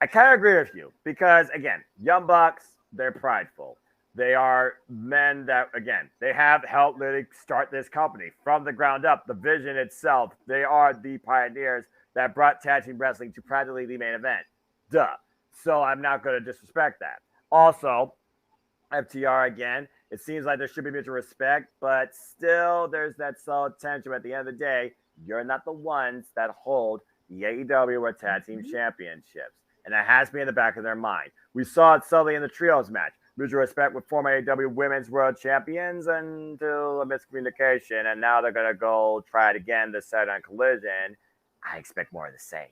F: I kind of agree with you because, again, Young Bucks, they're prideful. They are men that, again, they have helped literally start this company from the ground up. The vision itself, they are the pioneers that brought tag team wrestling to practically the main event. Duh. So I'm not going to disrespect that. Also, FTR, again, It seems like there should be mutual respect, but still there's that solid tension. At the end of the day, you're not the ones that hold the AEW or Tag Team Championships. And that has to be in the back of their mind. We saw it subtly in the trios match. Mutual respect with former AEW Women's World Champions until a miscommunication. And now they're going to go try it again this Saturday on Collision. I expect more of the same.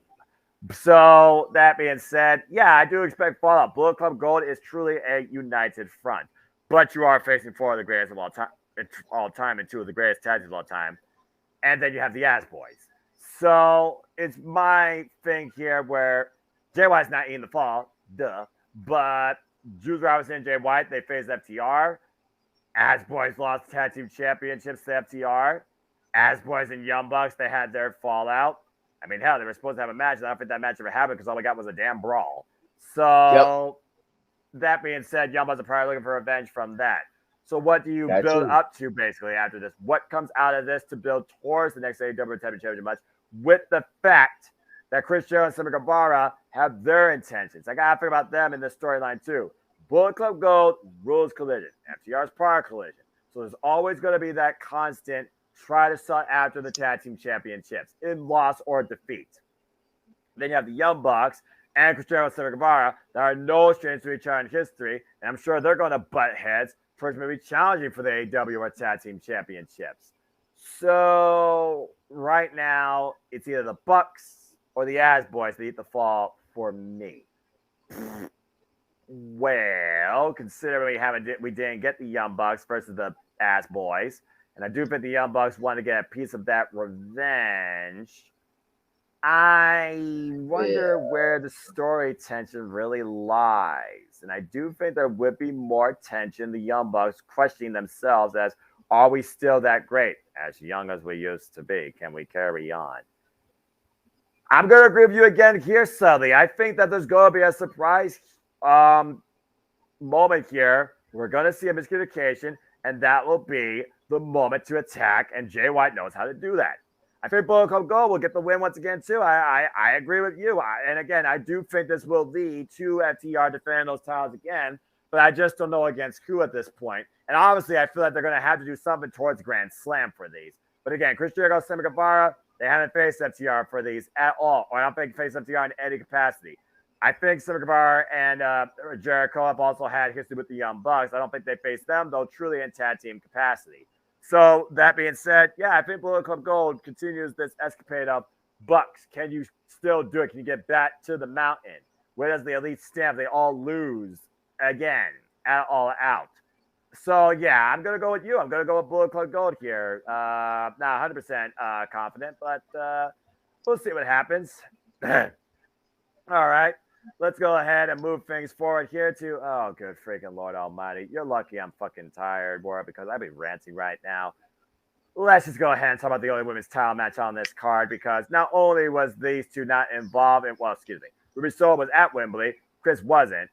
F: So that being said, yeah, I do expect Fallout. Bullet Club Gold is truly a united front. But you are facing four of the greatest of all time and two of the greatest tag teams of all time. And then you have the Ass Boys. So it's my thing here where Jay White's not eating the fall, duh. But Juice Robinson and Jay White, they faced FTR. Ass Boys lost tag team championships to FTR. Ass Boys and Young Bucks, they had their fallout. I mean, hell, they were supposed to have a match. I don't think that match ever happened because all we got was a damn brawl. So that being said, Young Bucks are probably looking for revenge from that. So what do you build up to basically after this? What comes out of this to build towards the next AEW Tag Team Championship match with the fact that Chris Jericho and Sammy Guevara have their intentions? I got to think about them in this storyline too. Bullet Club Gold rules Collision. FTR's prior Collision. So there's always going to be that constant try to sought after the Tag Team Championships in loss or defeat. Then you have the Young Bucks and Chris Jericho and Sammy Guevara that are no strangers to each other in history, and I'm sure they're going to butt heads towards maybe challenging for the AEW or Tag Team Championships. So right now, it's either the Bucks or the Ass Boys that eat the fall for me. Well, considering we didn't get the Young Bucks versus the Ass Boys, and I do think the Young Bucks want to get a piece of that revenge, I wonder where the story tension really lies. And I do think there would be more tension, the Young Bucks questioning themselves as, are we still that great? As young as we used to be, can we carry on? I'm going to agree with you again here, Sully. I think that there's going to be a surprise moment here. We're going to see a miscommunication, and that will be the moment to attack, and Jay White knows how to do that. I think Bullet Club Gold will get the win once again, too. I agree with you. And again, I do think this will lead to FTR defending those titles again, but I just don't know against who at this point. And obviously, I feel like they're going to have to do something towards Grand Slam for these. But again, Chris Jericho, Sammy Guevara, they haven't faced FTR for these at all. Or I don't think faced FTR in any capacity. I think Sammy Guevara and Jericho have also had history with the Young Bucks. I don't think they faced them, though, truly in tag team capacity. So that being said, yeah, I think Bullet Club Gold continues this escapade of Bucks. Can you still do it? Can you get back to the mountain? Where does the Elite stand? They all lose again at All Out. So yeah, I'm gonna go with you. I'm gonna go with Bullet Club Gold here. Not 100% confident, but we'll see what happens. All right. Let's go ahead and move things forward here to, oh, good freaking Lord Almighty. You're lucky I'm fucking tired, Laura, because I'd be ranting right now. Let's just go ahead and talk about the only women's title match on this card, because not only was these two not involved in, well, excuse me, Ruby Soho was at Wembley, Chris wasn't.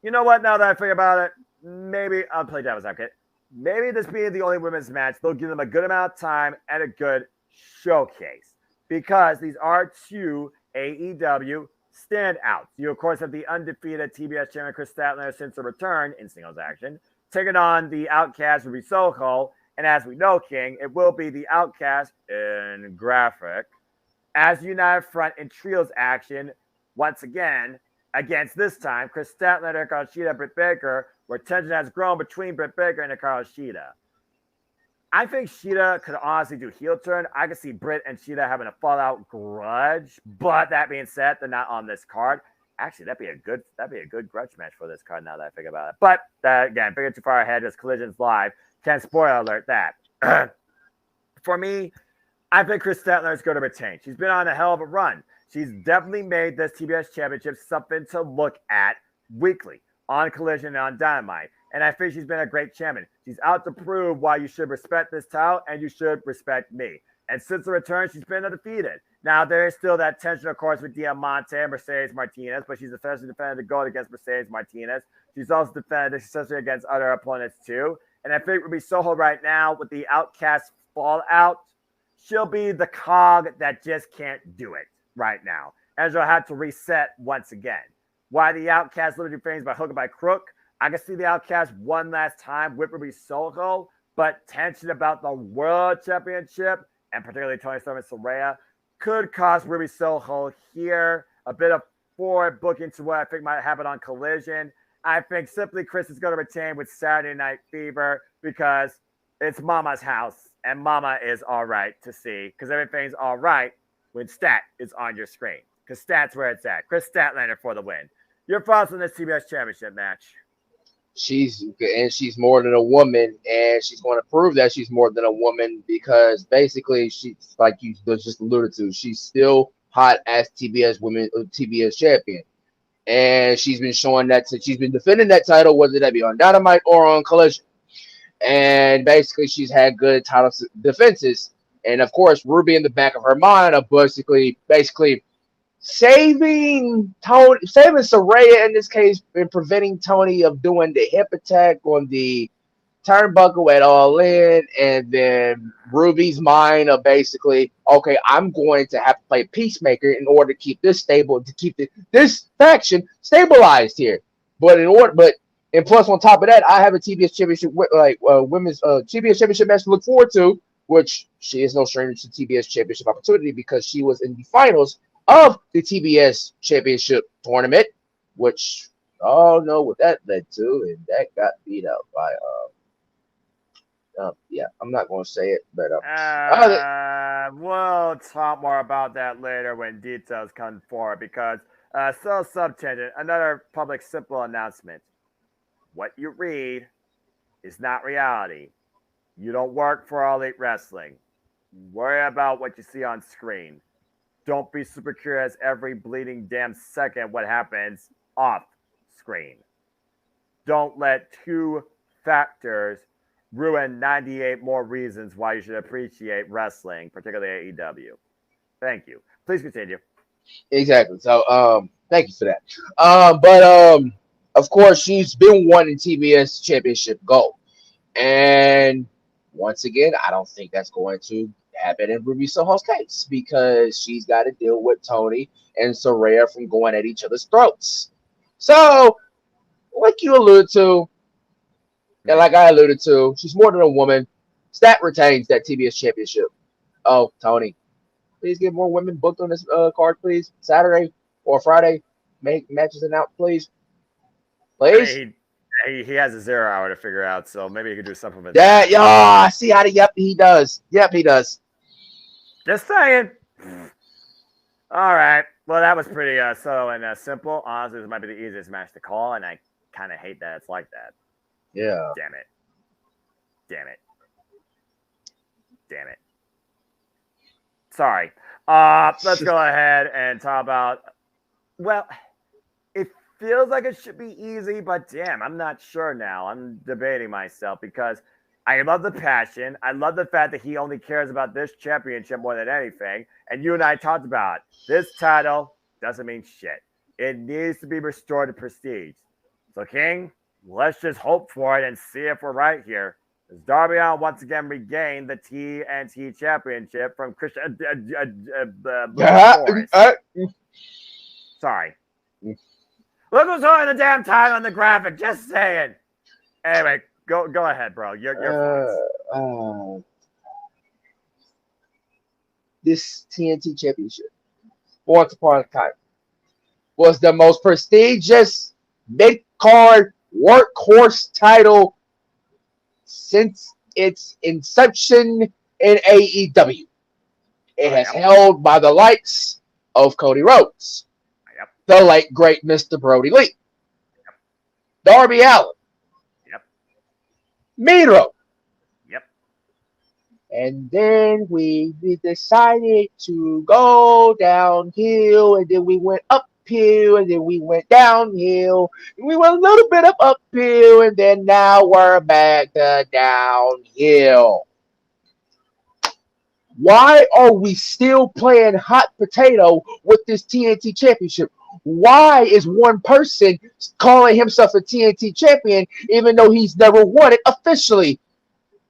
F: You know what, now that I think about it, maybe I'll play devil's advocate. Maybe this being the only women's match, they'll give them a good amount of time and a good showcase, because these are two AEW standouts. You, of course, have the undefeated TBS champion Chris Statlander since the return in singles action, taking on the Outcast Ruby Soho. And as we know, King, it will be the Outcast in graphic as United Front in trios action once again against this time Chris Statlander, Hikaru Shida, Britt Baker, where tension has grown between Britt Baker and Hikaru Shida. I think Shida could honestly do heel turn. I could see Britt and Shida having a fallout grudge. But that being said, they're not on this card. Actually, that'd be a good grudge match for this card now that I think about it. But again, figure too far ahead as Collision's live. Can't spoiler alert that. For me, I think Chris Statlander is going to retain. She's been on a hell of a run. She's definitely made this TBS Championship something to look at weekly on Collision and on Dynamite. And I think she's been a great champion. She's out to prove why you should respect this title and you should respect me. And since the return, she's been undefeated. Now, there is still that tension, of course, with Diamante and Mercedes Martinez, but she's essentially defended the gold against Mercedes Martinez. She's also defended successfully against other opponents, too. And I think Ruby Soho right now, with the Outcast fallout, she'll be the cog that just can't do it right now. And she'll have to reset once again. Why the Outcast literally do things by hook or by crook, I can see the Outcast one last time with Ruby Soho, but tension about the World Championship and particularly Toni Storm and Saraya could cost Ruby Soho here a bit of forward booking to what I think might happen on Collision. I think simply Chris is going to retain with Saturday Night Fever because it's Mama's house and Mama is all right to see because everything's all right when Stat is on your screen because Stat's where it's at. Chris Statlander for the win. Your thoughts on this TBS Championship match?
E: She's more than a woman, and she's going to prove that she's more than a woman because basically she's like you just alluded to. She's still hot as TBS champion, and she's been showing that since she's been defending that title, whether that be on Dynamite or on Collision. And basically, she's had good title defenses, and of course, Ruby in the back of her mind of basically saving Saraya in this case and preventing Toni of doing the hip attack on the turnbuckle at All In, and then Ruby's mind of basically, okay, I'm going to have to play peacemaker in order to keep this stable, to keep this faction stabilized here. But plus on top of that, I have a TBS championship women's TBS championship match to look forward to, which she is no stranger to TBS championship opportunity because she was in the finals of the TBS Championship Tournament, which all know what that led to, and that got beat out by yeah, I'm not going to say it, but
F: we'll talk more about that later when details come forward because so subtangent, another public simple announcement. What you read is not reality. You don't work for All Elite Wrestling. Worry about what you see on screen. Don't be super curious every bleeding damn second what happens off screen. Don't let 2 factors ruin 98 more reasons why you should appreciate wrestling, particularly AEW. Thank you. Please continue.
E: Exactly. So, thank you for that. But of course, she's been wanting TBS Championship gold, and once again, I don't think that's going to happen in Ruby Soho's case because she's got to deal with Toni and Saraya from going at each other's throats. So, like you alluded to, and like I alluded to, she's more than a woman. Stat retains that TBS championship. Oh, Toni, please get more women booked on this card, please. Saturday or Friday, make matches announced, please. Please.
F: He has a 0 hour to figure out, so maybe he could do something with
E: that. Yeah, I see how he does. Yep, he does.
F: Just saying. All right. Well, that was pretty subtle and simple. Honestly, this might be the easiest match to call, and I kind of hate that it's like that.
E: Yeah.
F: Damn it. Sorry. Let's go ahead and talk about. Well, it feels like it should be easy, but damn, I'm not sure now. I'm debating myself because I love the passion. I love the fact that he only cares about this championship more than anything. And you and I talked about it. This title doesn't mean shit. It needs to be restored to prestige. So, King, let's just hope for it and see if we're right here. As Darby Allin once again regained the TNT Championship from Christian Sorry. Look who's holding the damn title on the graphic. Just saying. Anyway, go ahead, bro. Your
E: this TNT Championship, once upon a time, was the most prestigious mid-card workhorse title since its inception in AEW. It has held by the likes of Cody Rhodes, the late great Mr. Brody Lee, Darby Allin, Miro. And then we decided to go downhill, and then we went uphill, and then we went downhill, and we went a little bit uphill, and then now we're back to downhill. Why are we still playing hot potato with this TNT Championship? Why is one person calling himself a TNT champion even though he's never won it officially?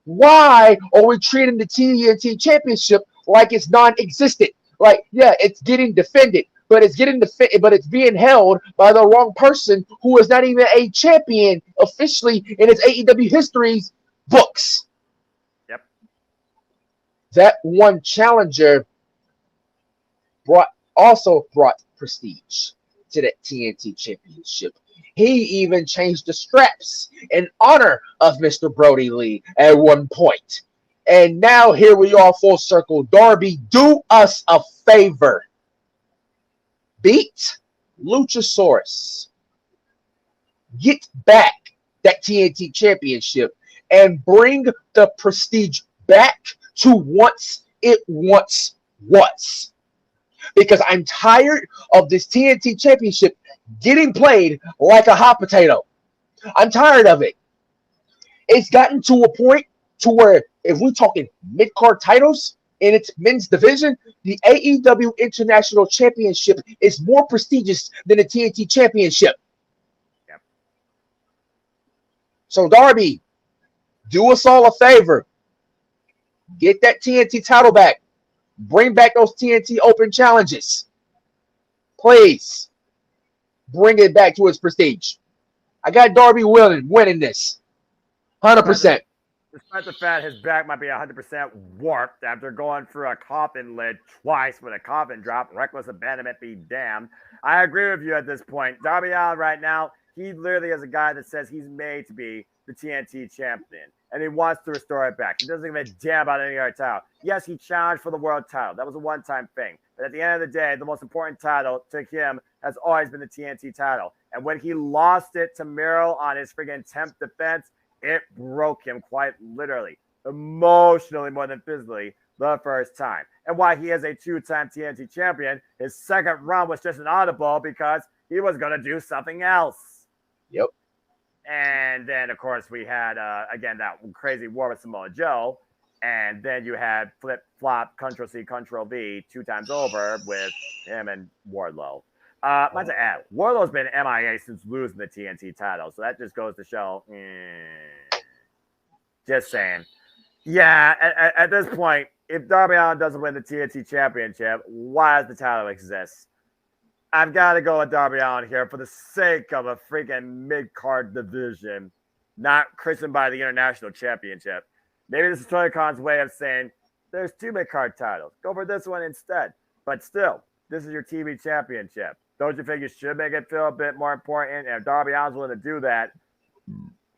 E: Why are we treating the TNT Championship like it's non-existent? Like, yeah, it's getting defended, but it's but it's being held by the wrong person who is not even a champion officially in its AEW history's books.
F: Yep.
E: That one challenger also brought prestige to that TNT Championship. He even changed the straps in honor of Mr. Brody Lee at one point. And now here we are full circle. Darby, do us a favor. Beat Luchasaurus. Get back that TNT Championship and bring the prestige back to once it once was. Because I'm tired of this TNT Championship getting played like a hot potato. I'm tired of it. It's gotten to a point to where if we're talking mid-card titles in its men's division, the AEW International Championship is more prestigious than the TNT Championship.
F: Yep.
E: So Darby, do us all a favor. Get that TNT title back. Bring back those TNT Open challenges. Please. Bring it back to its prestige. I got Darby winning this. 100%.
F: Despite the fact his back might be 100% warped after going through a coffin lid twice with a coffin drop, reckless abandonment be damned. I agree with you at this point. Darby Allin right now, he literally is a guy that says he's made to be the TNT champion, and he wants to restore it back. He doesn't give a damn about any other title. Yes, he challenged for the world title. That was a one-time thing. But at the end of the day, the most important title to him has always been the TNT title. And when he lost it to Miro on his friggin' 10th defense, it broke him quite literally, emotionally more than physically, the first time. And why he is a two-time TNT champion, his second run was just an audible because he was going to do something else.
E: Yep.
F: And then, of course, we had, again, that crazy war with Samoa Joe. And then you had flip-flop, Ctrl-C, Ctrl-V 2 times over with him and Wardlow. Might to add, Wardlow's been MIA since losing the TNT title, so that just goes to show. Just saying. Yeah, at this point, if Darby Allin doesn't win the TNT championship, why does the title exist? I've got to go with Darby Allin here for the sake of a freaking mid-card division, not christened by the International Championship. Maybe this is Tony Khan's way of saying there's 2 mid-card titles. Go for this one instead. But still, this is your TV championship. Don't you think you should make it feel a bit more important? And if Darby Allin's willing to do that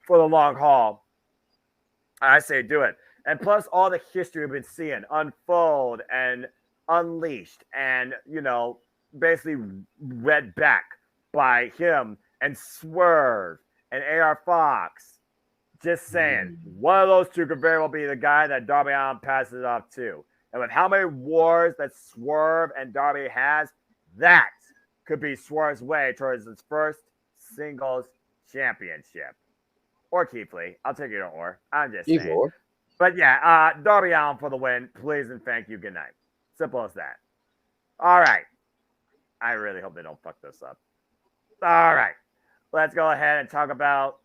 F: for the long haul, I say do it. And plus all the history we've been seeing unfold and unleashed and, you know, basically read back by him and Swerve and AR Fox. Just saying, one of those two could very well be the guy that Darby Allin passes it off to. And with how many wars that Swerve and Darby has, that could be Swerve's way towards his first singles championship. Or Keith Lee. I'll take it or. I'm just saying.
E: Either.
F: But yeah, Darby Allin for the win. Please and thank you. Good night. Simple as that. All right. I really hope they don't fuck this up. All right. Let's go ahead and talk about,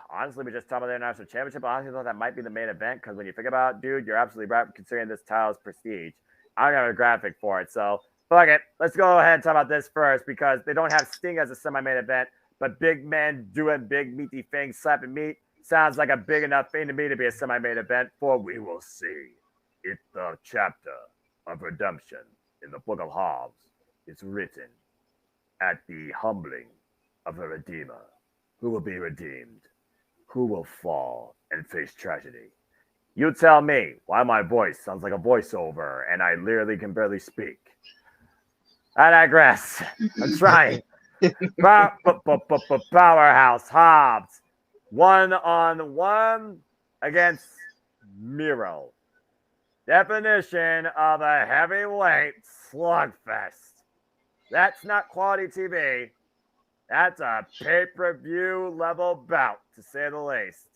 F: honestly, we just talked about the International Championship. I honestly thought that might be the main event because when you think about it, dude, you're absolutely right considering this title's prestige. I don't have a graphic for it, so fuck it. Let's go ahead and talk about this first because they don't have Sting as a semi-main event, but big men doing big meaty things, slapping meat, sounds like a big enough thing to me to be a semi-main event, for we will see if the chapter of redemption in the Book of Hobbs is written at the humbling of a redeemer. Who will be redeemed? Who will fall and face tragedy? You tell me why my voice sounds like a voiceover and I literally can barely speak. I digress. I'm trying. Powerhouse Hobbs 1-on-1 against Miro. Definition of a heavyweight slugfest. That's not quality TV. That's a pay-per-view level bout, to say the least.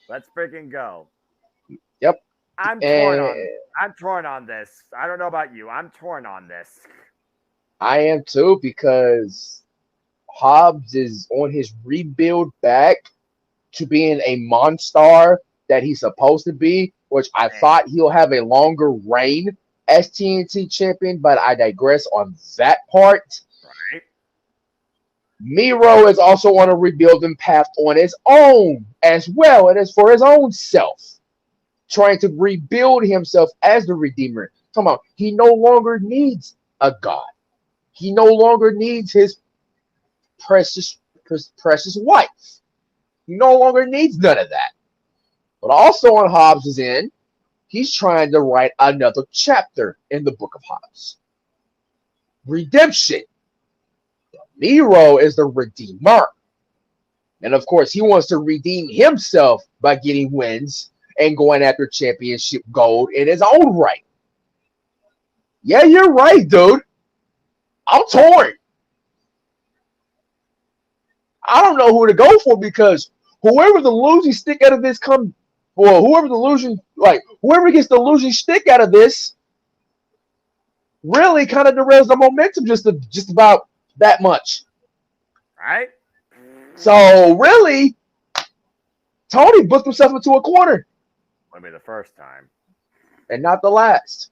F: Let's freaking go.
E: Yep.
F: I'm torn on this. I don't know about you. I'm torn on this.
E: I am too, because Hobbs is on his rebuild back to being a monster that he's supposed to be, which I thought he'll have a longer reign as TNT champion, but I digress on that part.
F: Right.
E: Miro is also on a rebuilding path on his own as well, and is for his own self, trying to rebuild himself as the Redeemer. Come on, he no longer needs a god. He no longer needs his precious wife. He no longer needs none of that. But also on Hobbs' end, he's trying to write another chapter in the book of Hobbs. Redemption. Miro is the Redeemer. And of course, he wants to redeem himself by getting wins and going after championship gold in his own right. Yeah, you're right, dude. I'm torn. I don't know who to go for because whoever the losing stick out of this whoever gets the losing stick out of this really kind of derails the momentum just about that much.
F: Right?
E: So really, Tony booked himself into a corner.
F: Wouldn't be the first time.
E: And not the last.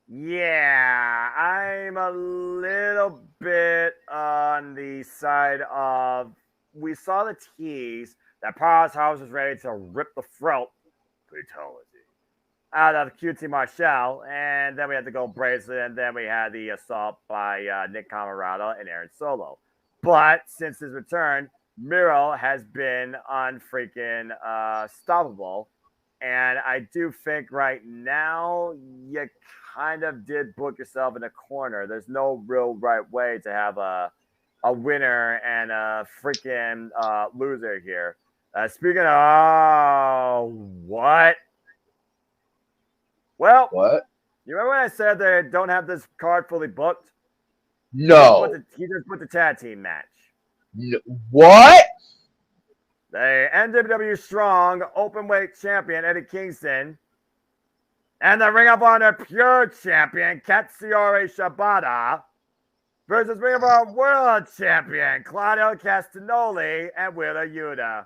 F: Yeah, I'm a little bit on the side of we saw the tease that Powerhouse was ready to rip the throat fatality out of QT Marshall, and then we had to go bracelet, and then we had the assault by Nick Camarado and Aaron Solo. But since his return, Miro has been unfreaking stoppable. And I do think right now you kind of did book yourself in a corner. There's no real right way to have a winner and a freaking loser here. Speaking of what? Well,
E: What?
F: you remember when I said they don't have this card fully booked?
E: No.
F: He just put the tag team match.
E: What?
F: The NWW Strong Openweight Champion Eddie Kingston and the Ring of Honor Pure Champion Katsuyori Shibata versus Ring of Honor World Champion Claudio Castagnoli and Wheeler Yuta.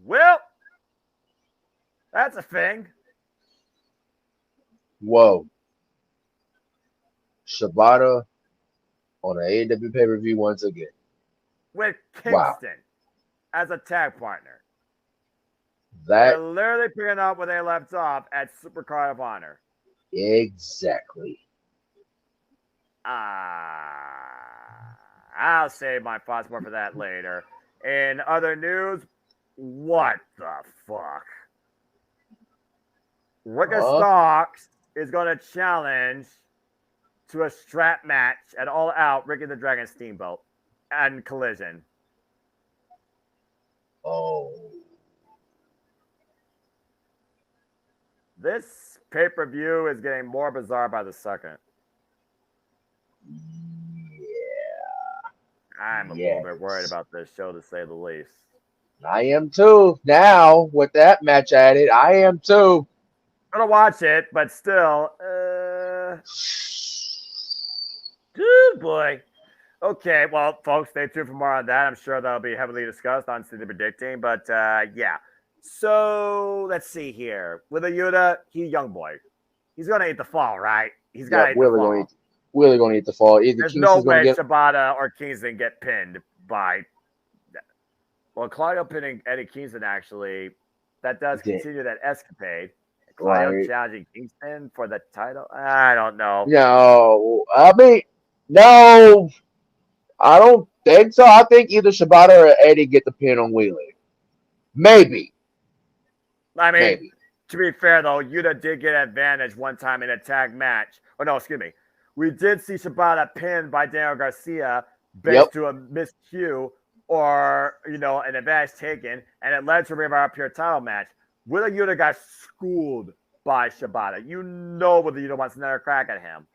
F: Well, that's a thing.
E: Whoa. Shibata on an AEW pay-per-view once again.
F: With Kingston as a tag partner.
E: That
F: They're literally picking up where they left off at Supercard of Honor.
E: exactly.
F: I'll save my thoughts more for that later. In other news, what the fuck? Ricky Starks is going to challenge to a strap match at All Out Ricky the Dragon Steamboat and Collision.
E: Oh.
F: This pay-per-view is getting more bizarre by the second.
E: Yeah.
F: I'm a little bit worried about this show, to say the least.
E: I am too. Now, with that match added, I am too.
F: I'm going to watch it, but still, good boy. Okay, well, folks, stay tuned for more on that. I'm sure that'll be heavily discussed on City Predicting, but yeah. So let's see here. With a Yuta, he's a young boy. He's gonna eat the fall, right? He's got to eat the fall.
E: Wheeler gonna eat the fall. Either
F: There's
E: Kingston's
F: no way
E: get...
F: Shibata or Kingston get pinned by. Well, pinning Eddie Kingston actually, that does continue that escapade. Claudio challenging Kingston for the title. I don't know.
E: No, I mean, no, I don't think so. I think either Shibata or Eddie get the pin on Wheeler. Maybe.
F: I mean,
E: Maybe.
F: To be fair, though, Yuta did get advantage one time in a tag match. Oh, no, excuse me. We did see Shibata pinned by Daniel Garcia based to a miscue or, an advantage taken, and it led to a Ring of Honor Pure title match. Wheeler Yuta got schooled by Shibata. You know whether Yuta wants another crack at him.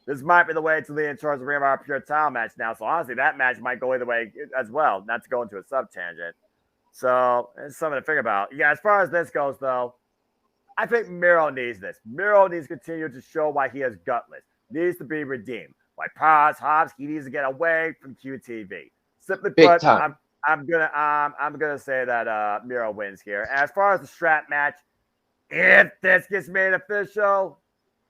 F: This might be the way to lead towards the Ring of Honor Pure title match now. So, honestly, that match might go either way as well, not to go into a sub-tangent. So, it's something to think about. Yeah, as far as this goes, though, I think Miro needs this. Miro needs to continue to show why he is gutless. Needs to be redeemed. Like Hobbs, he needs to get away from QTV. Simply put, I'm gonna say that Miro wins here. As far as the strap match, if this gets made official,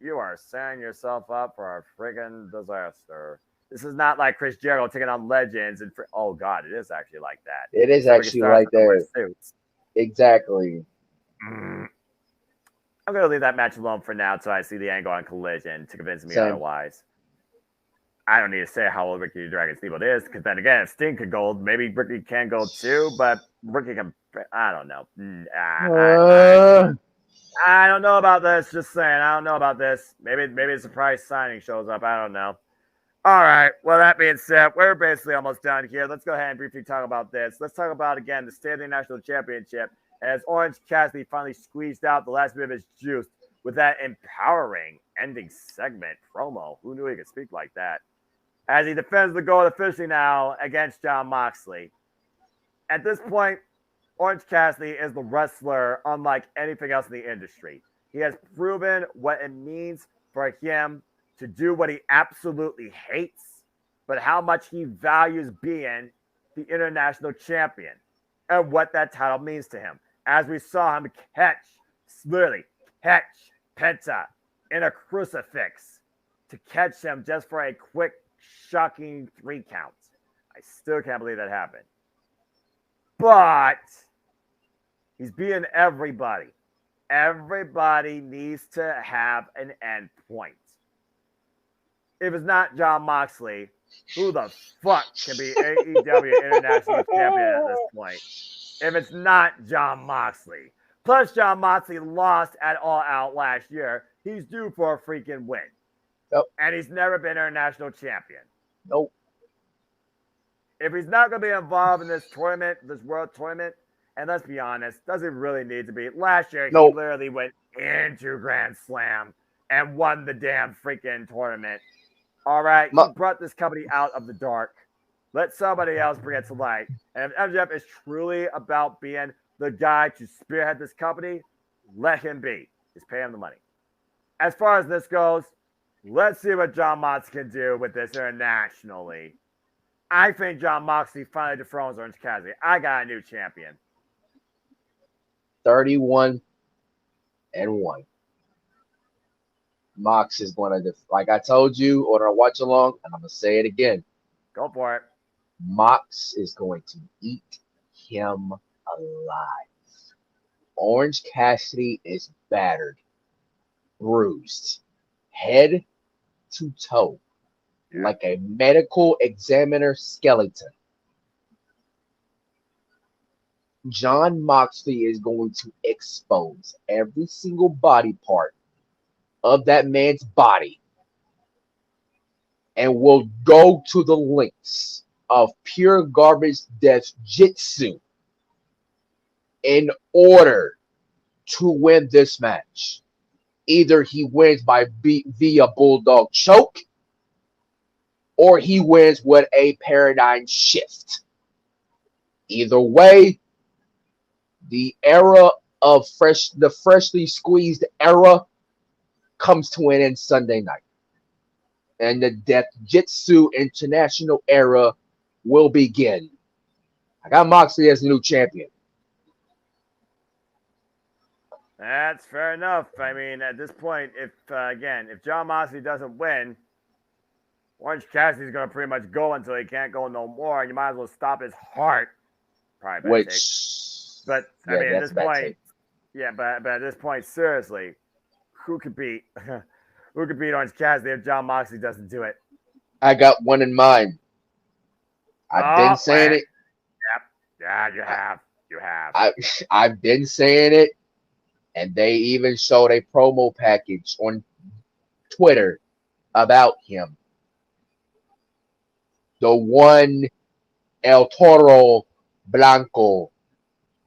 F: you are setting yourself up for a friggin' disaster. This is not like Chris Jericho taking on legends and oh god, it is actually like that.
E: It is
F: So
E: actually like that.
F: suits.
E: Exactly.
F: I'm gonna leave that match alone for now until I see the angle on Collision to convince me
E: Same.
F: otherwise. I don't need to say how old Ricky Dragon Steamboat is, because then again, if Sting could gold, maybe Ricky can gold too, but Ricky can. I don't know. I don't know about this. Just saying, I don't know about this. Maybe a surprise signing shows up. I don't know. All right. Well, that being said, we're basically almost done here. Let's go ahead and briefly talk about this. Let's talk about, again, the State of the National Championship. As Orange Cassidy finally squeezed out the last bit of his juice with that empowering ending segment promo. Who knew he could speak like that? As he defends the gold officially now against Jon Moxley. At this point, Orange Cassidy is the wrestler unlike anything else in the industry. He has proven what it means for him to do what he absolutely hates, but how much he values being the international champion and what that title means to him. As we saw him literally catch Penta in a crucifix to catch him just for a quick, shocking 3 count. I still can't believe that happened. But he's beating everybody. Everybody needs to have an end point. If it's not Jon Moxley, who the fuck can be AEW International Champion at this point? If it's not Jon Moxley. Plus, Jon Moxley lost at All Out last year. He's due for a freaking win.
E: Nope.
F: And he's never been international champion.
E: Nope.
F: If he's not going to be involved in this tournament, this world tournament, and let's be honest, does he really need to be? Last year, he literally went into Grand Slam and won the damn freaking tournament. All right, he brought this company out of the dark. Let somebody else bring it to light. And if MJF is truly about being the guy to spearhead this company, let him be. Just pay him the money. As far as this goes, let's see what Jon Moxley can do with this internationally. I think Jon Moxley finally dethrones Orange Cassidy. I got a new champion.
E: 31-1. Mox is going to, like I told you on our watch along, and I'm going to say it again.
F: Go for it.
E: Mox is going to eat him alive. Orange Cassidy is battered, bruised, head to toe, like a medical examiner skeleton. Jon Moxley is going to expose every single body part of that man's body and will go to the lengths of pure garbage death jitsu in order to win this match. Either he wins via bulldog choke, or he wins with a paradigm shift. Either way, the era of the freshly squeezed era comes to an end Sunday night. And the Death Jitsu International era will begin. I got Moxley as the new champion.
F: That's fair enough. I mean, at this point, if Jon Moxley doesn't win, Orange Cassidy's going to pretty much go until he can't go no more, and you might as well stop his heart. Probably but I mean, at this point, but at this point, seriously, who could beat Orange Cassidy if Jon Moxley doesn't do it?
E: I got one in mind. I've been saying it.
F: Yep. Yeah, you have.
E: I've been saying it, and they even showed a promo package on Twitter about him. The one El Toro Blanco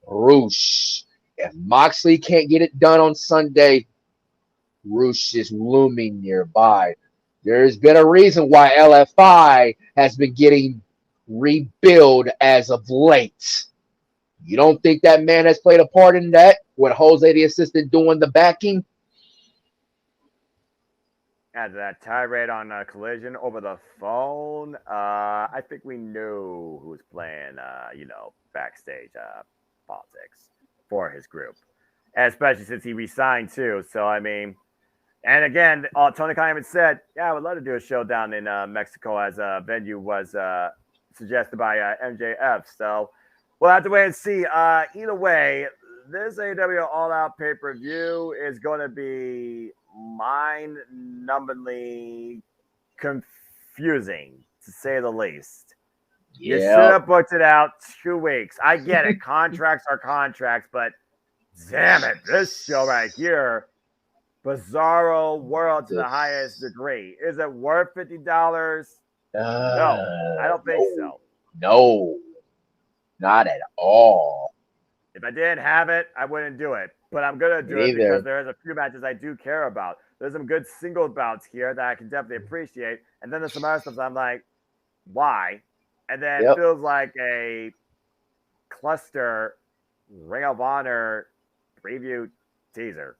E: Rush. If Moxley can't get it done on Sunday, Rush is looming nearby. There's been a reason why LFI has been getting rebuilt as of late. You don't think that man has played a part in that? With Jose the assistant doing the backing?
F: After that tirade on Collision over the phone, I think we knew who was playing, backstage politics for his group, and especially since he resigned too. So I mean, and again, Tony Khan even said, "Yeah, I would love to do a show down in Mexico as a venue was suggested by MJF." So we'll have to wait and see. Either way, this AEW All Out pay-per-view is going to be mind-numbingly confusing, to say the least. You should have booked it out 2 weeks. I get it. Contracts are contracts, but damn it, this show right here, bizarro world to the highest degree. Is it worth $50? No, I don't think so.
E: No, not at all.
F: If I didn't have it, I wouldn't do it. But I'm going to do it because there's a few matches I do care about. There's some good single bouts here that I can definitely appreciate. And then there's some other stuff I'm like, why? And then it feels like a cluster Ring of Honor preview teaser.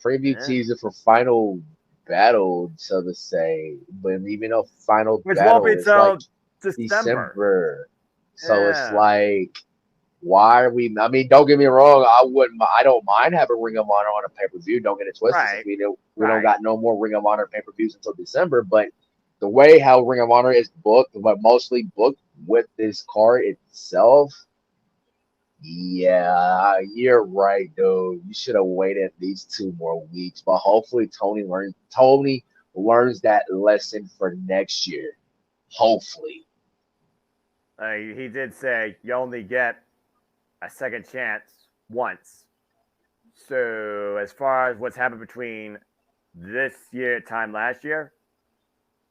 E: Teaser for Final Battle, so to say. But even though Final
F: Which
E: Battle
F: won't be
E: is
F: till
E: like
F: December.
E: So it's like, why are we? I mean, don't get me wrong. I don't mind having Ring of Honor on a pay-per-view. Don't get it twisted.
F: Right.
E: We don't got no more Ring of Honor pay-per-views until December. But the way how Ring of Honor is booked, but mostly booked with this card itself, yeah, you're right, dude. You should have waited at least 2 more weeks. But hopefully Tony learns that lesson for next year. Hopefully.
F: He did say you only get a second chance once. So as far as what's happened between this year time last year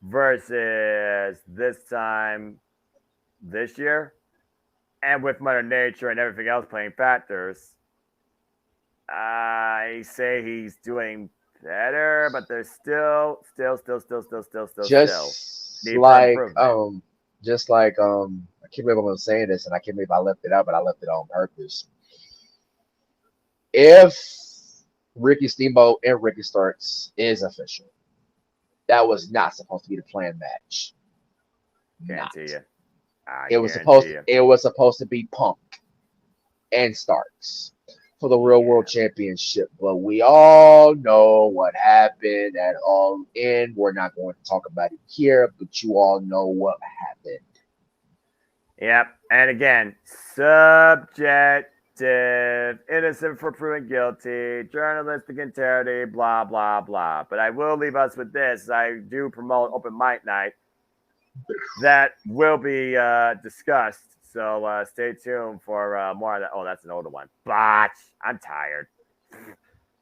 F: versus this time this year, and with Mother Nature and everything else playing factors, I say he's doing better, but there's still
E: I can't believe I'm saying this, and I can't believe I left it out, but I left it on purpose. If Ricky Steamboat and Ricky Starks is official, that was not supposed to be the planned match.
F: Guarantee you.
E: It was supposed to be Punk and Starks for the Real World Championship, but we all know what happened at All In. We're not going to talk about it here, but you all know what happened.
F: Yep, and again, subjective, innocent for proven guilty, journalistic integrity, blah, blah, blah. But I will leave us with this. I do promote Open Mic Night. That will be discussed. So stay tuned for more of that. Oh, that's an older one. Botch. I'm tired.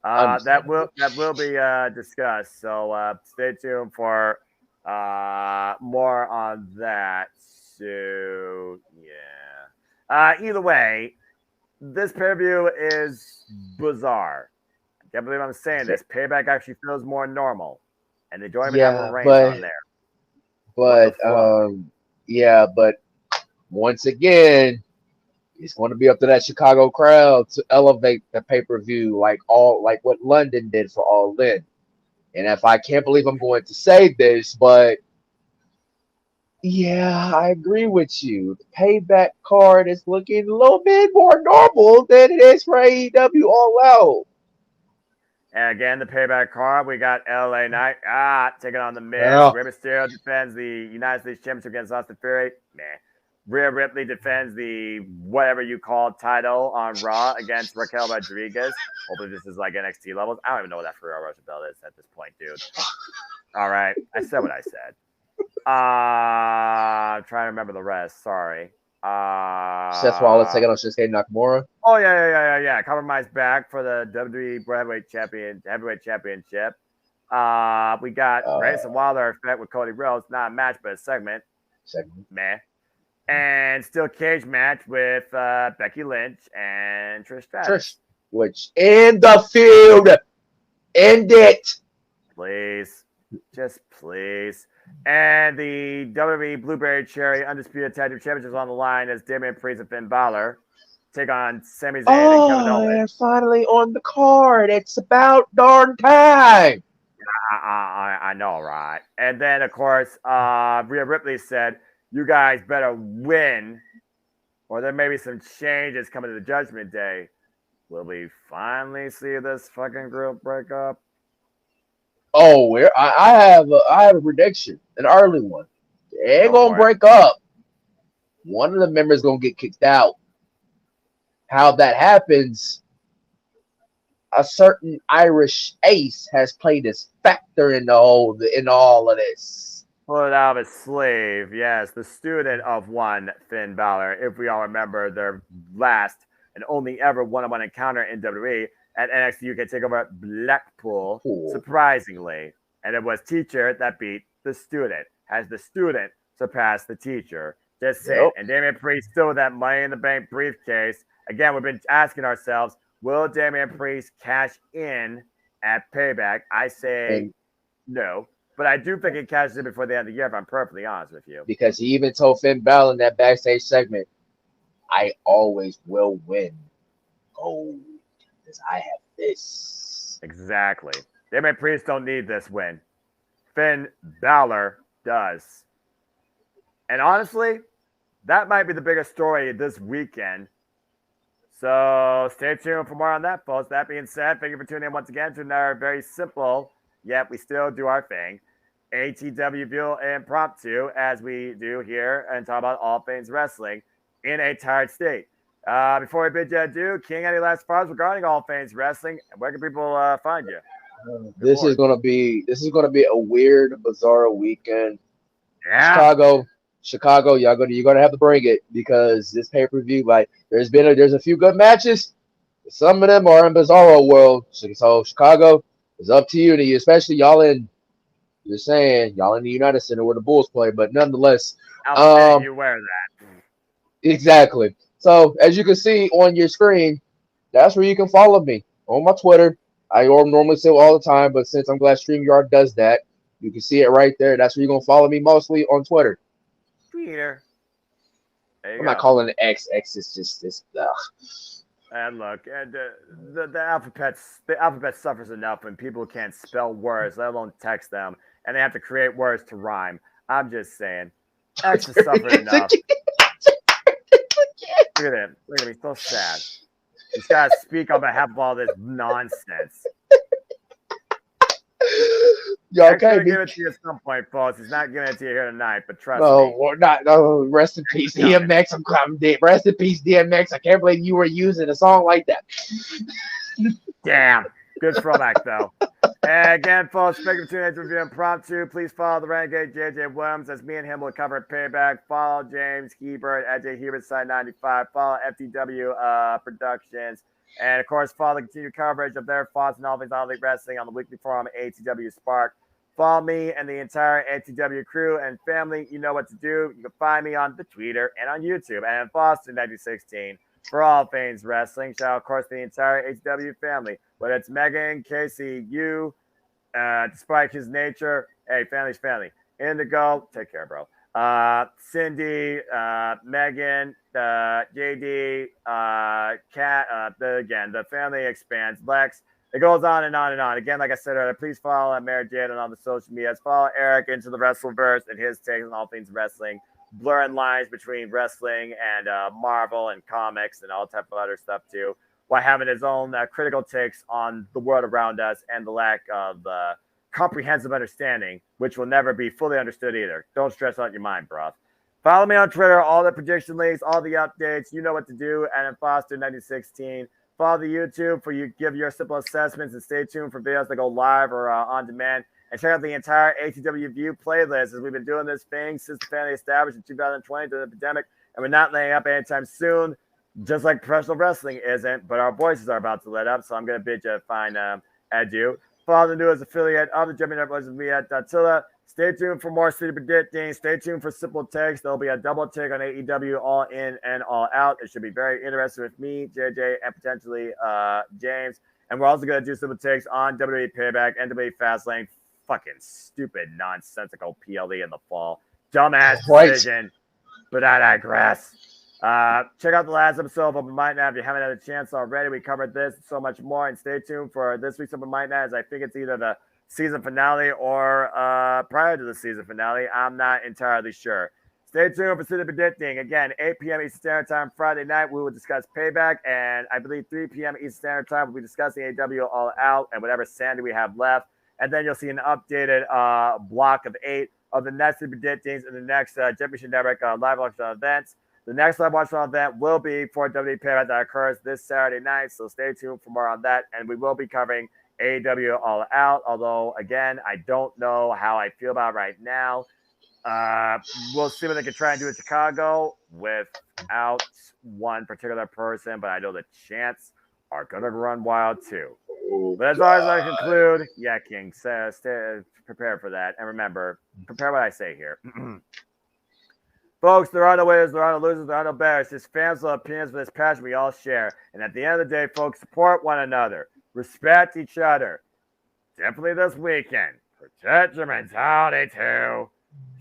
F: That will be discussed. So stay tuned for more on that. So yeah. Either way, this pay-per-view is bizarre. I can't believe I'm saying this. Payback actually feels more normal, and they don't even have a Reigns on there.
E: But but once again, it's going to be up to that Chicago crowd to elevate the pay-per-view like what London did for All In. And if I can't believe I'm going to say this, but yeah, I agree with you. The Payback card is looking a little bit more normal than it is for AEW All Out.
F: And again, the Payback card, we got LA Knight taking on The Miz. Rey Mysterio defends the United States Championship against Austin Theory. Rhea Ripley defends the whatever you call title on Raw against Raquel Rodriguez. Hopefully this is like NXT levels. I don't even know what that Ferrero Rocher belt is at this point, dude. All right. I said what I said. I'm trying to remember the rest. Sorry.
E: Seth Rollins taking on Shinsuke Nakamura.
F: Oh yeah. Compromise back for the WWE Heavyweight Championship. We got Grayson Wilder effect with Cody Rhodes. Not a match, but a segment. Meh. And still cage match with Becky Lynch and Trish Stratus.
E: Which end the feud. End it.
F: Please. Just please. And the WWE Blueberry Cherry Undisputed Tag Team Championships on the line as Damian Priest and Finn Balor take on Sami Zayn and Kevin Owens.
E: And finally on the card. It's about darn time.
F: I know, right? And then, of course, Rhea Ripley said, "You guys better win, or there may be some changes coming to the Judgment Day." Will we finally see this fucking group break up?
E: Oh, I have a prediction, an early one. They ain't
F: Go
E: gonna
F: for it.
E: break up. One of the members gonna get kicked out. How that happens? A certain Irish ace has played this factor in all of this.
F: Pull it out of his sleeve. Yes, the student of one Finn Balor. If we all remember their last and only ever one-on-one encounter in WWE at NXT UK Takeover at Blackpool,
E: Cool.
F: surprisingly, and it was teacher that beat the student. Has the student surpassed the teacher? Just saying.
E: Yep.
F: And Damian Priest still with that Money in the Bank briefcase. Again, we've been asking ourselves, will Damian Priest cash in at Payback? I say
E: And
F: no. But I do think he cashes in before the end of the year, if I'm perfectly honest with you.
E: because he even told Finn Balor in that backstage segment, I always will win gold because I have this.
F: Exactly. Damian Priest don't need this win. Finn Balor does. And honestly, that might be the biggest story this weekend. So stay tuned for more on that, folks. That being said, thank you for tuning in once again to another very simple, yet we still do our thing, ATW View Impromptu, as we do here and talk about all things wrestling in a tired state. Before we bid you adieu, King, any last thoughts regarding all things wrestling? Where can people find you?
E: This is gonna be a weird, bizarre weekend.
F: Yeah.
E: Chicago, you're gonna have to bring it because this pay-per-view, like there's a few good matches. Some of them are in Bizarro world. So Chicago is up to you, especially y'all in the United Center where the Bulls play, but nonetheless,
F: You wear that.
E: exactly. So as you can see on your screen, that's where you can follow me on my Twitter. I normally say it all the time, but since I'm glad StreamYard does that, you can see it right there. That's where you're gonna follow me mostly on Twitter.
F: Twitter.
E: I'm not calling it X. X is just this.
F: And look, the alphabet suffers enough when people can't spell words, let alone text them, and they have to create words to rhyme. I'm just saying, X has suffered enough. Look at him. Look at me. So sad. He's got to speak on behalf of all this nonsense.
E: Y'all
F: X's gonna
E: can't
F: give it to you at some point, folks. He's not giving it to you here tonight, but trust
E: No,
F: me.
E: or not. No, rest in peace, DMX. I'm dead. Rest in peace, DMX. I can't believe you were using a song like that.
F: Damn. Good throwback, though. And again, folks, thank you for tuning in to Review Impromptu. Please follow the Renegade JJ Williams as me and him will cover Payback. Follow James Hebert at J Hebert Side 95. Follow FTW Productions. And of course, follow the continued coverage of their thoughts and all things All Elite Wrestling on the weekly forum ATW Spark. Follow me and the entire ATW crew and family. You know what to do. You can find me on the Twitter and on YouTube and Foster 1916 for all things wrestling. Shout out, of course, the entire ATW family. Whether it's Megan, Casey, you, despite his nature, hey, family's family. Indigo, take care, bro. Cindy, Megan, JD, Kat, the family expands. Lex, it goes on and on and on. Again, like I said earlier, please follow Mary Jade on all the social medias. Follow Eric into the Wrestleverse and his takes on all things wrestling, blurring lines between wrestling and Marvel and comics and all type of other stuff too, while having his own critical takes on the world around us and the lack of comprehensive understanding, which will never be fully understood either. Don't stress out your mind, bro. Follow me on Twitter, all the prediction links, all the updates. You know what to do. And Foster 1916. Follow the YouTube for you give your simple assessments and stay tuned for videos that go live or on demand. And check out the entire ATW View playlist as we've been doing this thing since the family established in 2020 during the pandemic. And we're not laying up anytime soon, just like professional wrestling isn't. But our voices are about to let up. So I'm going to bid you a fine adieu. Follow the newest affiliate of the Jimmy Network with me at Dattila. Stay tuned for more City Predicting. Stay tuned for Simple Takes. There'll be a double take on AEW All In and All Out. It should be very interesting with me, JJ, and potentially James. And we're also going to do Simple Takes on WWE Payback, NWA Fastlane. Fucking stupid, nonsensical PLE in the fall. Dumbass decision, but I digress. Check out the last episode of Open Mic Night if you haven't had a chance already. We covered this and so much more. And stay tuned for this week's Open Mic Night, as I think it's either the season finale or prior to the season finale. I'm not entirely sure. Stay tuned for City Predicting. Again, 8 p.m. Eastern Standard Time Friday night. We will discuss Payback, and I believe 3 p.m. Eastern Standard Time we'll be discussing AEW All Out and whatever sanity we have left. And then you'll see an updated block of 8 of the next City Predictings and the next Championship Network live watch events. The next live watch event will be for WWE Payback that occurs this Saturday night, so stay tuned for more on that. And we will be covering AEW All Out, although, again, I don't know how I feel about it right now. We'll see what they can try and do in Chicago without one particular person, but I know the chants are going to run wild too. But as always, I conclude, King says, stay prepared for that. And remember, prepare what I say here. Folks, there are no winners, there are no losers, there are no bears. Just fans with opinions for this passion we all share. And at the end of the day, folks, support one another. Respect each other. Definitely this weekend. Protect your mentality too.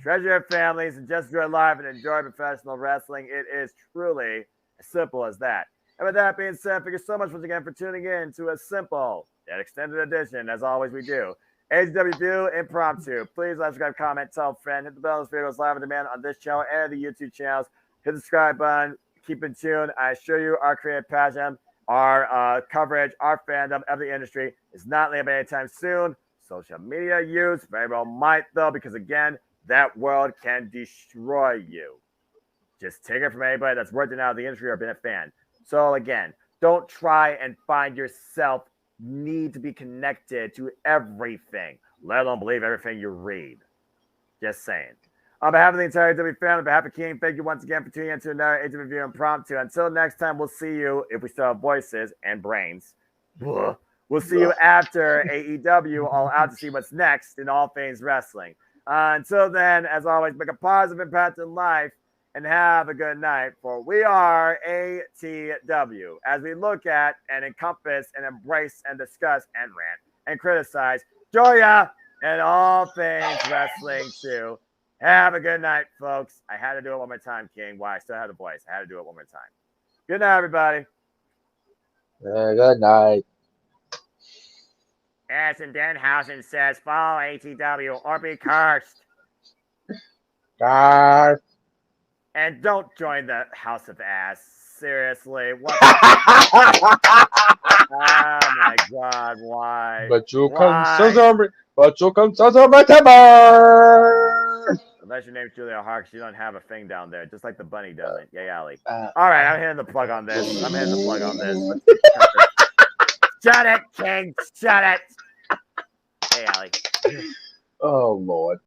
F: Treasure your families and just enjoy life and enjoy professional wrestling. It is truly as simple as that. And with that being said, thank you so much once again for tuning in to a simple yet extended edition, as always we do. HWU Impromptu. Please like, subscribe, comment, tell a friend. Hit the bell. This video is live on demand on this channel and the YouTube channels. Hit the subscribe button. Keep in tune. I assure you our creative passion, our coverage, our fandom of the industry is not leaving anytime soon. Social media use very well might, though, because, again, that world can destroy you. Just take it from anybody that's worked in out of the industry or been a fan. So, again, don't try and find yourself need to be connected to everything, let alone believe everything you read. Just saying. On behalf of the entire AEW family, on behalf of King, thank you once again for tuning in to another AEW Impromptu. Until next time, we'll see you, if we still have voices and brains. We'll see you after AEW All Out to see what's next in all things wrestling. Until then, as always, make a positive impact in life and have a good night, for we are ATW, as we look at and encompass and embrace and discuss and rant and criticize Joya and all things wrestling too. Have a good night, folks. I had to do it one more time, King. Why? I still have the voice. I had to do it one more time. Good night, everybody.
E: Good night.
F: Yes, and Denhausen says, follow ATW or be cursed.
E: Bye.
F: And don't join the House of Ass. Seriously. What? Oh, my God. Why?
E: But you
F: Why?
E: come to my timber.
F: Unless your name's Julia Harks, you don't have a thing down there, just like the bunny doesn't. Yay, Allie. All right, I'm hitting the plug on this. Shut it, King. Shut it. Hey, Allie.
E: Oh, Lord.